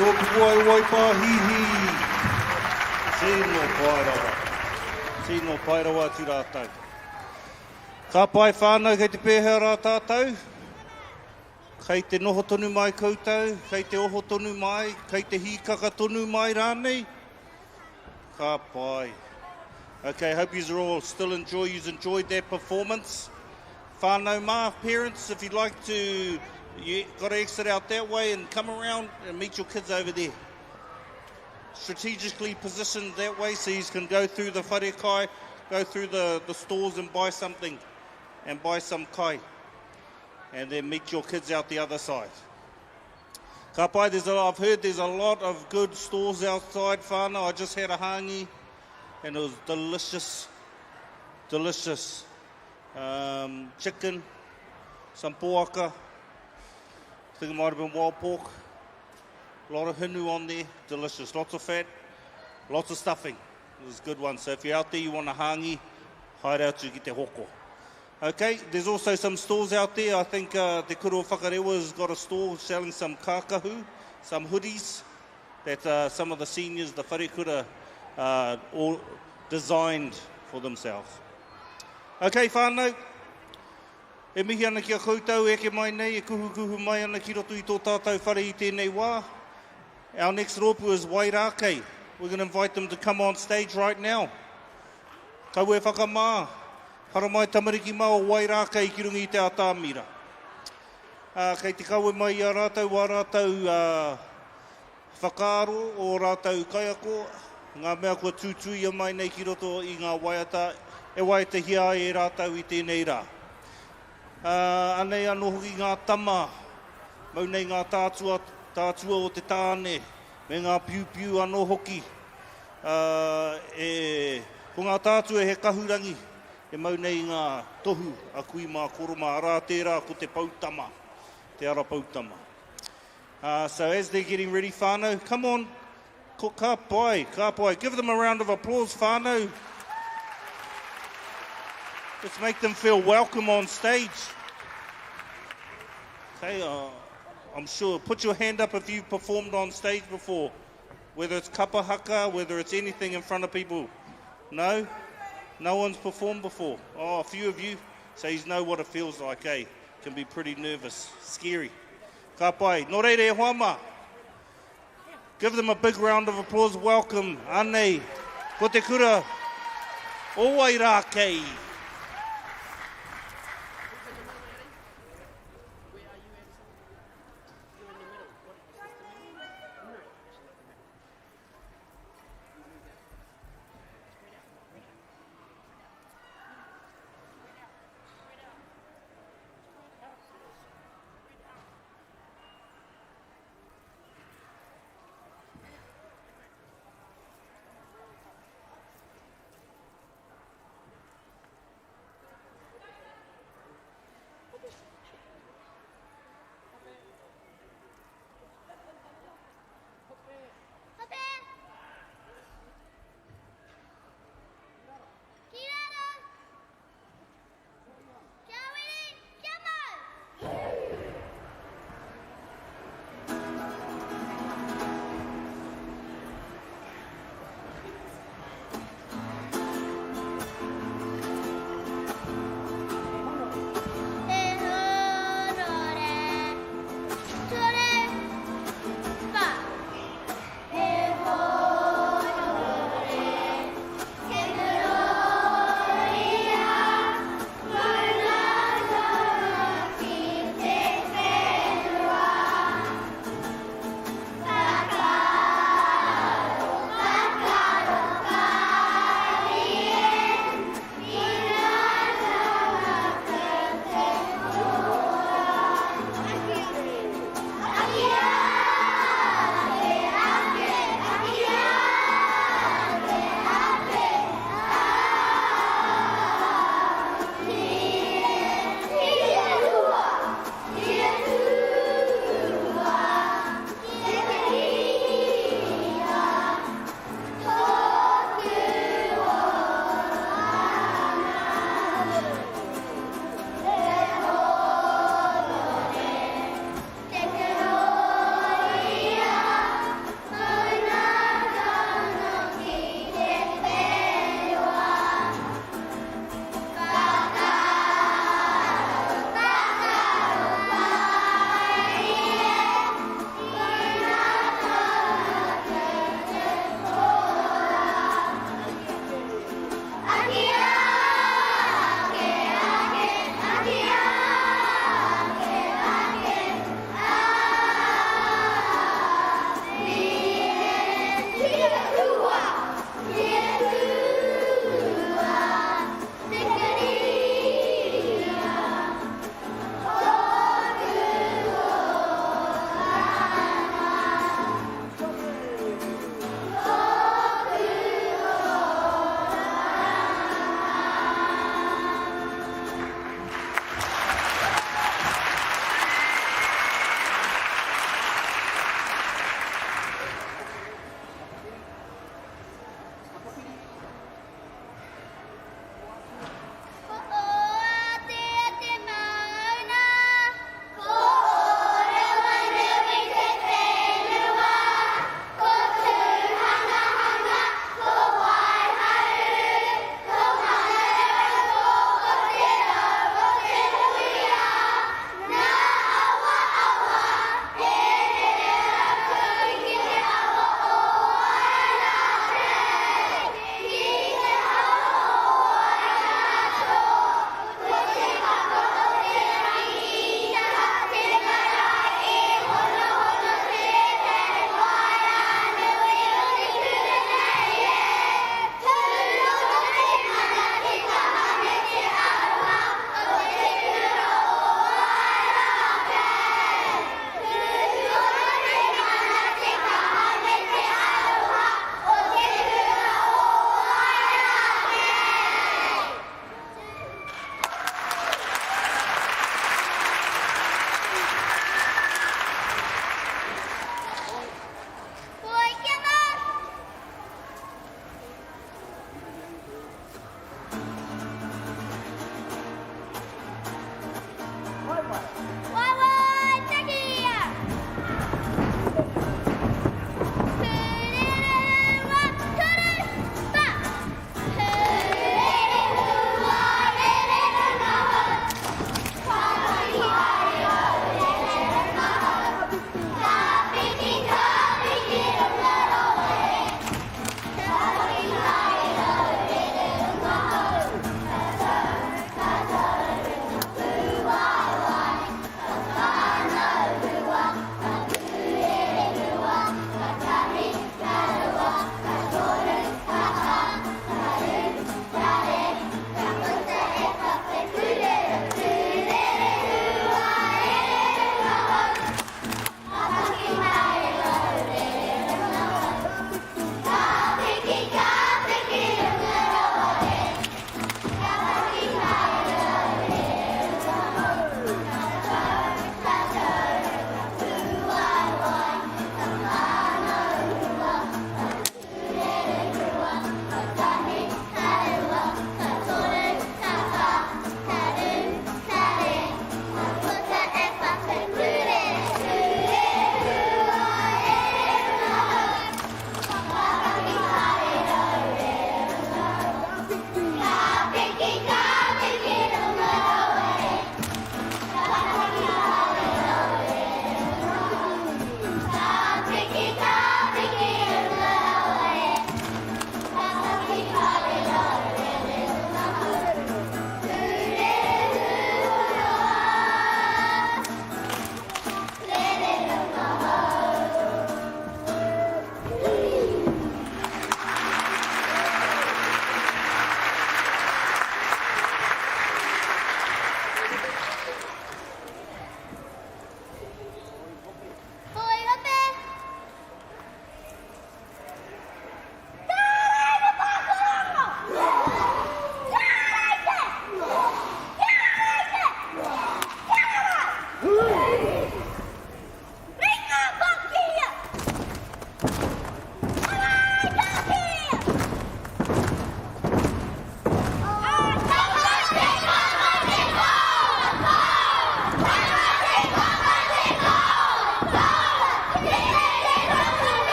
Roku ai waipa hihi. Tēnō pairawa. Tēnō pairawa atu rātau. Ka pai whānau kei te pēhea rā tātou. Kei te noho tonu mai koutou, kei te oho tonu mai, kei te hīkaka tonu mai rānei. Ka pai. Okay, hope you all still enjoyed their performance. Whānau mā, parents, if you'd like to, you got to exit out that way and come around and meet your kids over there. Strategically positioned that way so you can go through the wharekai, go through the stores and buy something, and buy some kai. And then meet your kids out the other side. Ka pai, I've heard there's a lot of good stores outside whānau. I just had a hangi and it was delicious, delicious. Chicken, some poaka, I think it might have been wild pork, a lot of hinu on there, delicious, lots of fat, lots of stuffing. It was a good one. So if you're out there, you want a hangi, haere atu ki te hoko. Okay, there's also some stores out there. I think Te Kura O Whakarewa's got a store selling some kākahu, some hoodies that some of the seniors, the wharekura, all designed for themselves. Okay, whānau, e mihi ana ki a koutou, eke mai nei, e kuhu mai ana ki roto I tō tātou whare I tēnei wā. Our next rōpu is Wairākei. We're going to invite them to come on stage right now. Kau e whakamā, hara mai tamariki mā o Wairākei ki rungi I te atāmira. Kei te kau e mai a rātou, wā rātou whakaaro o rātou kaiako, ngā mea kua tūtui a mai nei ki roto I ngā waiata, e wai te hia e rātou I tēnei rā. Anei anō hoki ngā tama, mau nei ngā tātua o te tāne, me ngā piu anō hoki. Ko ngā tātua he kahurangi, e mau nei ngā tohu a kui mā koroma, rā tērā ko te pautama, te ara pautama. So as they're getting ready, whānau, come on, ka pai. Give them a round of applause, whānau. Let's make them feel welcome on stage. Okay, I'm sure. Put your hand up if you've performed on stage before. Whether it's Kapa Haka, whether it's anything in front of people. No? No one's performed before. Oh, a few of you. So you know what it feels like, eh? Can be pretty nervous, scary. Ka pai. Nō reire e hoama. Give them a big round of applause. Welcome. Anei. Ko te kura. O Wairākei.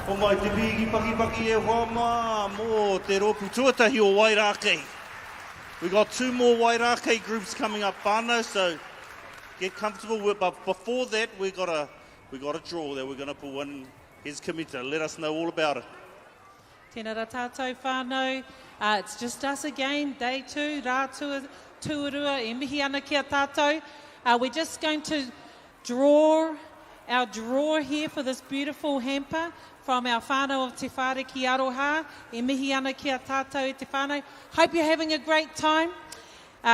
O mai te piki paki e whama mō te ropu tuatahi o Wairakei. We got 2 more Wairakei groups coming up, whānau, so get comfortable with, but before that we got a draw that we're going to pull in his committee. Let us know all about it. Tēnā rā tātou whānau. It's just us again, day 2, rā tuarua, e mihi ana ki a tātou. We're just going to draw our drawer here for this beautiful hamper from our whānau of Te Whāriki Aroha, e mihi ana ki a tātou e te whānau. Hope you're having a great time.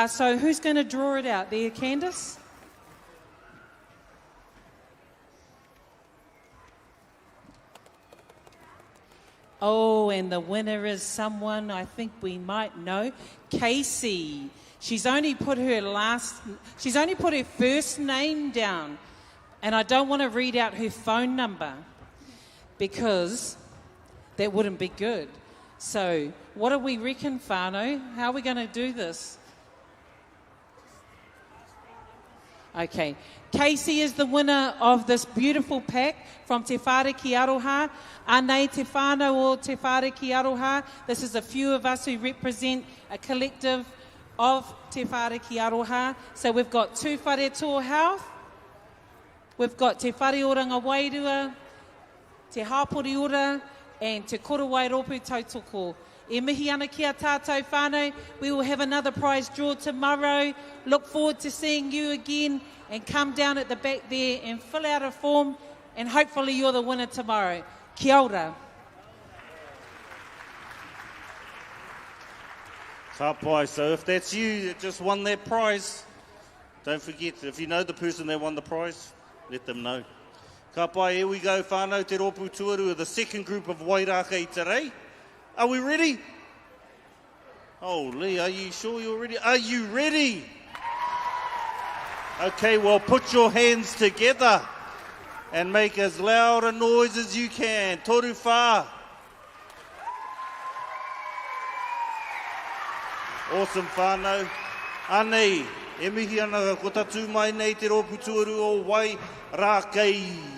So who's going to draw it out? There, Candice? Oh, and the winner is someone I think we might know, Casey. She's only put her first name down, and I don't want to read out her phone number because that wouldn't be good. So, what do we reckon, whānau? How are we going to do this? Okay, Casey is the winner of this beautiful pack from Te Whāriki Aroha. Anei Te Whānau o Te Whāriki Aroha. This is a few of us who represent a collective of Te Whāriki Aroha. So we've got Tuwharetoa Health, we've got Te Whare Oranga Wairua, Te Hapori Ora, and Te Kura O Kokohuia. E mihi ana ki a tātou whānau. We will have another prize draw tomorrow. Look forward to seeing you again, and come down at the back there and fill out a form, and hopefully you're the winner tomorrow. Kia ora. Ka pai. So if that's you that just won that prize, don't forget, if you know the person that won the prize, let them know. Ka pai, here we go, whānau te ropu tuarua, the second group of Wairakei today. Are we ready? Oh, Lee, are you sure you're ready? Are you ready? Okay, well, put your hands together and make as loud a noise as you can. Toru whā. Awesome, whānau. Anei, e mihi ana ko tatu mai nei te ropu tuarua o Wairakei.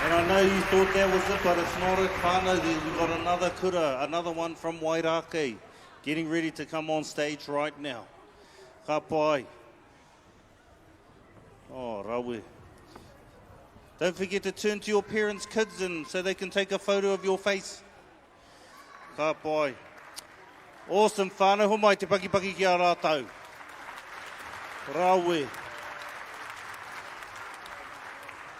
And I know you thought that was it, but it's not it, whānau. We've got another kura, another one from Wairakei, getting ready to come on stage right now. Ka pai. Oh, rawe. Don't forget to turn to your parents' kids and so they can take a photo of your face. Ka pai. Awesome whānau, ho mai te pakipaki ki a rātau. Rawe.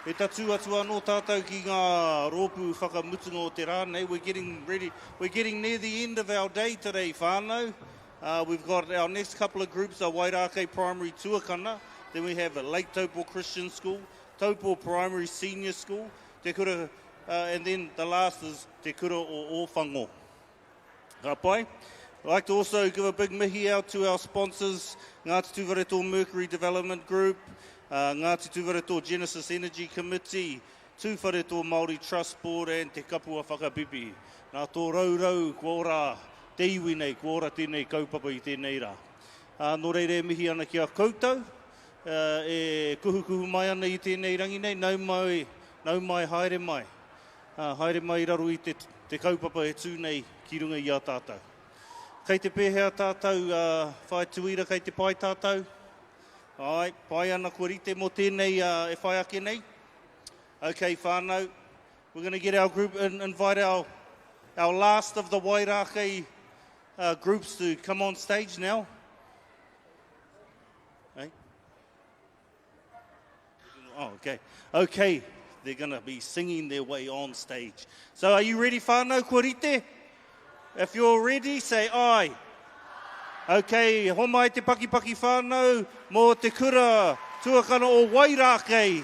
E tatu atu anō tātou ki ngā rōpu whakamutunga o te rā. Nei, we're getting ready. We're getting near the end of our day today, whānau. We've got our next couple of groups, our Wairakei Primary Tuakana. Then we have a Lake Taupo Christian School, Taupo Primary Senior School, Te Kura, and then the last is Te Kura O Whango. Ka pai. I'd like to also give a big mihi out to our sponsors, Ngati Tuwharetoa Mercury Development Group, Ngati Tuwharetoa Genesis Energy Committee, Tuwharetoa Māori Trust Board and Te Kapua Whakapipi. Nā tō raurau, kua ora te iwi nei, kua ora tēnei kaupapa i tēnei rā. Nō reire mihi ana ki a koutou, e kuhukuhu mai ana i tēnei rangi nei, nau mai, haere mai. Haere mai raro i te kaupapa e tū nei ki runga i a tātou. Kei te pēhea tātou, whai tuira kei te pai tātou. Ai, pai ana kua rite mō tēnei e whai ake nei. Okay, whānau, we're going to get our group and invite our last of the Wairakei groups to come on stage now. Hey? Oh, okay. Okay, they're going to be singing their way on stage. So are you ready, whānau, kua rite? If you're ready, say aye. Okay, homai te pakipaki whānau mō te kura tuakana o Wairakei.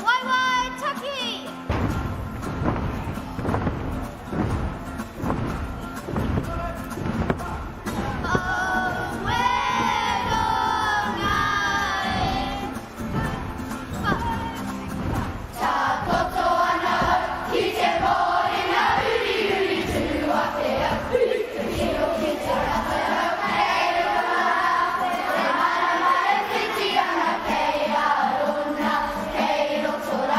Wai wai taki! Kei roto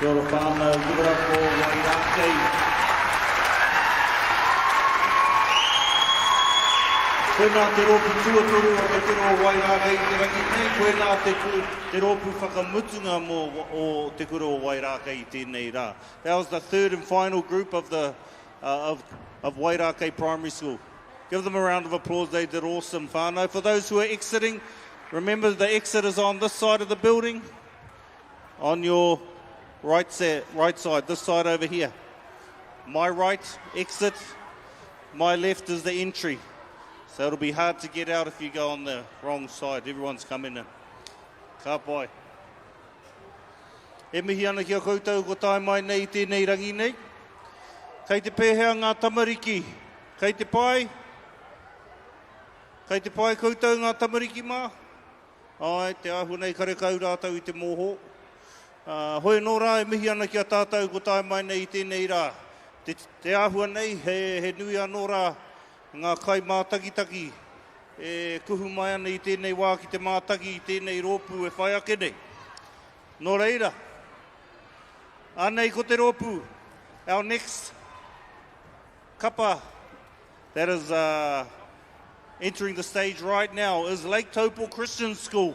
Kia ora whānau, Ruapehu College. Koena te rōpu tuatoru o te kura o Wairakei te rangitikei, koena te rōpu whakamutunga o te kura o Wairakei tēnei rā. That was the third and final group of the of Wairakei Primary School. Give them a round of applause, they did awesome whānau. For those who are exiting, remember the exit is on this side of the building, on your right side, this side over here. My right, exit, my left is the entry. So it'll be hard to get out if you go on the wrong side. Everyone's coming in. Ka pai. E mihi ana kia koutou ko tai mai nei tēnei rangi nei. Kei te pēhea ngā tamariki. Kei te pai. Kei te pai koutou ngā tamariki mā. Ai, te ahu nei kare kau rātau i te mōho. Hoi nō rā e mihi ana kia tātou ko tai mai nei tēnei rā. Te ahua nei, he nui anō rā. Ngā kai mātakitaki e kuhu mai ana i tēnei wā ki te mātaki i tēnei rōpu e whai ake nei. Nō reira, anei ko te rōpu, our next kapa that is entering the stage right now is Lake Taupo Christian School.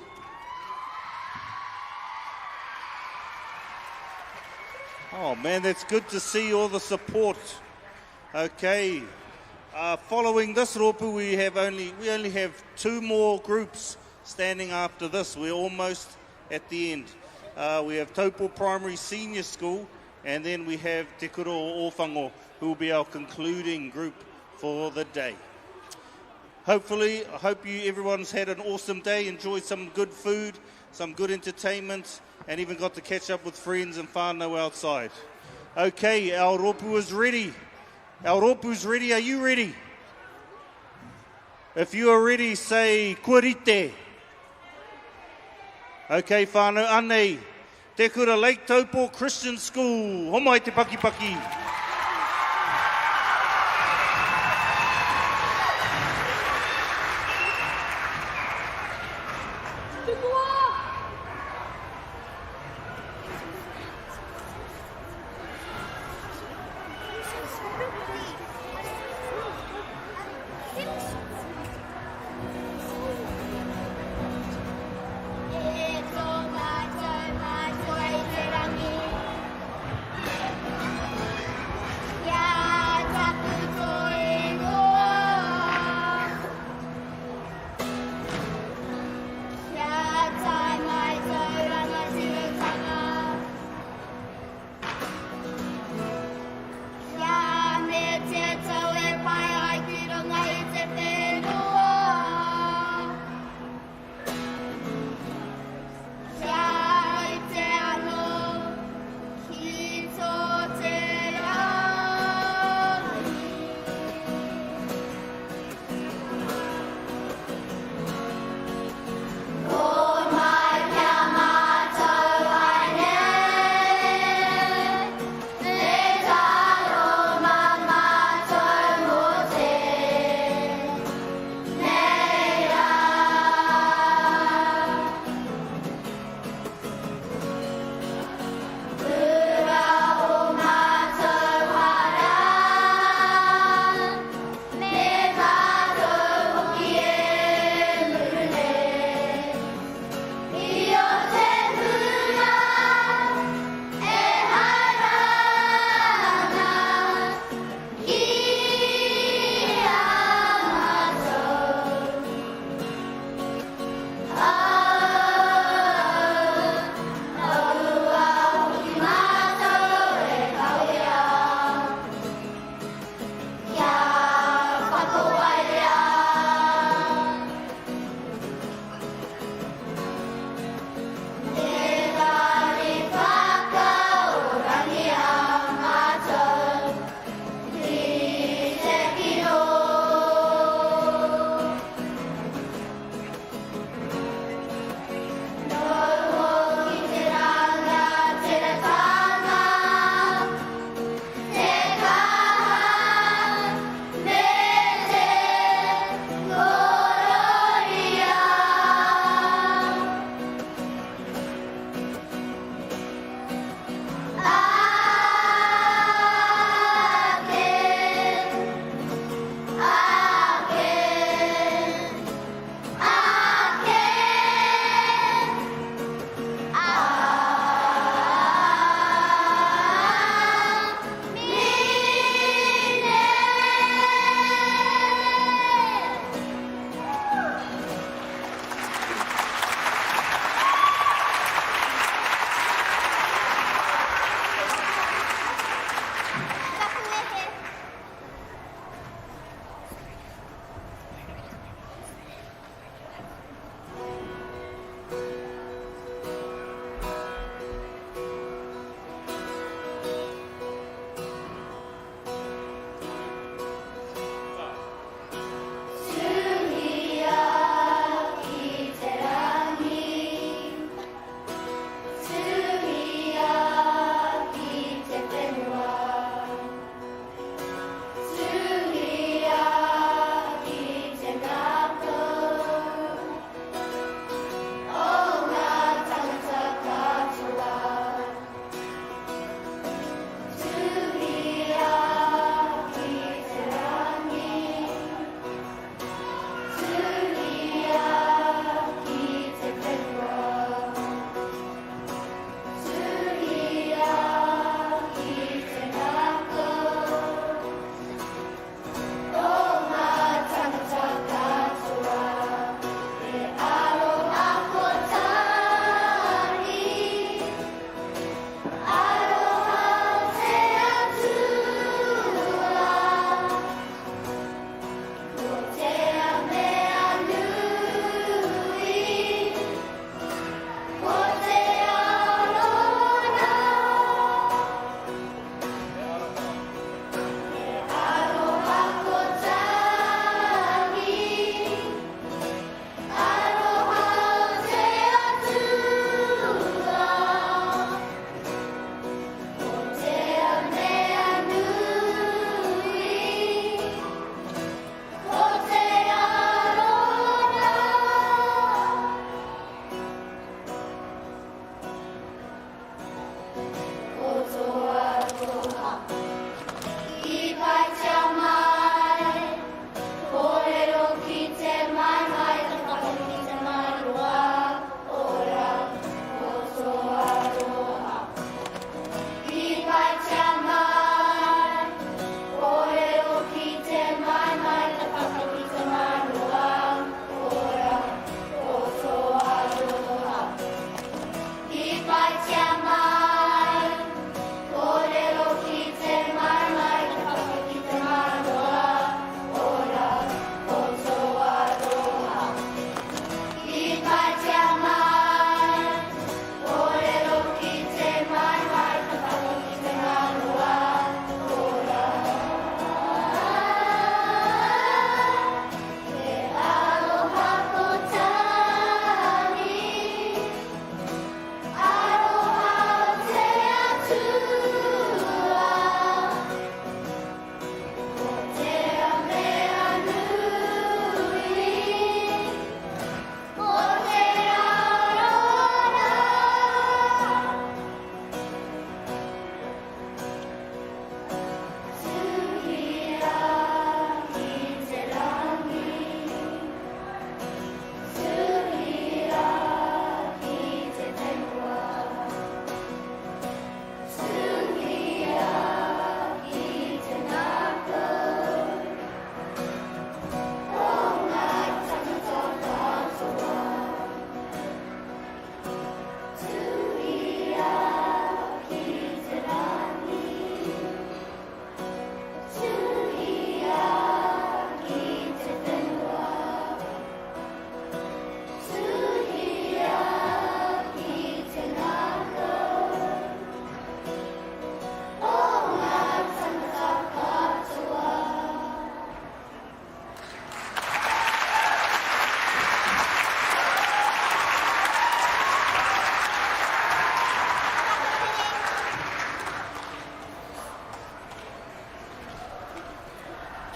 Oh man, that's good to see all the support. Okay. Following this rōpu, we only have two more groups standing after this. We're almost at the end. We have Taupo Primary Senior School, and then we have Te Kura O Kokohuia, who will be our concluding group for the day. Hopefully, I hope everyone's had an awesome day, enjoyed some good food, some good entertainment, and even got to catch up with friends and whānau outside. Okay, our rōpu is ready. Our rōpu's ready. Are you ready? If you are ready, say kurite. Okay, whānau, anei. Te Kura Lake Taupo Christian School. Homai te paki.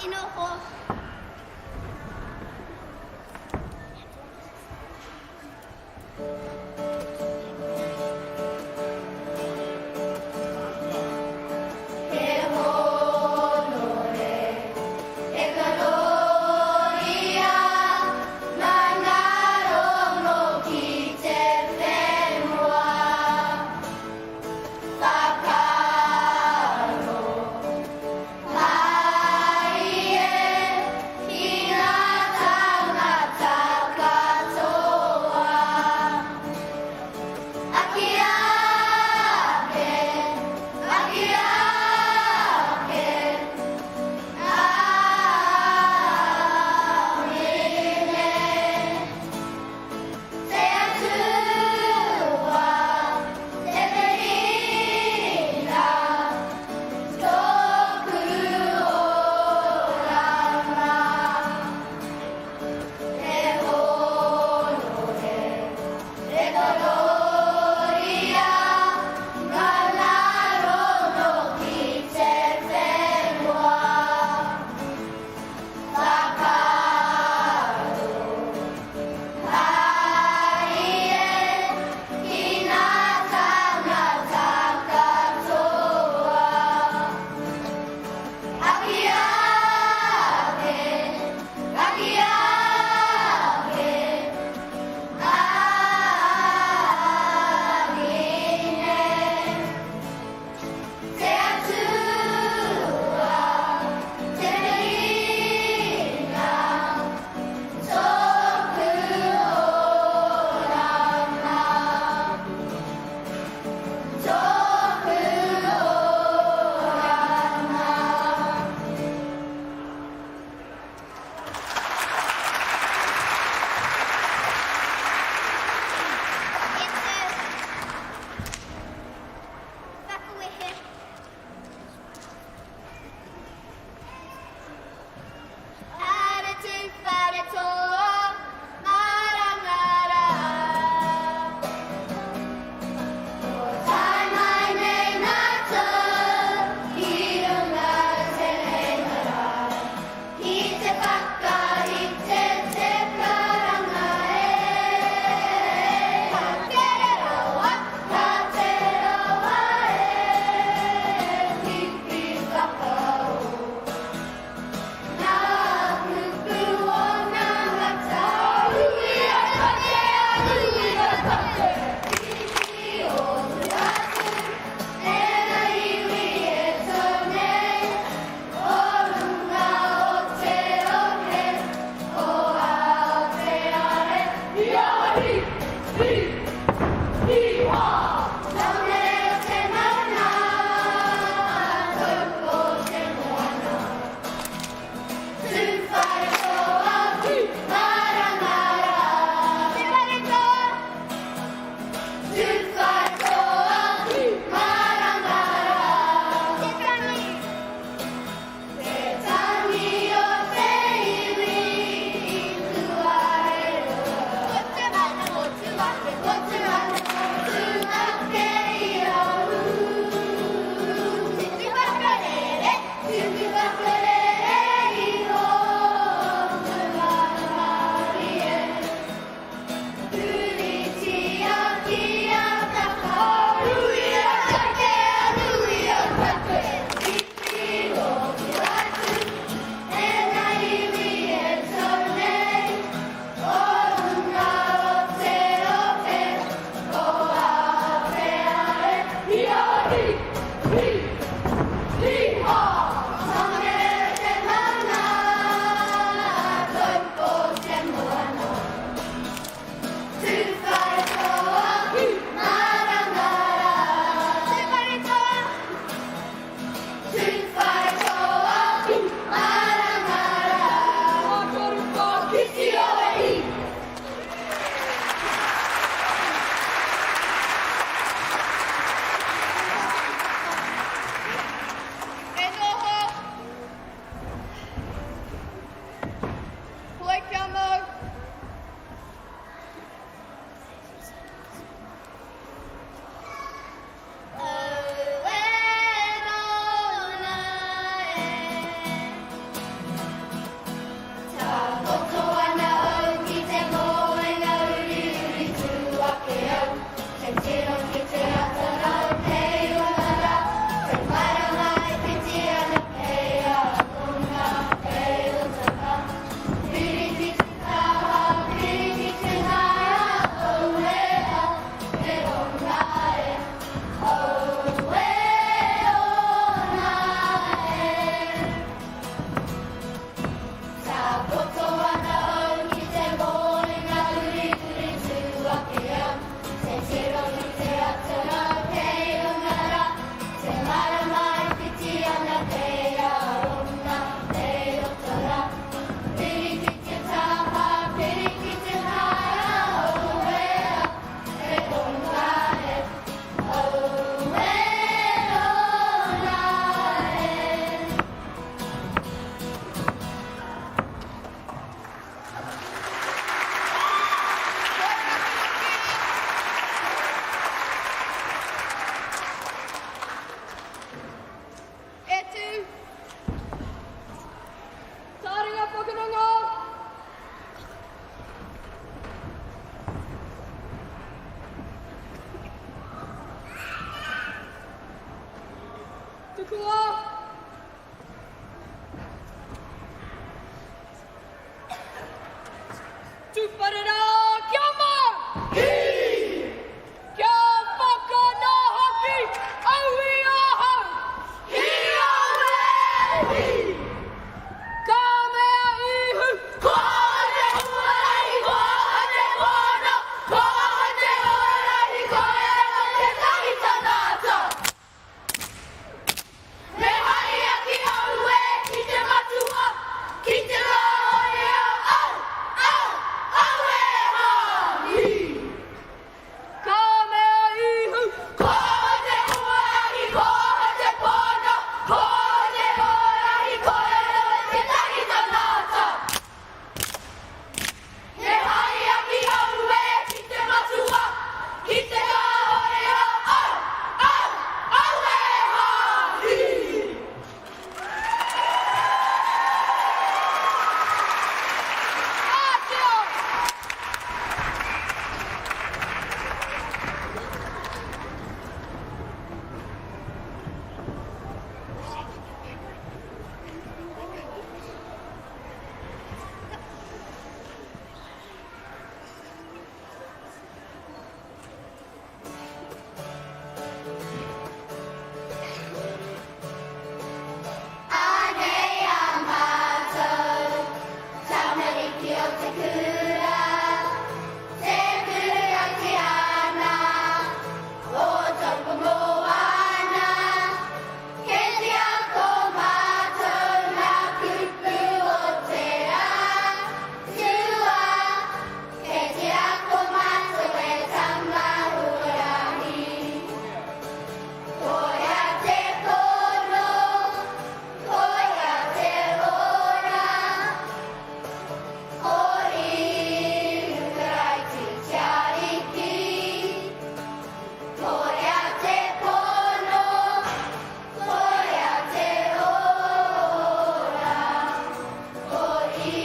Inoho. Tuwharetoa, kia mau! Kia whakanahoki, aui ahau! Hia wehi! Ka mea ihu! Ko te huarahi, ko te mono! Ko te huarahi, ko te tahi tanata! Me hai aki aue, ki te matua, ki te rahoia, au! Aue hahi! Ka mea ihu! Ko te huarahi, ko te pono! Ko te huarahi, ko te tahi tanata! Me hai aki aue, ki te matua, ki te rahoia, au! Aue hahi! Ātio! Ane amato, Tamariki o Te Kura, Te Kura ki ana, o Taupo moana, ke te ako mātou nā kupu o te tua, ke te ako mātou e tamahuarahi. Koia te pono, koia te ora, ori nukarai te tiariki. Koia te pono, koia te ora, ori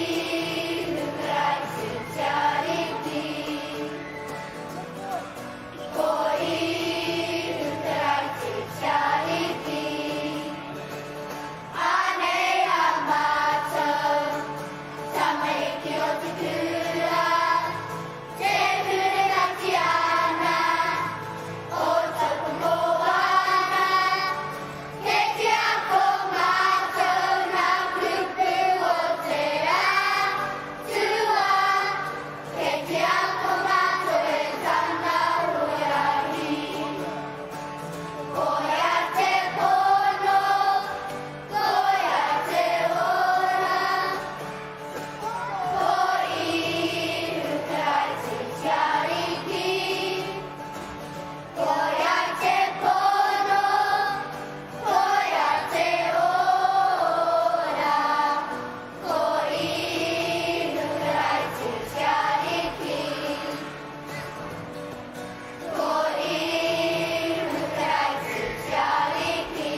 nukarai te tiariki. Ori nukarai te tiariki. Ane amato, Tamariki o Te Kura, Te Kura ki ana, o Taupo moana, ke te ako mātou nā kupu o te tua, ke te ako mātou e tamahuarahi. Koia te pono, koia te ora, ori nukarai te tiariki. Koia te pono, koia te ora, ori nukarai te tiariki. Ori nukarai te tiariki.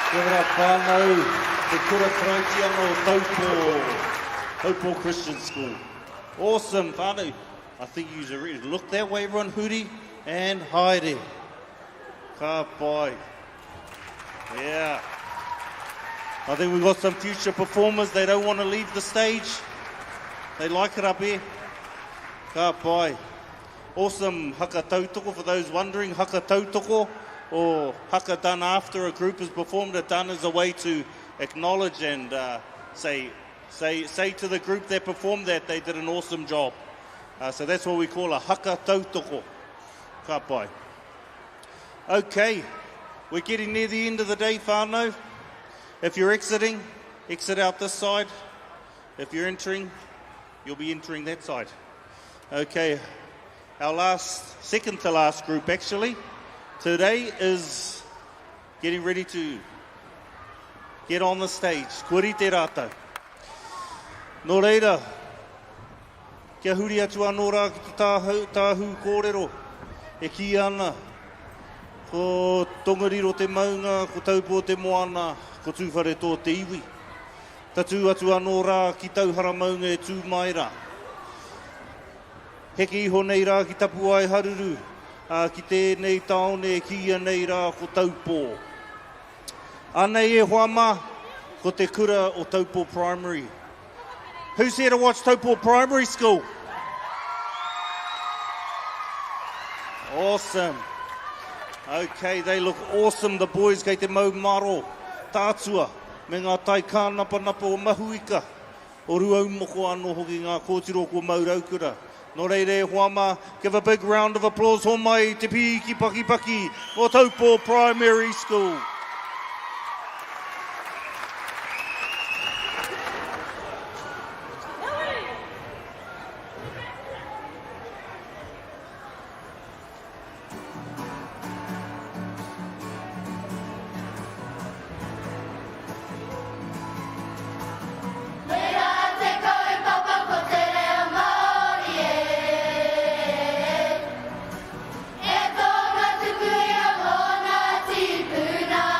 Kia ora whānau, Te Kura Karaitianga o Taupo Christian School. Awesome, whānau. I think you're ready to look that way, everyone, Huri and Haere. Ka pai. Yeah. I think we've got some future performers. They don't want to leave the stage. They like it up here. Ka pai. Awesome haka tautoko, for those wondering, haka tautoko. or haka done after a group has performed, are done as a way to acknowledge and say to the group that performed that they did an awesome job. So that's what we call a haka tautoko. Ka pai. Okay, we're getting near the end of the day, whānau. If you're exiting, exit out this side. If you're entering, you'll be entering that side. Okay, our second to last group actually, today is getting ready to get on the stage. Kuri te rātou. Nō reira, kia huri atu anō rā ki te tāhu kōrero. E ki ana, ko tongariro te maunga, ko taupo te moana, ko Tuwharetoa te iwi. Tatu atu anō rā ki tauhara maunga e tū mai rā. Heke iho nei rā ki tapu ai haruru, ki tēnei taone ki nei rā ko Taupo. Anei e hoama, ko Te Kura O Taupo Primary. Who's here to watch Taupo Primary School? Awesome. Okay, they look awesome, the boys. Kei te mau maro, tātua, me ngā tai kānapa o mahuika. O ruau moko anō hoki ngā kōtiro ko mauraukura. Nō reire hoama, give a big round of applause ho mai te piki paki o Taupo Primary School. E tōna tuku ia mōna tipuna.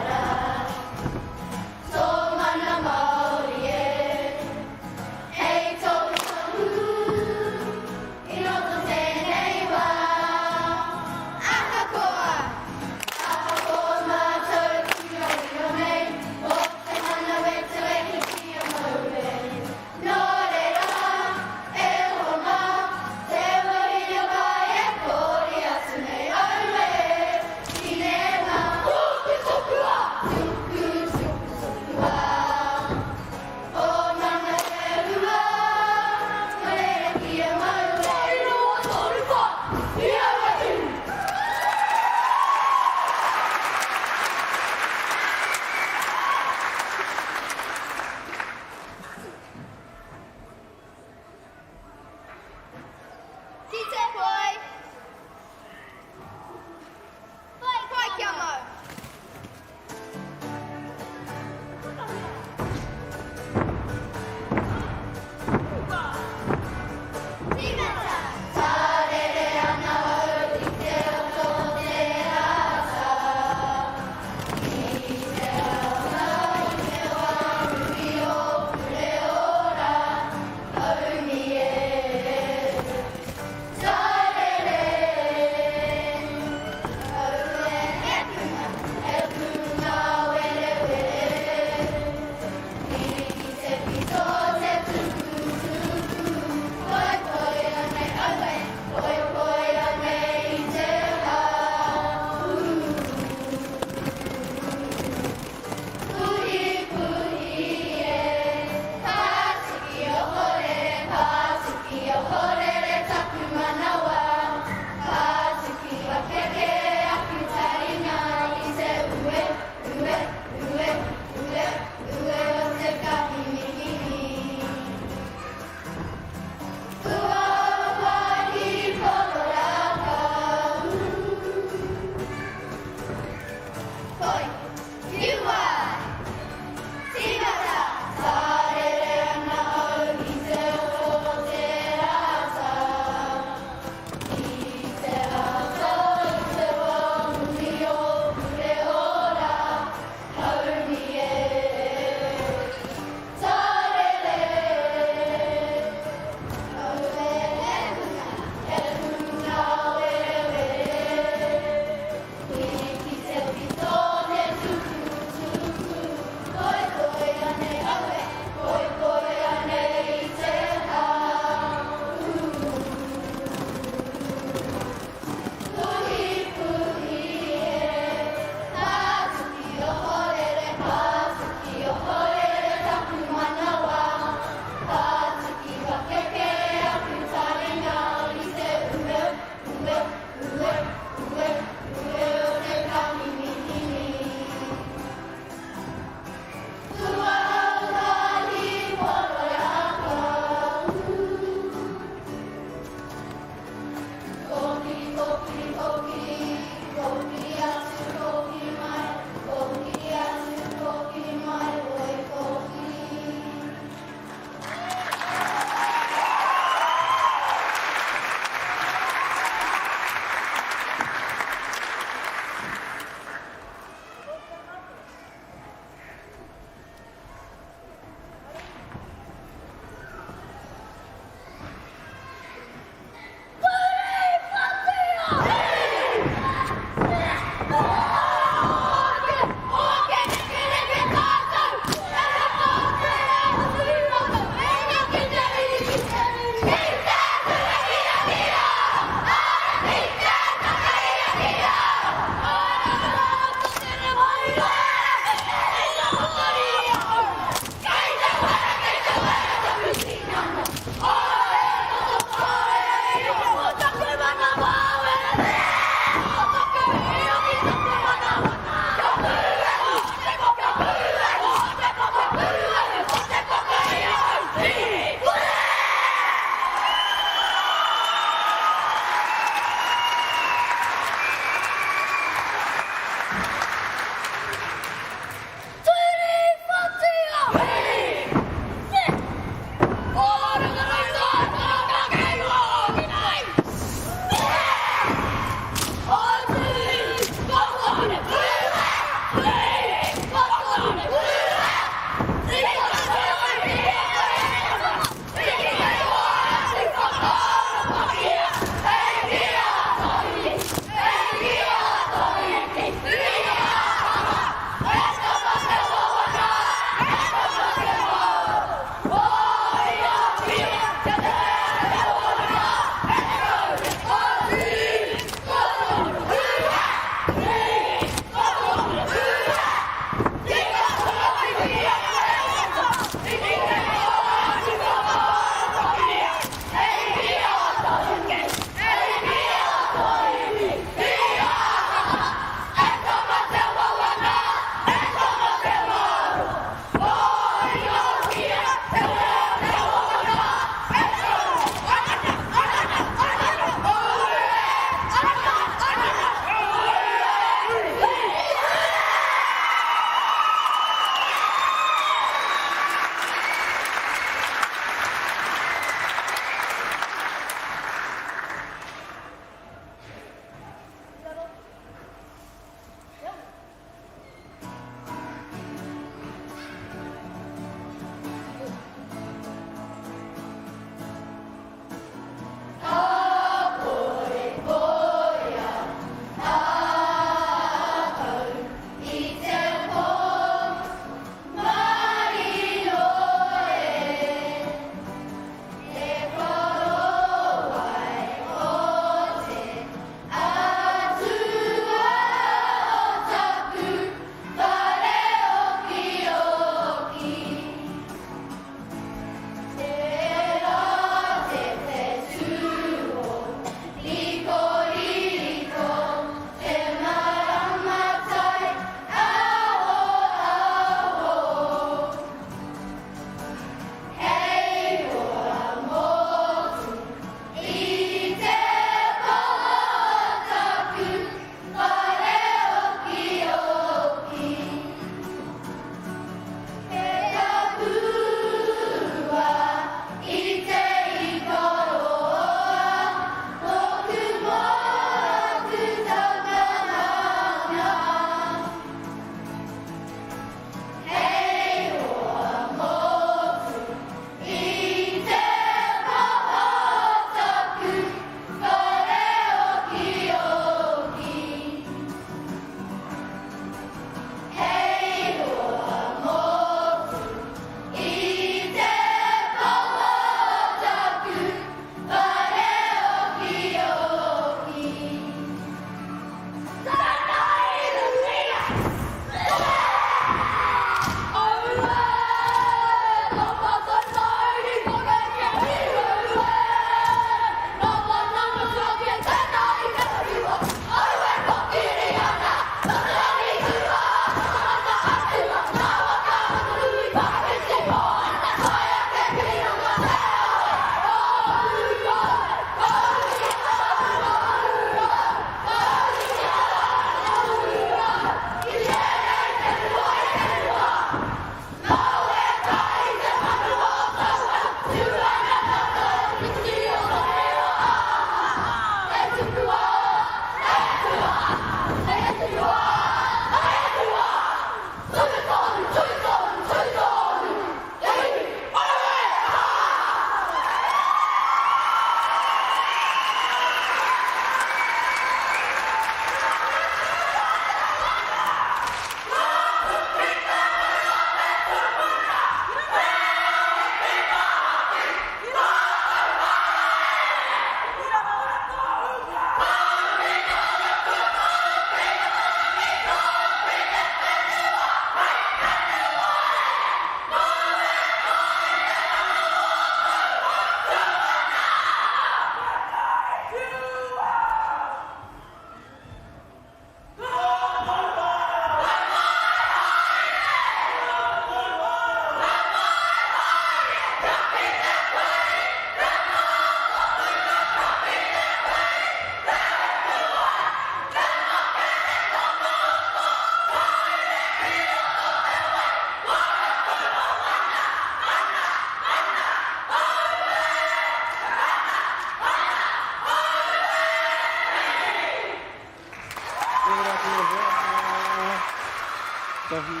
tahi.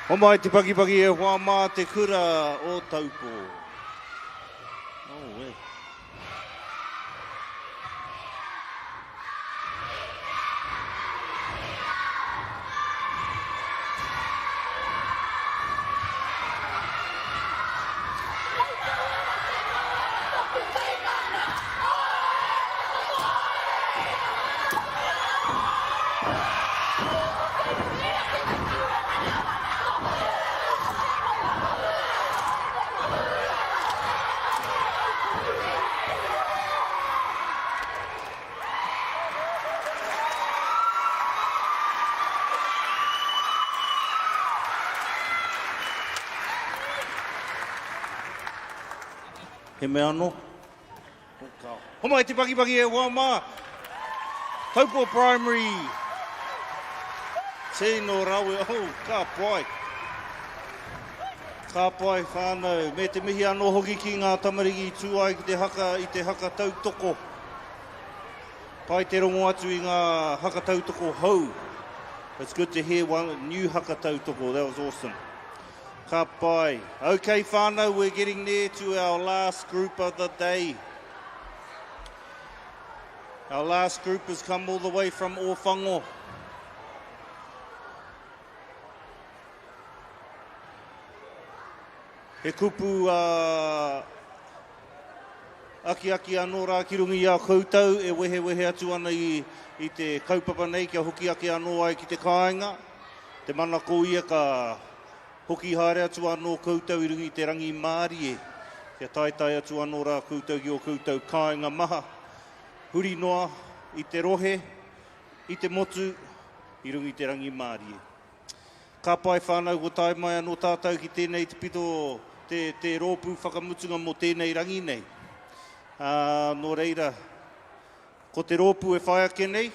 O mai te pakipaki e hoa mā te kura o Taupo. Oh, eh. He mea anō. Ho mai te pakipaki e hoa mā. Taupo Primary. Tēnō rawe. Oh, ka pai. Ka pai whānau. Me te mihi anō hoki ki ngā tamariki tūai ki te haka i te haka tautoko. Pai te rongo atu i ngā haka tautoko hau. It's good to hear one new haka tautoko. That was awesome. Ka pai. Okay, whānau, we're getting there to our last group of the day. Our last group has come all the way from Ōwhango. He kupu aki anō rā ki rungi a koutou, e wehe atu ana i te kaupapa nei, kia hoki aki anō ai ki te kāinga. Te mana kōia ka hoki haere atu anō koutou i rungi te rangi Māori e. Kia tai atu anō rā koutou ki o koutou kāinga maha. Huri noa i te rohe, i te motu, i rungi te rangi Māori e. Ka pai whānau ko tai mai anō tātou ki tēnei te pito te rōpū whakamutunga mo tēnei rangi nei. Nō reira, ko te rōpū e whai ake nei,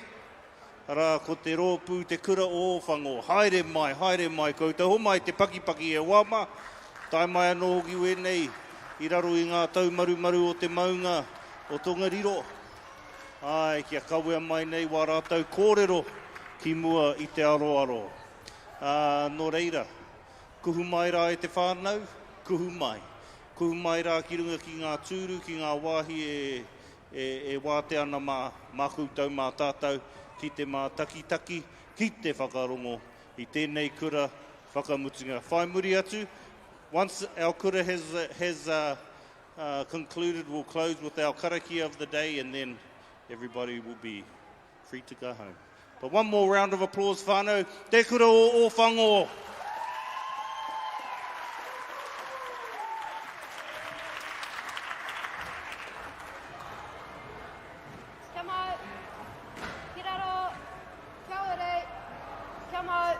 ara ko te rōpū te kura o whango. Haere mai koutou. Ho mai te pakipaki e wama. Tai mai anō hoki ue nei, i raro i ngā taumarumaru o te maunga o Tongariro. Ai, kia kawea mai nei wā rātou kōrero ki mua i te aroaro. Nō reira, kuhu mai rā e te whānau, kuhu mai. Kuhu mai rā ki runga ki ngā tūru, ki ngā wāhi e wāte ana mā koutou mā tātou, ki te mā taki, ki te whakarongo i tēnei kura whakamutunga. Whai muri atu, once our kura has concluded, we'll close with our karakia of the day and then everybody will be free to go home. But one more round of applause, whānau. Te kura o whango. Kia mau, ki raro, kia ore, kia mau.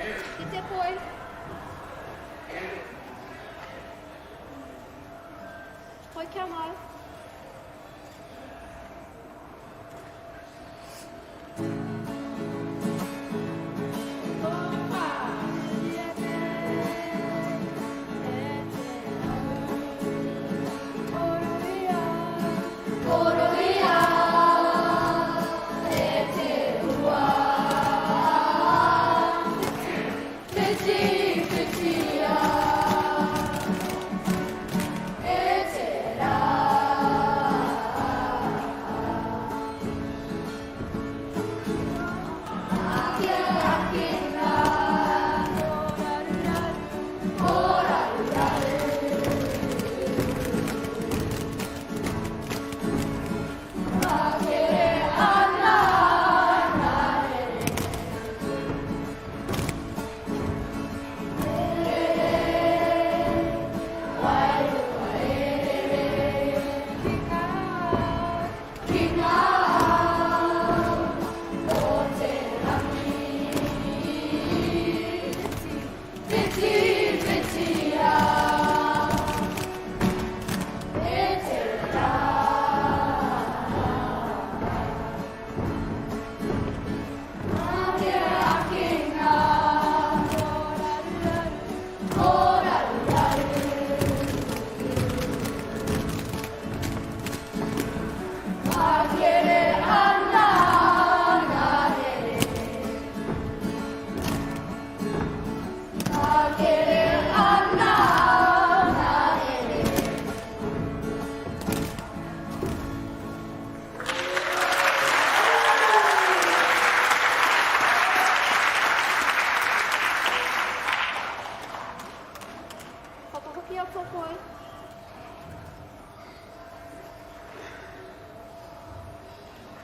Ki te poi. Poi kia mai.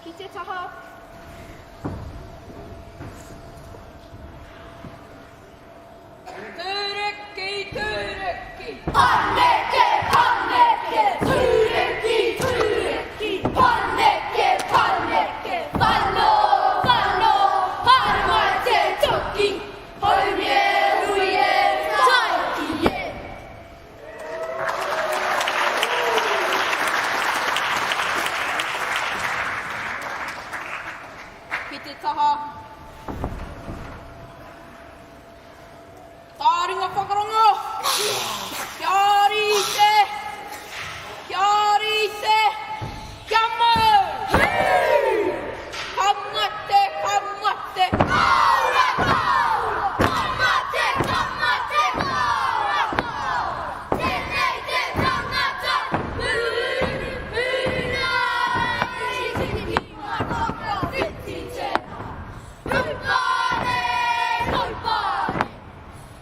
Ki te taha. Tūreki, tūreki. Paneke, paneke. Tūreki, tūreki. Paneke, paneke. Whano, whano. Haramai te toki. Haumie, huie, taikie. Ki te taha. Tāringa whakarongo. Kia rite. Kia rite. Kia mau. Kamate, kamate. Paora, paora. Kamate, kamate. Paora, paora. Tēnei te tangata. Pūna. Tiki mataka. Whiti te. Kaupane, kaupane.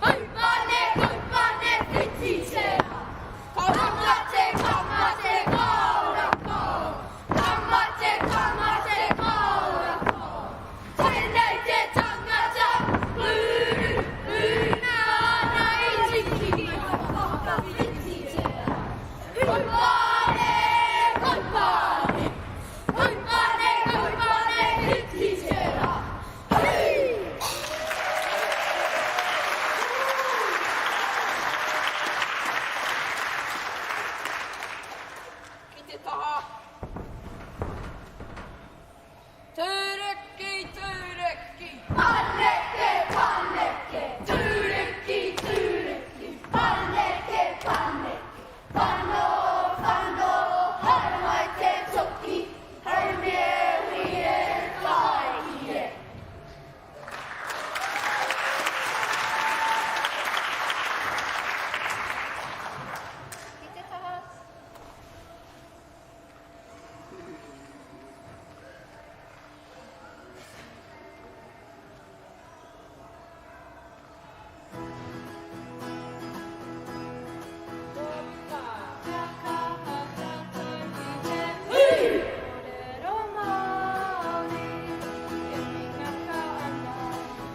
Kaupane, kaupane. Whiti te. Kamate, kamate. Paora, paora. Kamate, kamate. Paora, paora. Tēnei te tangata. Pūna. Tiki mataka. Whiti te. Kaupane, kaupane. Kaupane, kaupane. Whiti te. Hei! Ki te taha. Tūreki, tūreki. Paneke, paneke. Tūreki, tūreki. Paneke, paneke. Whano, whano. Haramai te toki. Haumie, huie, taikie. Ki te taha.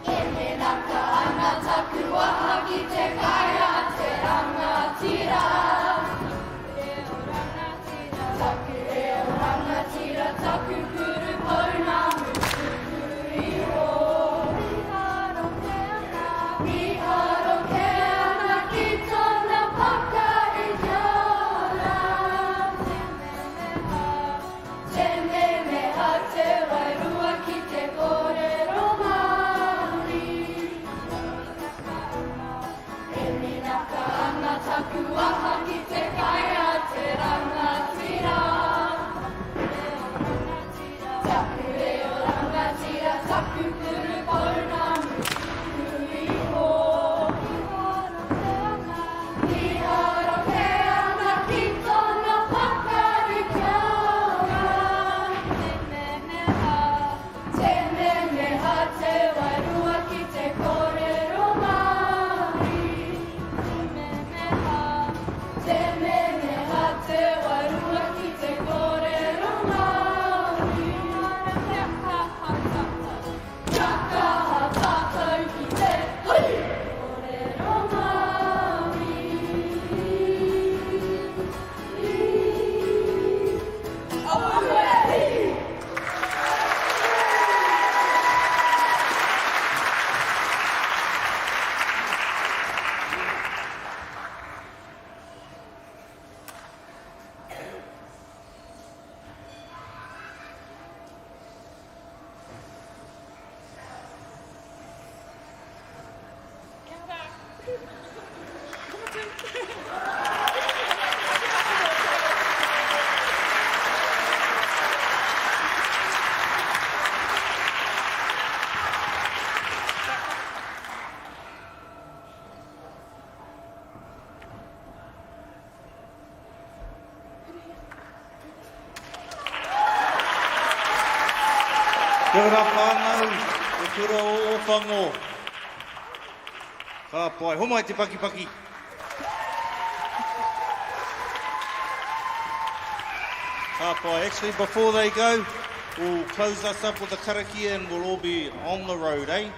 E me naka ana taku waha ki te kaia te rangatira. Taku e o rangatira, taku kuru pauna, kuru iho. Te ora whānau, Te Kura O Kokohuia. Ka pai, homai te paki. Ka pai, actually before they go, we'll close us up with the karakia and we'll all be on the road, eh?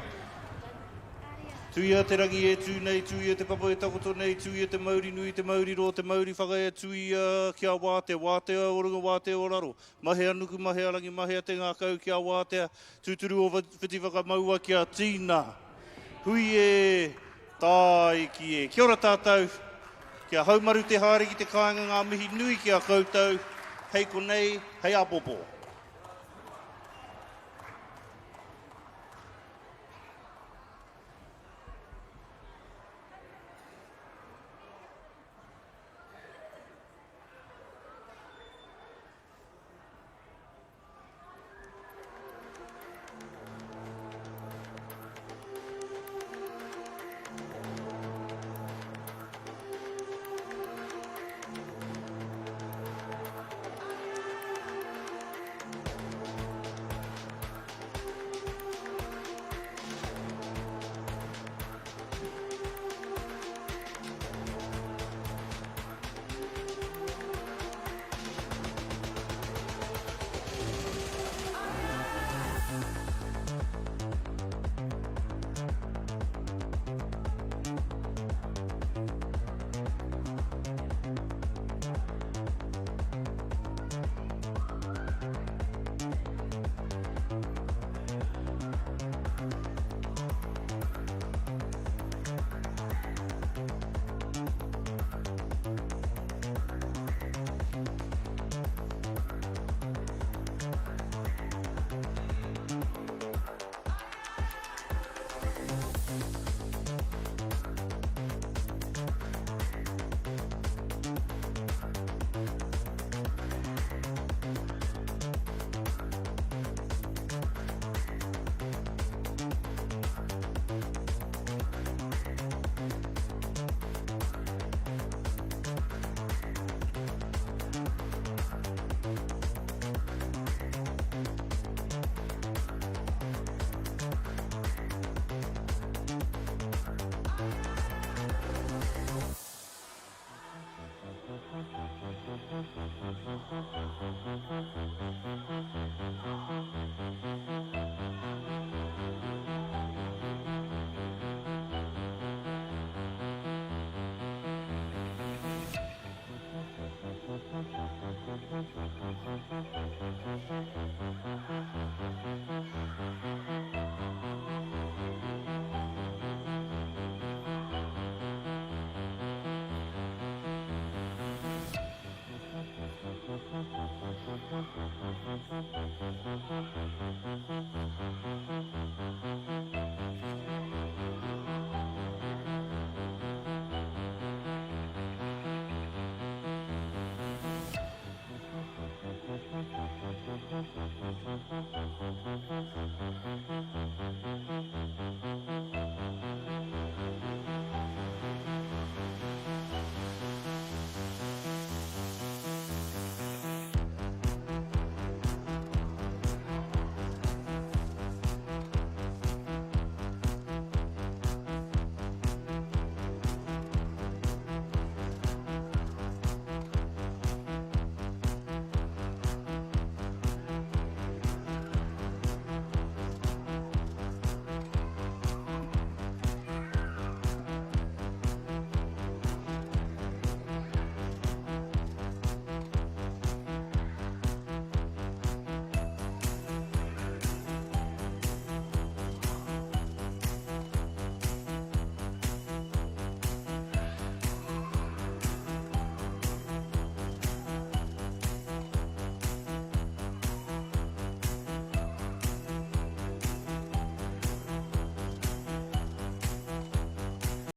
Tuia te rangi e tū nei, tuia te papa e takoto nei, tuia te Maori nui, te Maori ro, te Maori whakai e tuia kia wātea, wātea orunga, wātea oraro. Mahea nuku, mahea rangi, mahea te ngā kau kia wātea, tūturu o whiti whakamaua kia tīna. Hui e tai ki e. Kia ora tātou, kia haumaru te haere ki te kāinga ngā mihi nui kia koutou, hei konei, hei apopo.